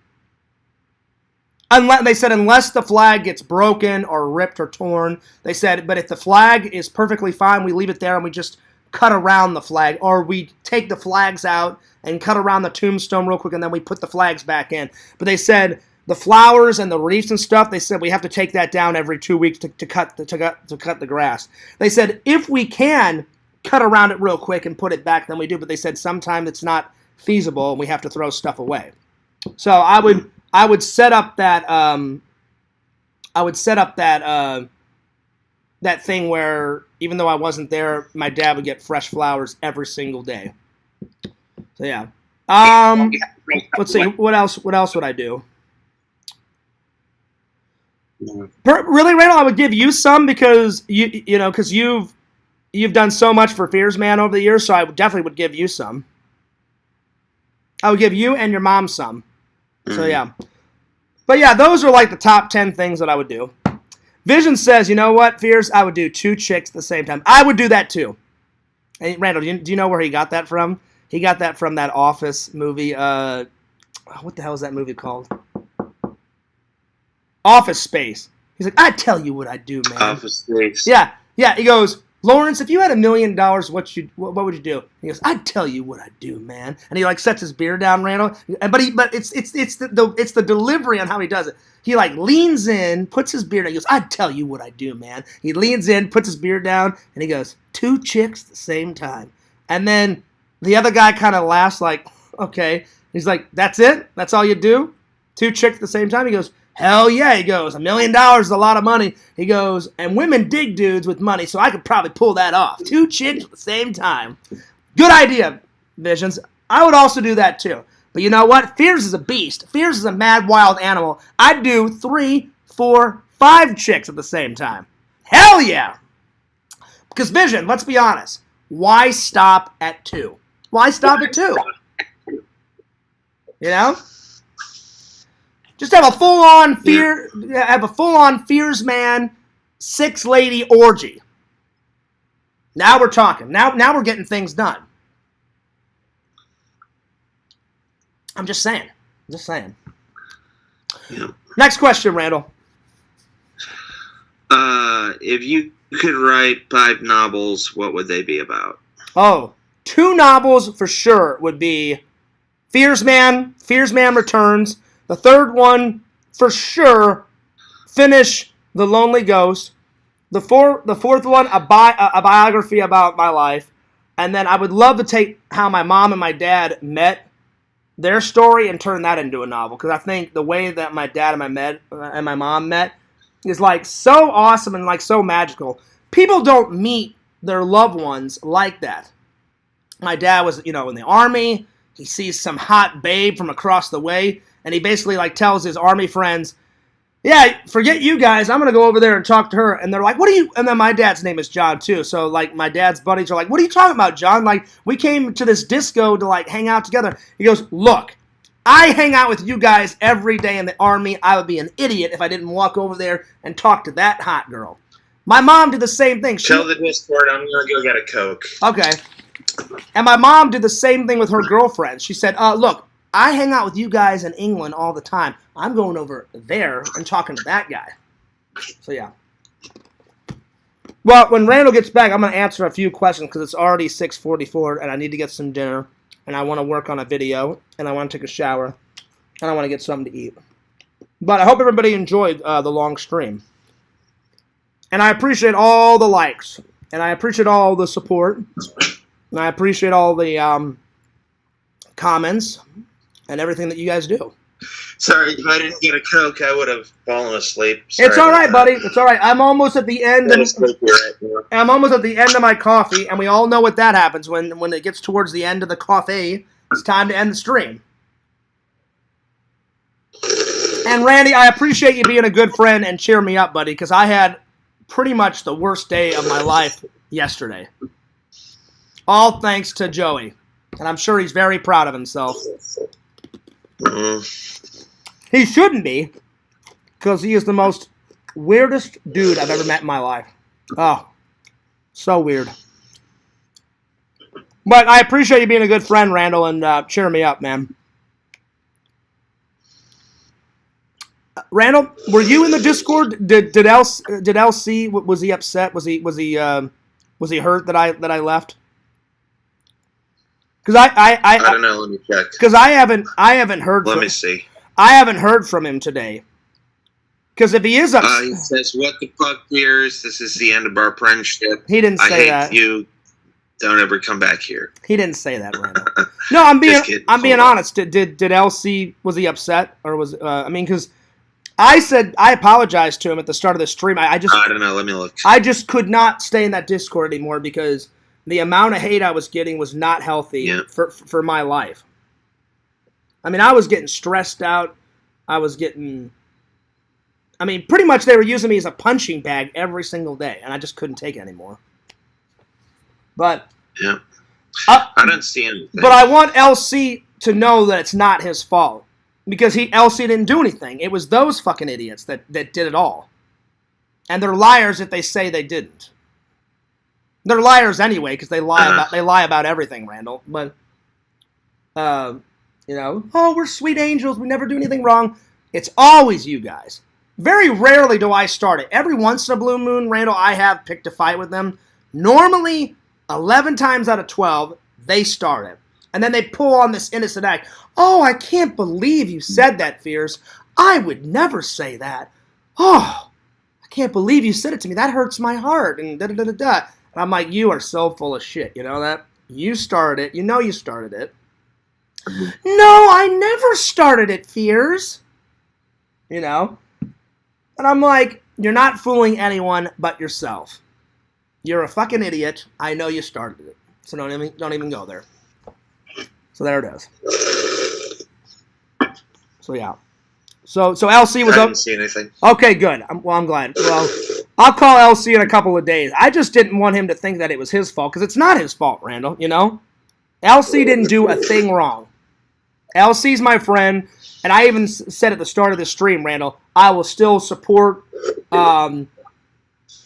Unless the flag gets broken or ripped or torn, they said, but if the flag is perfectly fine, we leave it there and we just cut around the flag, or we take the flags out and cut around the tombstone real quick and then we put the flags back in. But they said the flowers and the wreaths and stuff, they said we have to take that down every 2 weeks to cut the grass. They said if we can cut around it real quick and put it back, then we do. But they said sometimes it's not feasible and we have to throw stuff away. So I would set up that that thing where even though I wasn't there, my dad would get fresh flowers every single day. So yeah. Let's see. What else would I do? Really, Randall, I would give you some because because you've done so much for Fears Man over the years, so I definitely would give you some. I would give you and your mom some. So yeah. But yeah, those are like the top 10 things that I would do. Vision says, you know what, Fears? I would do 2 chicks at the same time. I would do that too. Hey, Randall, do you know where he got that from? He got that from that Office movie. What the hell is that movie called? Office Space. He's like, I tell you what I do, man. Office Space. Yeah. He goes, Lawrence, if you had $1 million, what would you do? He goes, I'd tell you what I'd do, man. And he like sets his beer down, Randall. But it's the delivery on how he does it. He like leans in, puts his beer down. He goes, I'd tell you what I'd do, man. He leans in, puts his beer down, and he goes, 2 chicks at the same time. And then the other guy kind of laughs like, okay. He's like, that's it? That's all you do? 2 chicks at the same time? He goes, hell yeah. He goes, $1 million is a lot of money. He goes, and women dig dudes with money, so I could probably pull that off. 2 chicks at the same time. Good idea, Visions. I would also do that too. But you know what? Fears is a beast. Fears is a mad, wild animal. I'd do 3, 4, 5 chicks at the same time. Hell yeah! Because Vision, let's be honest. Why stop at 2? Why stop at 2? You know? Just have a full-on Fears Man 6-lady orgy. Now we're talking. Now we're getting things done. I'm just saying. Yeah. Next question, Randall. If you could write 5 novels, what would they be about? Oh, 2 novels for sure would be Fears Man Returns. The third one, for sure, finish The Lonely Ghost. The fourth one, a biography about my life. And then I would love to take how my mom and my dad met, their story, and turn that into a novel. Because I think the way that my dad and my mom met is like so awesome and like so magical. People don't meet their loved ones like that. My dad was, in the Army. He sees some hot babe from across the way, and he basically like tells his Army friends, yeah, forget you guys, I'm going to go over there and talk to her. And they're like, what are you? And then my dad's name is John, too. So, like, my dad's buddies are like, what are you talking about, John? Like, we came to this disco to, like, hang out together. He goes, look, I hang out with you guys every day in the Army. I would be an idiot if I didn't walk over there and talk to that hot girl. My mom did the same thing. Tell the Discord I'm going to go get a Coke. Okay. And my mom did the same thing with her girlfriend. She said, look, I hang out with you guys in England all the time. I'm going over there and talking to that guy. So, yeah. Well, when Randall gets back, I'm going to answer a few questions because it's already 6:44 and I need to get some dinner. And I want to work on a video. And I want to take a shower. And I want to get something to eat. But I hope everybody enjoyed the long stream. And I appreciate all the likes. And I appreciate all the support. And I appreciate all the comments and everything that you guys do. Sorry, if I didn't get a Coke, I would have fallen asleep. Sorry it's all right, buddy. It's all right. I'm almost at the end. I'm almost at the end of my coffee, and we all know what that happens when it gets towards the end of the coffee. It's time to end the stream. And Randy, I appreciate you being a good friend and cheering me up, buddy, because I had pretty much the worst day of my life yesterday. All thanks to Joey. And I'm sure he's very proud of himself. He shouldn't be, because he is the most weirdest dude I've ever met in my life. Oh, so weird. But I appreciate you being a good friend, Randall, and cheering me up, man. Randall, were you in the Discord? Did LC, was he upset? Was he hurt that I left? Because I don't know. Let me check. Because I haven't heard. Let me see. I haven't heard from him today. Because if he is upset, he says, "What the fuck, dears? This is the end of our friendship. He didn't say that. I hate you. Don't ever come back here." He didn't say that, Randall. No, I'm being honest. Did LC, was he upset or was because I said I apologized to him at the start of the stream. I don't know. Let me look. I just could not stay in that Discord anymore because the amount of hate I was getting was not healthy for my life. I mean, I was getting stressed out. Pretty much they were using me as a punching bag every single day, and I just couldn't take it anymore. But yeah, I don't see anything. But I want LC to know that it's not his fault because LC didn't do anything. It was those fucking idiots that did it all, and they're liars if they say they didn't. They're liars anyway because they lie about everything, Randall. But we're sweet angels. We never do anything wrong. It's always you guys. Very rarely do I start it. Every once in a blue moon, Randall, I have picked a fight with them. Normally, 11 times out of 12, they start it. And then they pull on this innocent act. Oh, I can't believe you said that, Fierce. I would never say that. Oh, I can't believe you said it to me. That hurts my heart. And da-da-da-da-da. And I'm like, you are so full of shit. You know that? You started it. You know you started it. No, I never started it, Fierce. You know? And I'm like, you're not fooling anyone but yourself. You're a fucking idiot. I know you started it. So don't even go there. So there it is. So yeah. So LC was I didn't see anything. Okay, good. I'm glad. Well, I'll call LC in a couple of days. I just didn't want him to think that it was his fault, because it's not his fault, Randall, you know? LC didn't do a thing wrong. LC's my friend, and I even said at the start of the stream, Randall, I will still support your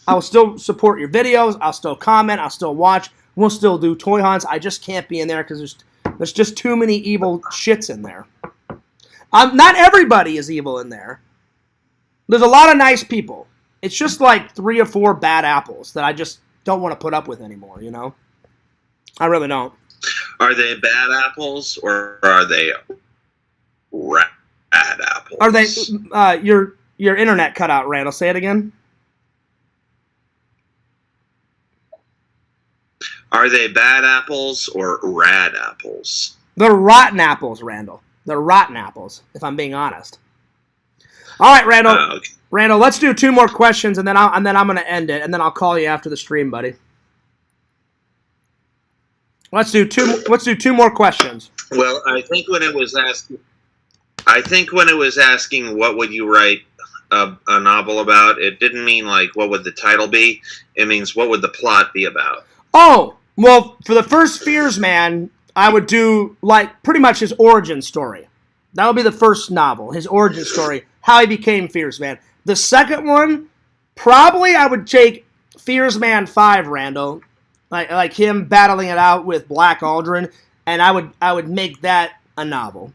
videos. I'll still comment. I'll still watch. We'll still do toy hunts. I just can't be in there because there's just too many evil shits in there. Not everybody is evil in there. There's a lot of nice people. It's just like 3 or 4 bad apples that I just don't want to put up with anymore, you know? I really don't. Are they bad apples or are they rat apples? Are they, your internet cut out, Randall. Say it again. Are they bad apples or rad apples? They're rotten apples, Randall. They're rotten apples, if I'm being honest. All right, Randall. Okay. Randall, let's do 2 more questions, and then I'm going to end it, and then I'll call you after the stream, buddy. Let's do 2 more questions. Well, I think when it was asking what would you write a novel about, it didn't mean like what would the title be. It means what would the plot be about. Oh, well, for the first Fears Man, I would do like pretty much his origin story. That would be the first novel, his origin story, how he became Fears Man. The second one, probably I would take Fears Man 5, Randall, like him battling it out with Black Aldrin, and I would make that a novel.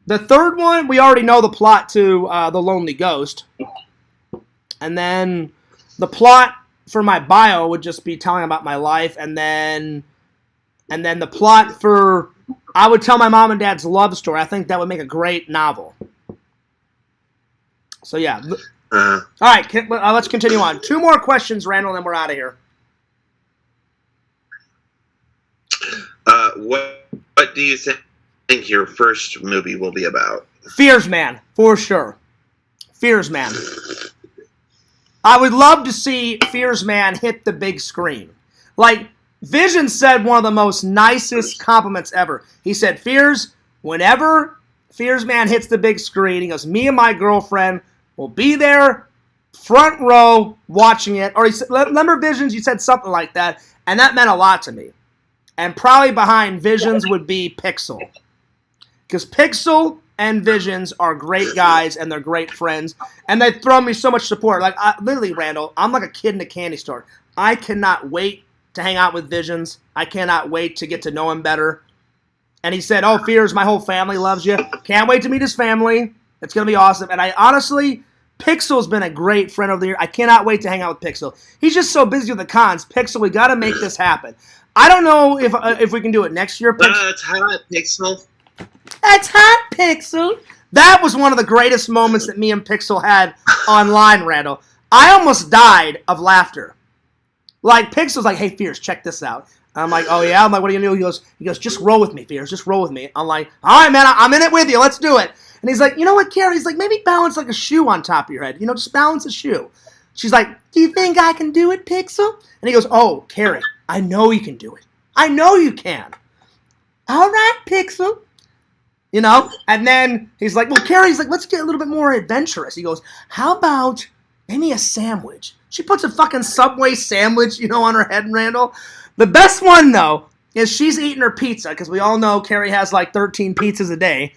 The third one, we already know the plot to The Lonely Ghost, and then the plot for my bio would just be telling about my life, and then the plot for, I would tell my mom and dad's love story. I think that would make a great novel. So yeah. All right, let's continue on. 2 more questions, Randall, and then we're out of here. What do you think your first movie will be about? Fears Man, for sure. Fears Man. I would love to see Fears Man hit the big screen. Like, Vision said one of the most nicest compliments ever. He said, Fears, whenever Fears Man hits the big screen, he goes, me and my girlfriend will be there, front row, watching it. Or he said, remember Visions? You said something like that, and that meant a lot to me. And probably behind Visions would be Pixel. Because Pixel and Visions are great guys, and they're great friends, and they throw me so much support. Like, literally, Randall, I'm like a kid in a candy store. I cannot wait to hang out with Visions. I cannot wait to get to know him better. And he said, oh, Fears, my whole family loves you. Can't wait to meet his family. It's going to be awesome. And I honestly, Pixel's been a great friend over the year. I cannot wait to hang out with Pixel. He's just so busy with the cons. Pixel, we got to make this happen. I don't know if we can do it next year. It's hot, Pixel. It's hot, Pixel. That was one of the greatest moments that me and Pixel had online, Randall. I almost died of laughter. Like, Pixel's like, hey, Fears, check this out. I'm like, oh, yeah? I'm like, what are you going to do? He goes, just roll with me, Fears. Just roll with me. I'm like, all right, man, I'm in it with you. Let's do it. And he's like, you know what, Carrie? He's like, maybe balance like a shoe on top of your head. You know, just balance a shoe. She's like, do you think I can do it, Pixel? And he goes, oh, Carrie, I know you can do it. I know you can. All right, Pixel. You know? And then he's like, well, Carrie's like, let's get a little bit more adventurous. He goes, how about maybe a sandwich? She puts a fucking Subway sandwich, you know, on her head, Randall. The best one, though, is she's eating her pizza, because we all know Carrie has like 13 pizzas a day.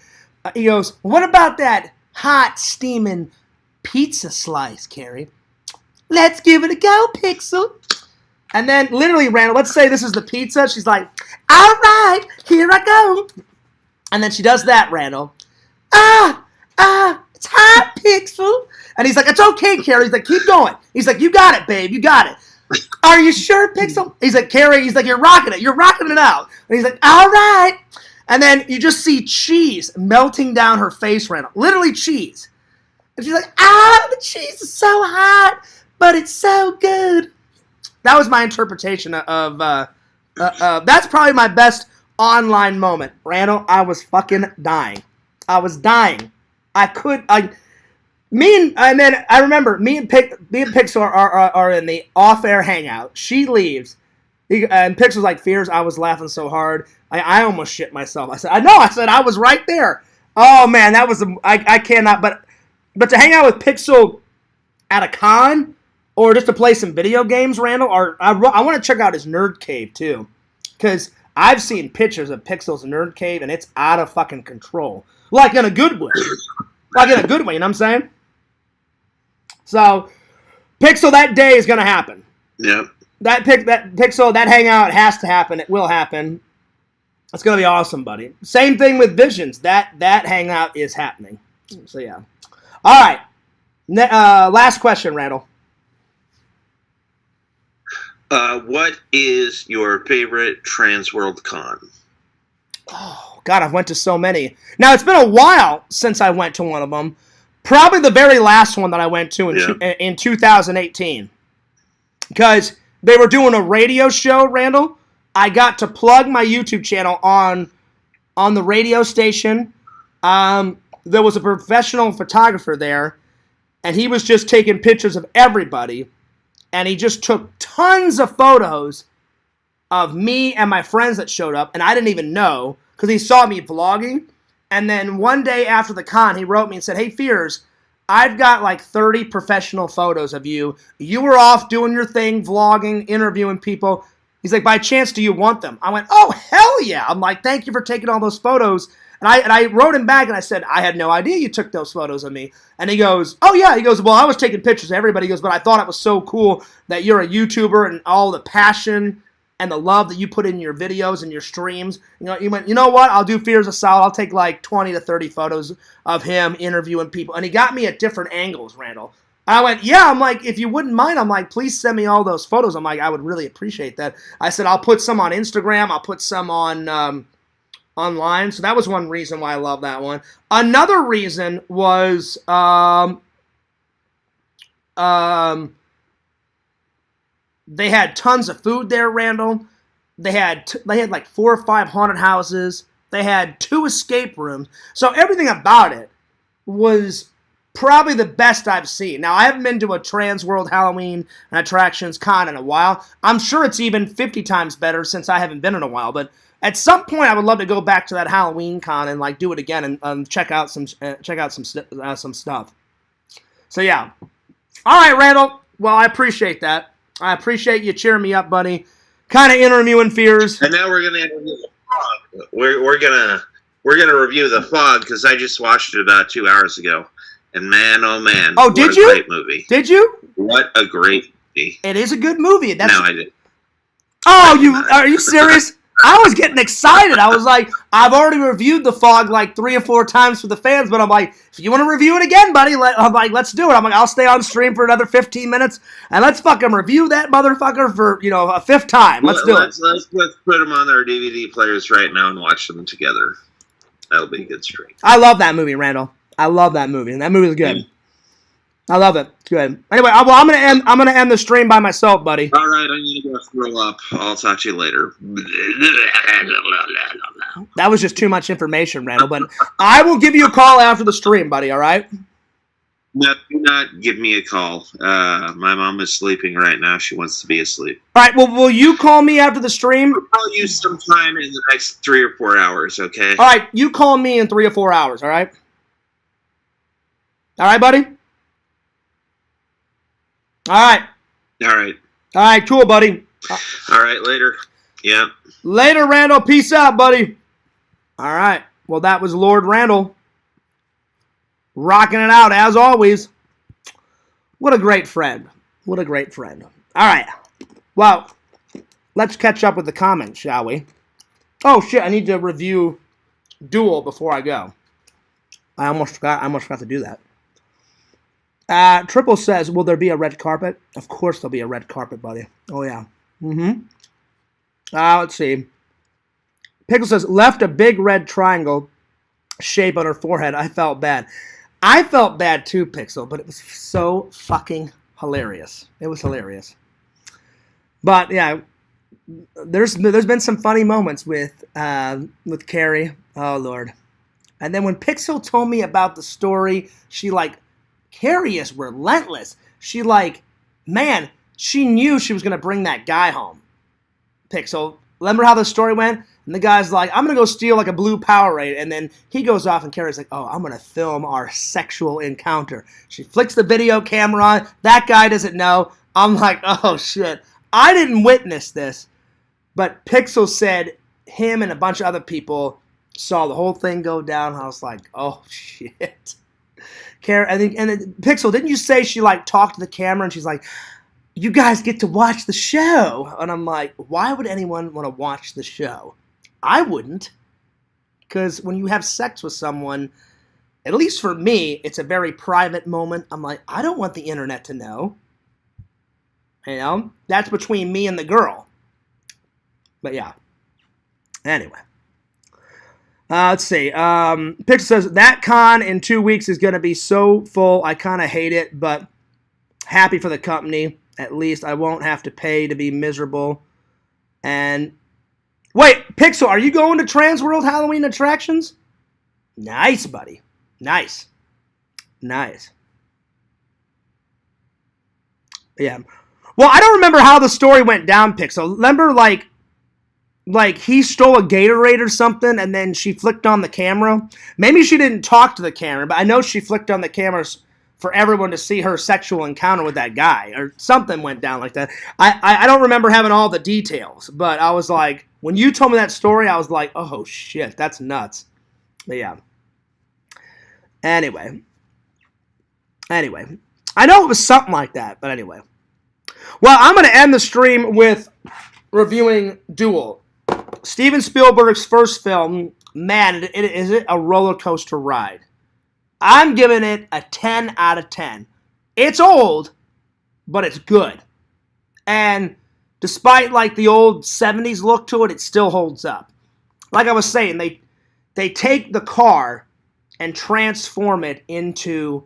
He goes, what about that hot, steaming pizza slice, Carrie? Let's give it a go, Pixel. And then, literally, Randall, let's say this is the pizza. She's like, all right, here I go. And then she does that, Randall. It's hot, Pixel. And he's like, it's okay, Carrie. He's like, keep going. He's like, you got it, babe. You got it. Are you sure, Pixel? He's like, Carrie, he's like, you're rocking it out. And he's like, all right. And then you just see cheese melting down her face, Randall. Literally cheese. And she's like, the cheese is so hot, but it's so good. That was my interpretation of, that's probably my best online moment. Randall, I was fucking dying. I was dying. And then I remember me and Pixel are in the off-air hangout. She leaves, and Pixel's like, Fears, I was laughing so hard, I almost shit myself. I said, I was right there. Oh man, that was I cannot. But to hang out with Pixel at a con or just to play some video games, Randall, or I want to check out his nerd cave too, because I've seen pictures of Pixel's nerd cave and it's out of fucking control, like in a good way. Like in a good way, you know what I'm saying? So, Pixel, that day is going to happen. Yeah. That Pixel, that hangout has to happen. It will happen. It's going to be awesome, buddy. Same thing with Visions. That hangout is happening. So, yeah. All right. Last question, Randall. What is your favorite Transworld Con? Oh, God, I've went to so many. Now, it's been a while since I went to one of them. Probably the very last one that I went to in 2018. Because they were doing a radio show, Randall. I got to plug my YouTube channel on the radio station. There was a professional photographer there, and he was just taking pictures of everybody. And he just took tons of photos of me and my friends that showed up, and I didn't even know, because he saw me vlogging. And then one day after the con, he wrote me and said, hey, Fears, I've got like 30 professional photos of you. You were off doing your thing, vlogging, interviewing people. He's like, by chance, do you want them? I went, oh, hell yeah. I'm like, thank you for taking all those photos. And I wrote him back and I said, I had no idea you took those photos of me. And he goes, oh yeah. He goes, well, I was taking pictures of everybody. He goes, but I thought it was so cool that you're a YouTuber and all the passion and the love that you put in your videos and your streams. You went, you know what? I'll do Fears a solid. I'll take like 20 to 30 photos of him interviewing people. And he got me at different angles, Randall. I went, yeah. I'm like, if you wouldn't mind, I'm like, please send me all those photos. I'm like, I would really appreciate that. I said, I'll put some on Instagram. I'll put some on online. So that was one reason why I love that one. Another reason was they had tons of food there, Randall. They had like 4 or 5 haunted houses. They had 2 escape rooms. So everything about it was probably the best I've seen. Now, I haven't been to a Trans World Halloween and Attractions Con in a while. I'm sure it's even 50 times better since I haven't been in a while. But at some point, I would love to go back to that Halloween con and like do it again and check out some stuff. So yeah. All right, Randall. Well, I appreciate that. I appreciate you cheering me up, buddy. Kind of interviewing Fears. And now we're gonna interview the Fog. We're gonna review the Fog because I just watched it about 2 hours ago, and man, oh man, oh, did you? Great movie. Did you? What a great movie! It is a good movie. No, I did. Oh, are you serious? I was getting excited. I was like, I've already reviewed The Fog like 3 or 4 times for the fans, but I'm like, if you want to review it again, buddy, I'm like, let's do it. I'm like, I'll stay on stream for another 15 minutes, and let's fucking review that motherfucker for, a 5th time. Let's do it. Let's put them on our DVD players right now and watch them together. That'll be a good stream. I love that movie, Randall. I love that movie, and that movie is good. I love it. It's good. Anyway, I'm gonna end the stream by myself, buddy. All right, I'm gonna go throw up. I'll talk to you later. That was just too much information, Randall. But I will give you a call after the stream, buddy. All right? No, do not give me a call. My mom is sleeping right now. She wants to be asleep. All right. Well, will you call me after the stream? I'll call you sometime in the next 3 or 4 hours. Okay. All right. You call me in 3 or 4 hours. All right. All right, buddy. All right. All right. All right, cool, buddy. All right, later. Yeah. Later, Randall. Peace out, buddy. All right. Well, that was Lord Randall. Rocking it out, as always. What a great friend. What a great friend. All right. Well, let's catch up with the comments, shall we? Oh, shit. I need to review Duel before I go. I almost forgot to do that. Triple says, will there be a red carpet? Of course there'll be a red carpet, buddy. Oh, yeah. Mm-hmm. Let's see. Pickle says, left a big red triangle shape on her forehead. I felt bad. I felt bad too, Pixel, but it was so fucking hilarious. It was hilarious. But, yeah, there's been some funny moments with Carrie. Oh, Lord. And then when Pixel told me about the story, she Carrie is relentless. She man, she knew she was going to bring that guy home. Pixel, remember how the story went? And the guy's like, I'm going to go steal a blue Powerade. And then he goes off and Carrie's like, oh, I'm going to film our sexual encounter. She flicks the video camera on. That guy doesn't know. I'm like, oh, shit. I didn't witness this. But Pixel said him and a bunch of other people saw the whole thing go down. I was like, oh, shit. And then Pixel, didn't you say she talked to the camera and she's like, you guys get to watch the show? And I'm like, why would anyone want to watch the show? I wouldn't. Because when you have sex with someone, at least for me, it's a very private moment. I'm like, I don't want the internet to know. You know? That's between me and the girl. But yeah. Anyway. Let's see. Pixel says, that con in 2 weeks is going to be so full. I kind of hate it, but happy for the company. At least I won't have to pay to be miserable. And wait, Pixel, are you going to Trans World Halloween attractions? Nice, buddy. Nice. Nice. Yeah. Well, I don't remember how the story went down, Pixel. Remember, he stole a Gatorade or something, and then she flicked on the camera. Maybe she didn't talk to the camera, but I know she flicked on the cameras for everyone to see her sexual encounter with that guy, or something went down like that. I don't remember having all the details, but I was like, when you told me that story, I was like, oh shit, that's nuts. But yeah. Anyway, I know it was something like that, but anyway. Well, I'm going to end the stream with reviewing Duel. Steven Spielberg's first film. Man, is it a roller coaster ride. I'm giving it a 10 out of 10. It's old, but it's good. And despite the old 70s look to it, it still holds up. Like I was saying, they take the car and transform it into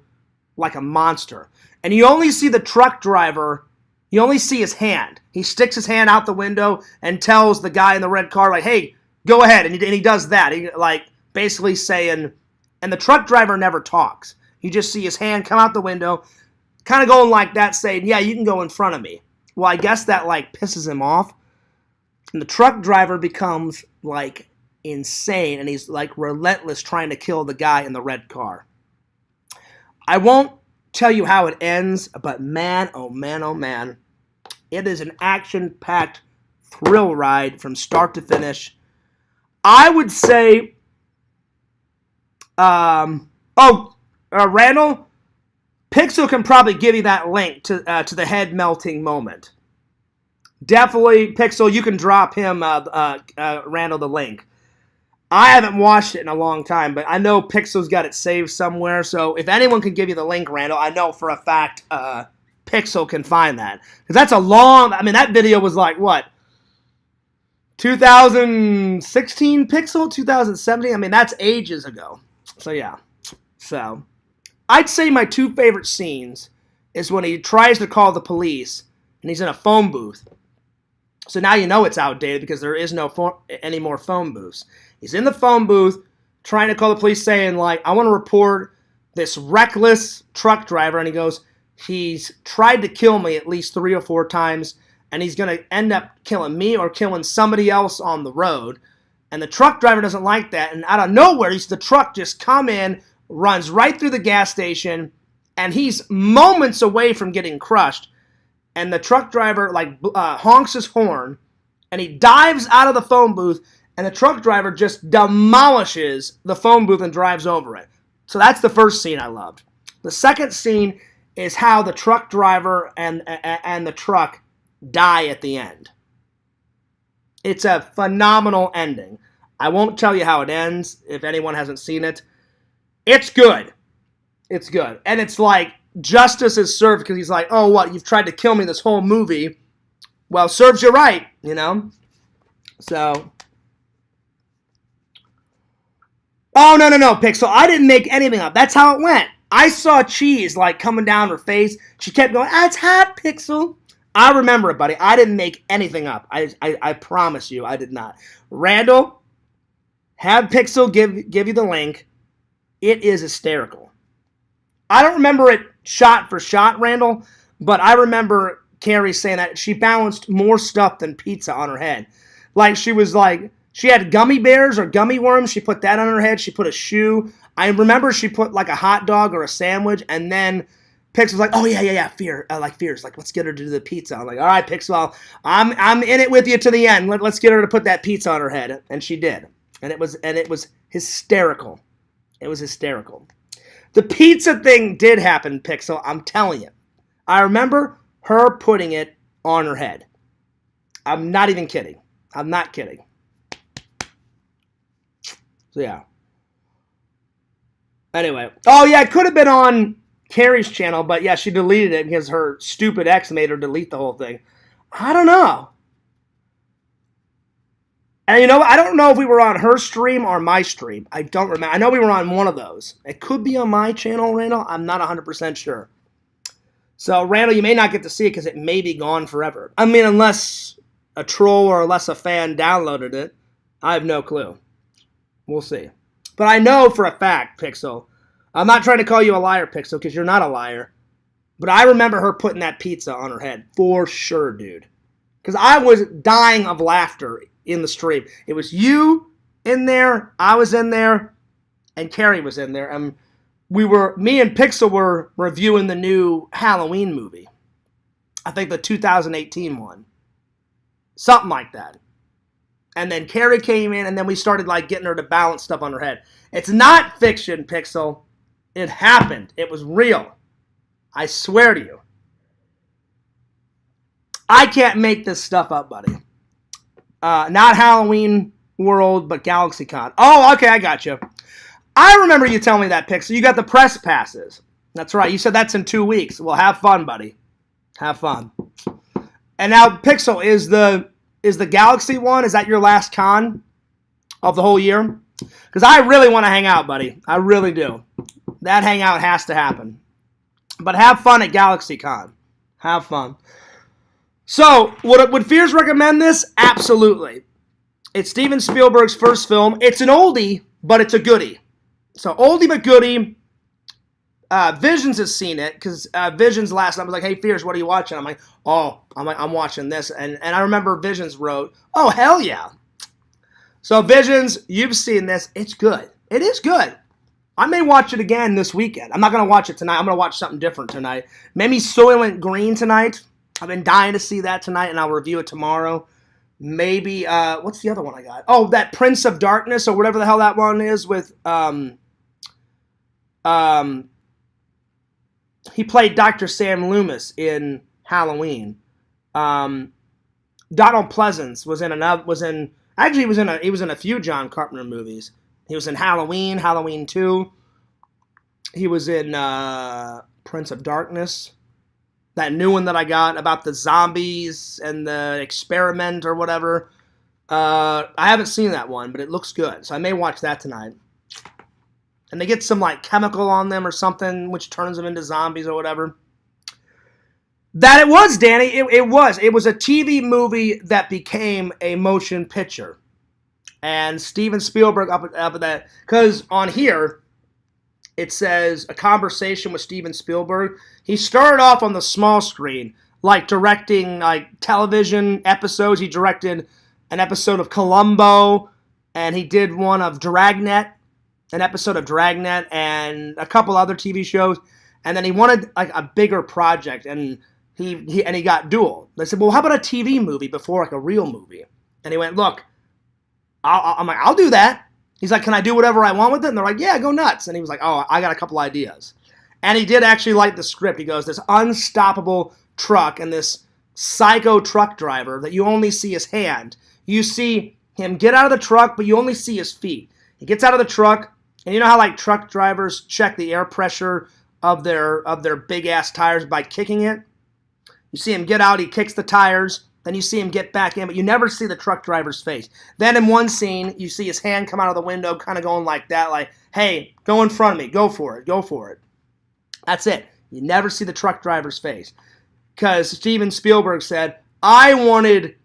a monster. And you only see the truck driver, you only see his hand. He sticks his hand out the window and tells the guy in the red car, hey, go ahead. And he does that. He basically saying, and the truck driver never talks. You just see his hand come out the window, kind of going like that, saying, yeah, you can go in front of me. Well, I guess that pisses him off. And the truck driver becomes insane, and he's relentless trying to kill the guy in the red car. I won't tell you how it ends, but man, oh man, oh man. It is an action-packed thrill ride from start to finish. I would say, Randall, Pixel can probably give you that link to the head-melting moment. Definitely, Pixel, you can drop him, Randall, the link. I haven't watched it in a long time, but I know Pixel's got it saved somewhere, so if anyone can give you the link, Randall, I know for a fact Pixel can find that. Because that's a long, that video was 2016 Pixel? 2017? That's ages ago. So, yeah. So, I'd say my two favorite scenes is when he tries to call the police, and he's in a phone booth. So now you know it's outdated because there is no any more phone booths. He's in the phone booth trying to call the police saying, I want to report this reckless truck driver. And he goes, he's tried to kill me at least 3 or 4 times, and he's going to end up killing me or killing somebody else on the road. And the truck driver doesn't like that. And out of nowhere, the truck just come in, runs right through the gas station, and he's moments away from getting crushed. And the truck driver, honks his horn, and he dives out of the phone booth, and the truck driver just demolishes the phone booth and drives over it. So that's the first scene I loved. The second scene is how the truck driver and the truck die at the end. It's a phenomenal ending. I won't tell you how it ends if anyone hasn't seen it. It's good. It's good. And it's justice is served because he's like, oh, what? You've tried to kill me this whole movie. Well, serves you right, you know? So. Oh, no, Pixel. I didn't make anything up. That's how it went. I saw cheese, like, coming down her face. She kept going, it's hot, Pixel. I remember it, buddy. I didn't make anything up. I promise you, I did not. Randall, have Pixel give you the link. It is hysterical. I don't remember it shot for shot, Randall, but I remember Carrie saying that she balanced more stuff than pizza on her head. Like, she was like, she had gummy bears or gummy worms. She put that on her head. She put a shoe. I remember she put like a hot dog or a sandwich, and then Pixel was like, oh, yeah, Fears. Like, let's get her to do the pizza. I'm like, all right, Pixel, I'm in it with you to the end. Let's get her to put that pizza on her head. And she did. And it was hysterical. It was hysterical. The pizza thing did happen, Pixel. I'm telling you. I remember her putting it on her head. I'm not even kidding. I'm not kidding. So, yeah. Anyway. Oh, yeah, it could have been on Carrie's channel, but yeah, she deleted it because her stupid ex made her delete the whole thing. I don't know. And you know what? I don't know if we were on her stream or my stream. I don't remember. I know we were on one of those. It could be on my channel, Randall. I'm not 100% sure. So, Randall, you may not get to see it because it may be gone forever. I mean, unless a troll or unless a fan downloaded it. I have no clue. We'll see. But I know for a fact, Pixel, I'm not trying to call you a liar, Pixel, because you're not a liar. But I remember her putting that pizza on her head. For sure, dude. Because I was dying of laughter in the stream. It was you in there, I was in there, and Carrie was in there. And me and Pixel were reviewing the new Halloween movie. I think the 2018 one. Something like that. And then Carrie came in, and then we started like getting her to balance stuff on her head. It's not fiction, Pixel. It happened. It was real. I swear to you. I can't make this stuff up, buddy. Not Halloween World, but GalaxyCon. Oh, okay, I got you. I remember you telling me that, Pixel. You got the press passes. That's right. You said that's in 2 weeks. Well, have fun, buddy. Have fun. And now, Pixel, is the Galaxy one, is that your last con of the whole year? Because I really want to hang out, buddy. I really do. That hangout has to happen. But have fun at GalaxyCon. Have fun. So, would Fears recommend this? Absolutely. It's Steven Spielberg's first film. It's an oldie, but it's a goodie. So, oldie but goodie. Visions has seen it, because Visions last night was like, hey, Fears, what are you watching? I'm like, I'm watching this. And I remember Visions wrote, oh, hell yeah. So, Visions, you've seen this. It's good. It is good. I may watch it again this weekend. I'm not going to watch it tonight. I'm going to watch something different tonight. Maybe Soylent Green tonight. I've been dying to see that tonight, and I'll review it tomorrow. Maybe, what's the other one I got? Oh, that Prince of Darkness, or whatever the hell that one is with, he played Dr. Sam Loomis in Halloween. Donald Pleasance was in he was in a few John Carpenter movies. He was in Halloween, Halloween 2. He was in Prince of Darkness. That new one that I got about the zombies and the experiment or whatever. I haven't seen that one, but it looks good. So I may watch that tonight. And they get some like chemical on them or something, which turns them into zombies or whatever. That it was, Danny. It was. It was a TV movie that became a motion picture. And Steven Spielberg up at that, because on here it says a conversation with Steven Spielberg. He started off on the small screen, like directing like television episodes. He directed an episode of Columbo, and he did one of Dragnet, an episode of Dragnet, and a couple other TV shows. And then he wanted like a bigger project, and he got Duel. They said, well, how about a TV movie before like a real movie? And he went, look, I'm like, I'll do that. He's like, can I do whatever I want with it? And they're like, yeah, go nuts. And he was like, oh, I got a couple ideas. And he did actually like the script. He goes, this unstoppable truck and this psycho truck driver that you only see his hand. You see him get out of the truck, but you only see his feet. He gets out of the truck, and you know how like truck drivers check the air pressure of their big ass tires by kicking it. You see him get out, he kicks the tires, then you see him get back in, but you never see the truck driver's face. Then in one scene, you see his hand come out of the window, kind of going like that, like, hey, go in front of me, go for it, go for it. That's it. You never see the truck driver's face. Because Steven Spielberg said, I wanted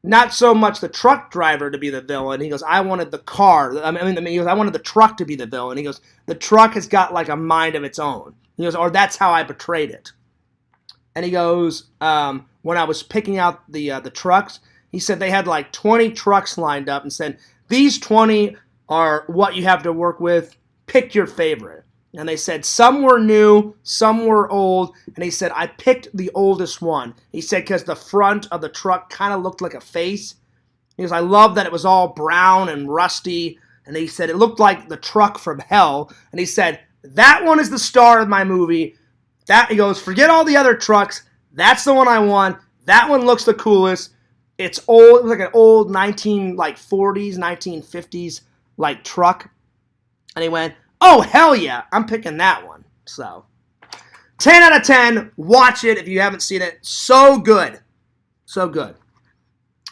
not so much the truck driver to be the villain. He goes, I wanted the car. I wanted the truck to be the villain. He goes, the truck has got like a mind of its own. He goes, or that's how I portrayed it. And he goes, when I was picking out the trucks, he said they had like 20 trucks lined up and said, these 20 are what you have to work with. Pick your favorite. And they said some were new, some were old. And he said, I picked the oldest one. He said, because the front of the truck kind of looked like a face. He goes, I love that it was all brown and rusty. And he said, it looked like the truck from hell. And he said, that one is the star of my movie. He goes, forget all the other trucks. That's the one I want. That one looks the coolest. It's old. It was like an old 1940s, 1950s like truck. And he went, oh, hell yeah, I'm picking that one. So, 10 out of 10. Watch it if you haven't seen it. So good. So good.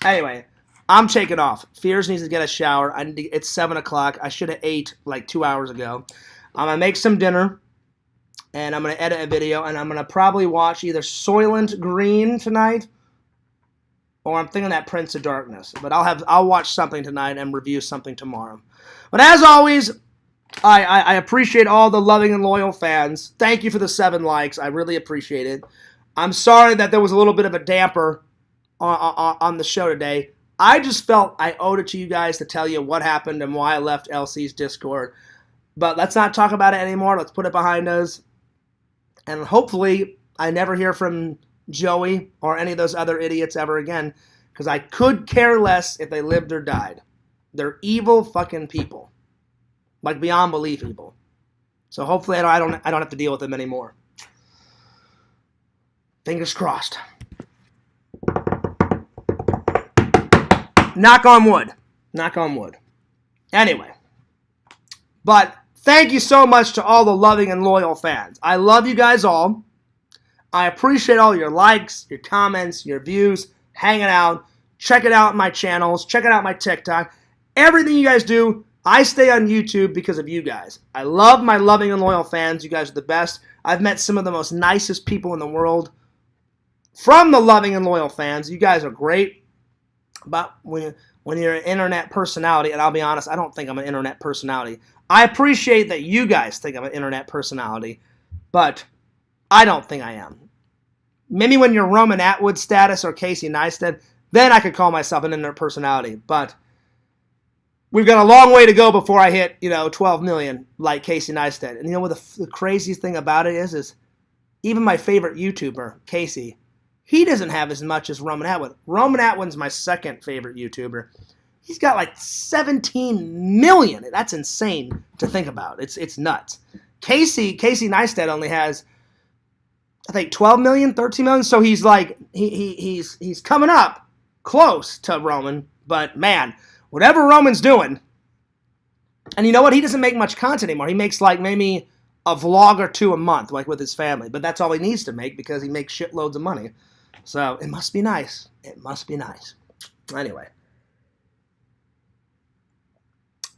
Anyway, I'm taking off. Fears needs to get a shower. It's 7 o'clock. I should have ate like 2 hours ago. I'm going to make some dinner. And I'm going to edit a video. And I'm going to probably watch either Soylent Green tonight. Or I'm thinking that Prince of Darkness. But I'll watch something tonight and review something tomorrow. But as always, I appreciate all the loving and loyal fans. Thank you for the 7 likes. I really appreciate it. I'm sorry that there was a little bit of a damper on the show today. I just felt I owed it to you guys to tell you what happened and why I left LC's Discord. But let's not talk about it anymore. Let's put it behind us. And hopefully I never hear from Joey or any of those other idiots ever again. Because I could care less if they lived or died. They're evil fucking people. Like beyond belief evil. So hopefully I don't have to deal with them anymore. Fingers crossed. Knock on wood. Knock on wood. Anyway. But thank you so much to all the loving and loyal fans. I love you guys all. I appreciate all your likes, your comments, your views, hanging out, checking out my channels, checking out my TikTok. Everything you guys do. I stay on YouTube because of you guys. I love my loving and loyal fans. You guys are the best. I've met some of the most nicest people in the world from the loving and loyal fans. You guys are great. But when you're an internet personality, and I'll be honest, I don't think I'm an internet personality. I appreciate that you guys think I'm an internet personality, but I don't think I am. Maybe when you're Roman Atwood status or Casey Neistat, then I could call myself an internet personality, but we've got a long way to go before I hit, 12 million like Casey Neistat. And you know what the craziest thing about it is even my favorite YouTuber, Casey, he doesn't have as much as Roman Atwood. Roman Atwood's my second favorite YouTuber. He's got like 17 million. That's insane to think about. It's nuts. Casey Neistat only has, I think, 12 million, 13 million. So he's like, he's coming up close to Roman. But man, whatever Roman's doing, and you know what? He doesn't make much content anymore. He makes like maybe a vlog or 2 a month, like with his family. But that's all he needs to make because he makes shitloads of money. So it must be nice. It must be nice. Anyway.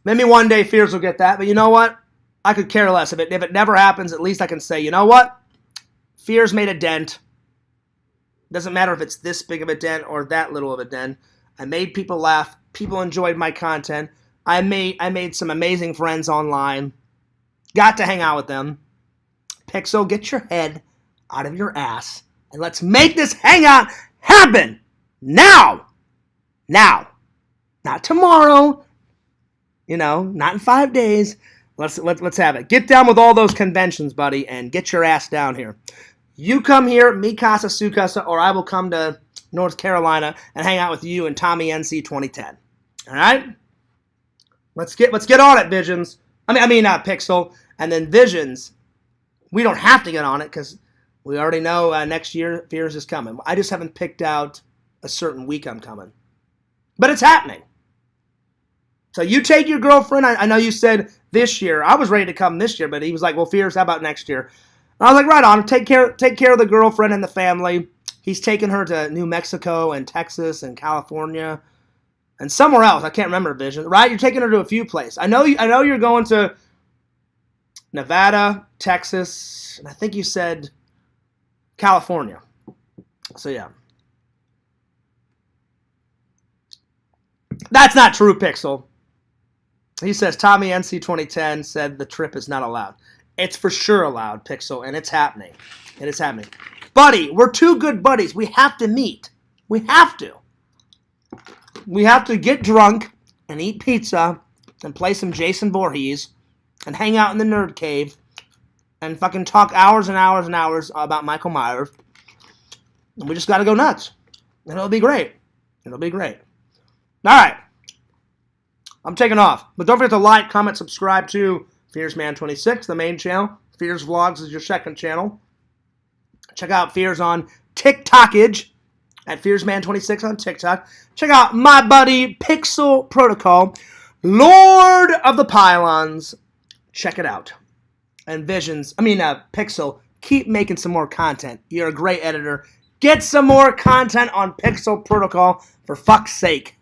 Maybe one day Fears will get that. But you know what? I could care less. If it never happens, at least I can say, you know what? Fears made a dent. Doesn't matter if it's this big of a dent or that little of a dent. I made people laugh. People enjoyed my content. I made some amazing friends online. Got to hang out with them. Pixel, get your head out of your ass. And let's make this hangout happen. Now. Now. Not tomorrow. Not in 5 days. Let's have it. Get down with all those conventions, buddy, and get your ass down here. You come here, mi casa, su casa, or I will come to North Carolina and hang out with you and Tommy NC 2010. All right? Let's get on it, Visions. I mean, Pixel. And then Visions, we don't have to get on it because we already know next year Fears is coming. I just haven't picked out a certain week I'm coming. But it's happening. So you take your girlfriend. I know you said this year. I was ready to come this year, but he was like, well, Fierce, how about next year? And I was like, right on. Take care of the girlfriend and the family. He's taking her to New Mexico and Texas and California and somewhere else. I can't remember, Vision. Right? You're taking her to a few places. I know you're going to Nevada, Texas, and I think you said California. So, yeah. That's not true, Pixel. He says, Tommy NC 2010 said the trip is not allowed. It's for sure allowed, Pixel, and it's happening. It is happening. Buddy, we're two good buddies. We have to meet. We have to. We have to get drunk and eat pizza and play some Jason Voorhees and hang out in the nerd cave and fucking talk hours and hours and hours about Michael Myers. And we just got to go nuts. And it'll be great. It'll be great. All right. I'm taking off. But don't forget to like, comment, subscribe to FearsMan26, the main channel. Fears Vlogs is your second channel. Check out Fears on TikTokage at FearsMan26 on TikTok. Check out my buddy Pixel Protocol, Lord of the Pylons. Check it out. And Pixel, keep making some more content. You're a great editor. Get some more content on Pixel Protocol, for fuck's sake.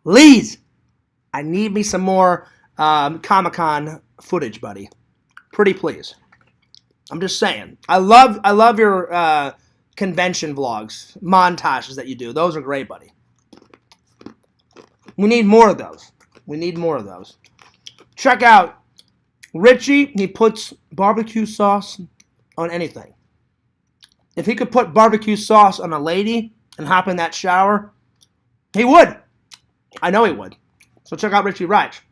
Please. I need me some more Comic-Con footage, buddy. Pretty please. I'm just saying. I love your convention vlogs, montages that you do. Those are great, buddy. We need more of those. We need more of those. Check out Richie. He puts barbecue sauce on anything. If he could put barbecue sauce on a lady and hop in that shower, he would. I know he would. So check out Richie Reich.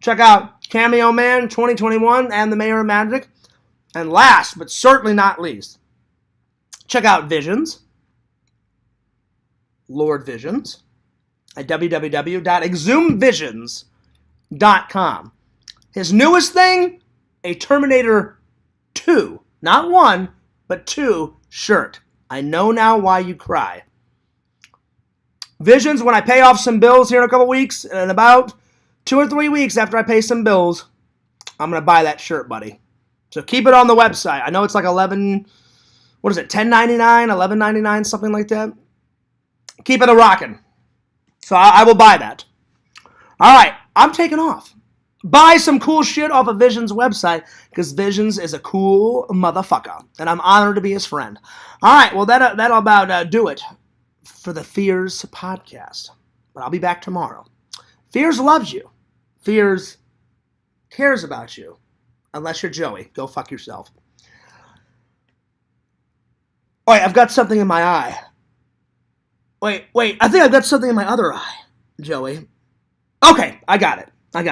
Check out Cameo Man 2021 and the Mayor of Magic. And last, but certainly not least, check out Visions, Lord Visions, at www.exhumvisions.com. His newest thing, a Terminator 2, not 1, but 2 shirt. I know now why you cry. Visions, when I pay off some bills here in a couple weeks, and about 2 or 3 weeks after I pay some bills, I'm going to buy that shirt, buddy. So keep it on the website. I know it's like $10.99, $11.99, something like that. Keep it a-rockin'. So I will buy that. All right, I'm taking off. Buy some cool shit off of Visions' website, because Visions is a cool motherfucker, and I'm honored to be his friend. All right, well, that'll about do it for the Fears podcast. But I'll be back tomorrow. Fears loves you. Fears cares about you. Unless you're Joey. Go fuck yourself. Wait, I've got something in my eye. Wait. I think I've got something in my other eye, Joey. Okay, I got it. I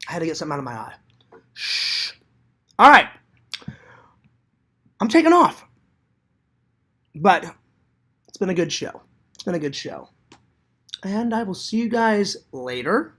had to get something out of my eye. Shh. All right. I'm taking off. But it's been a good show. And I will see you guys later.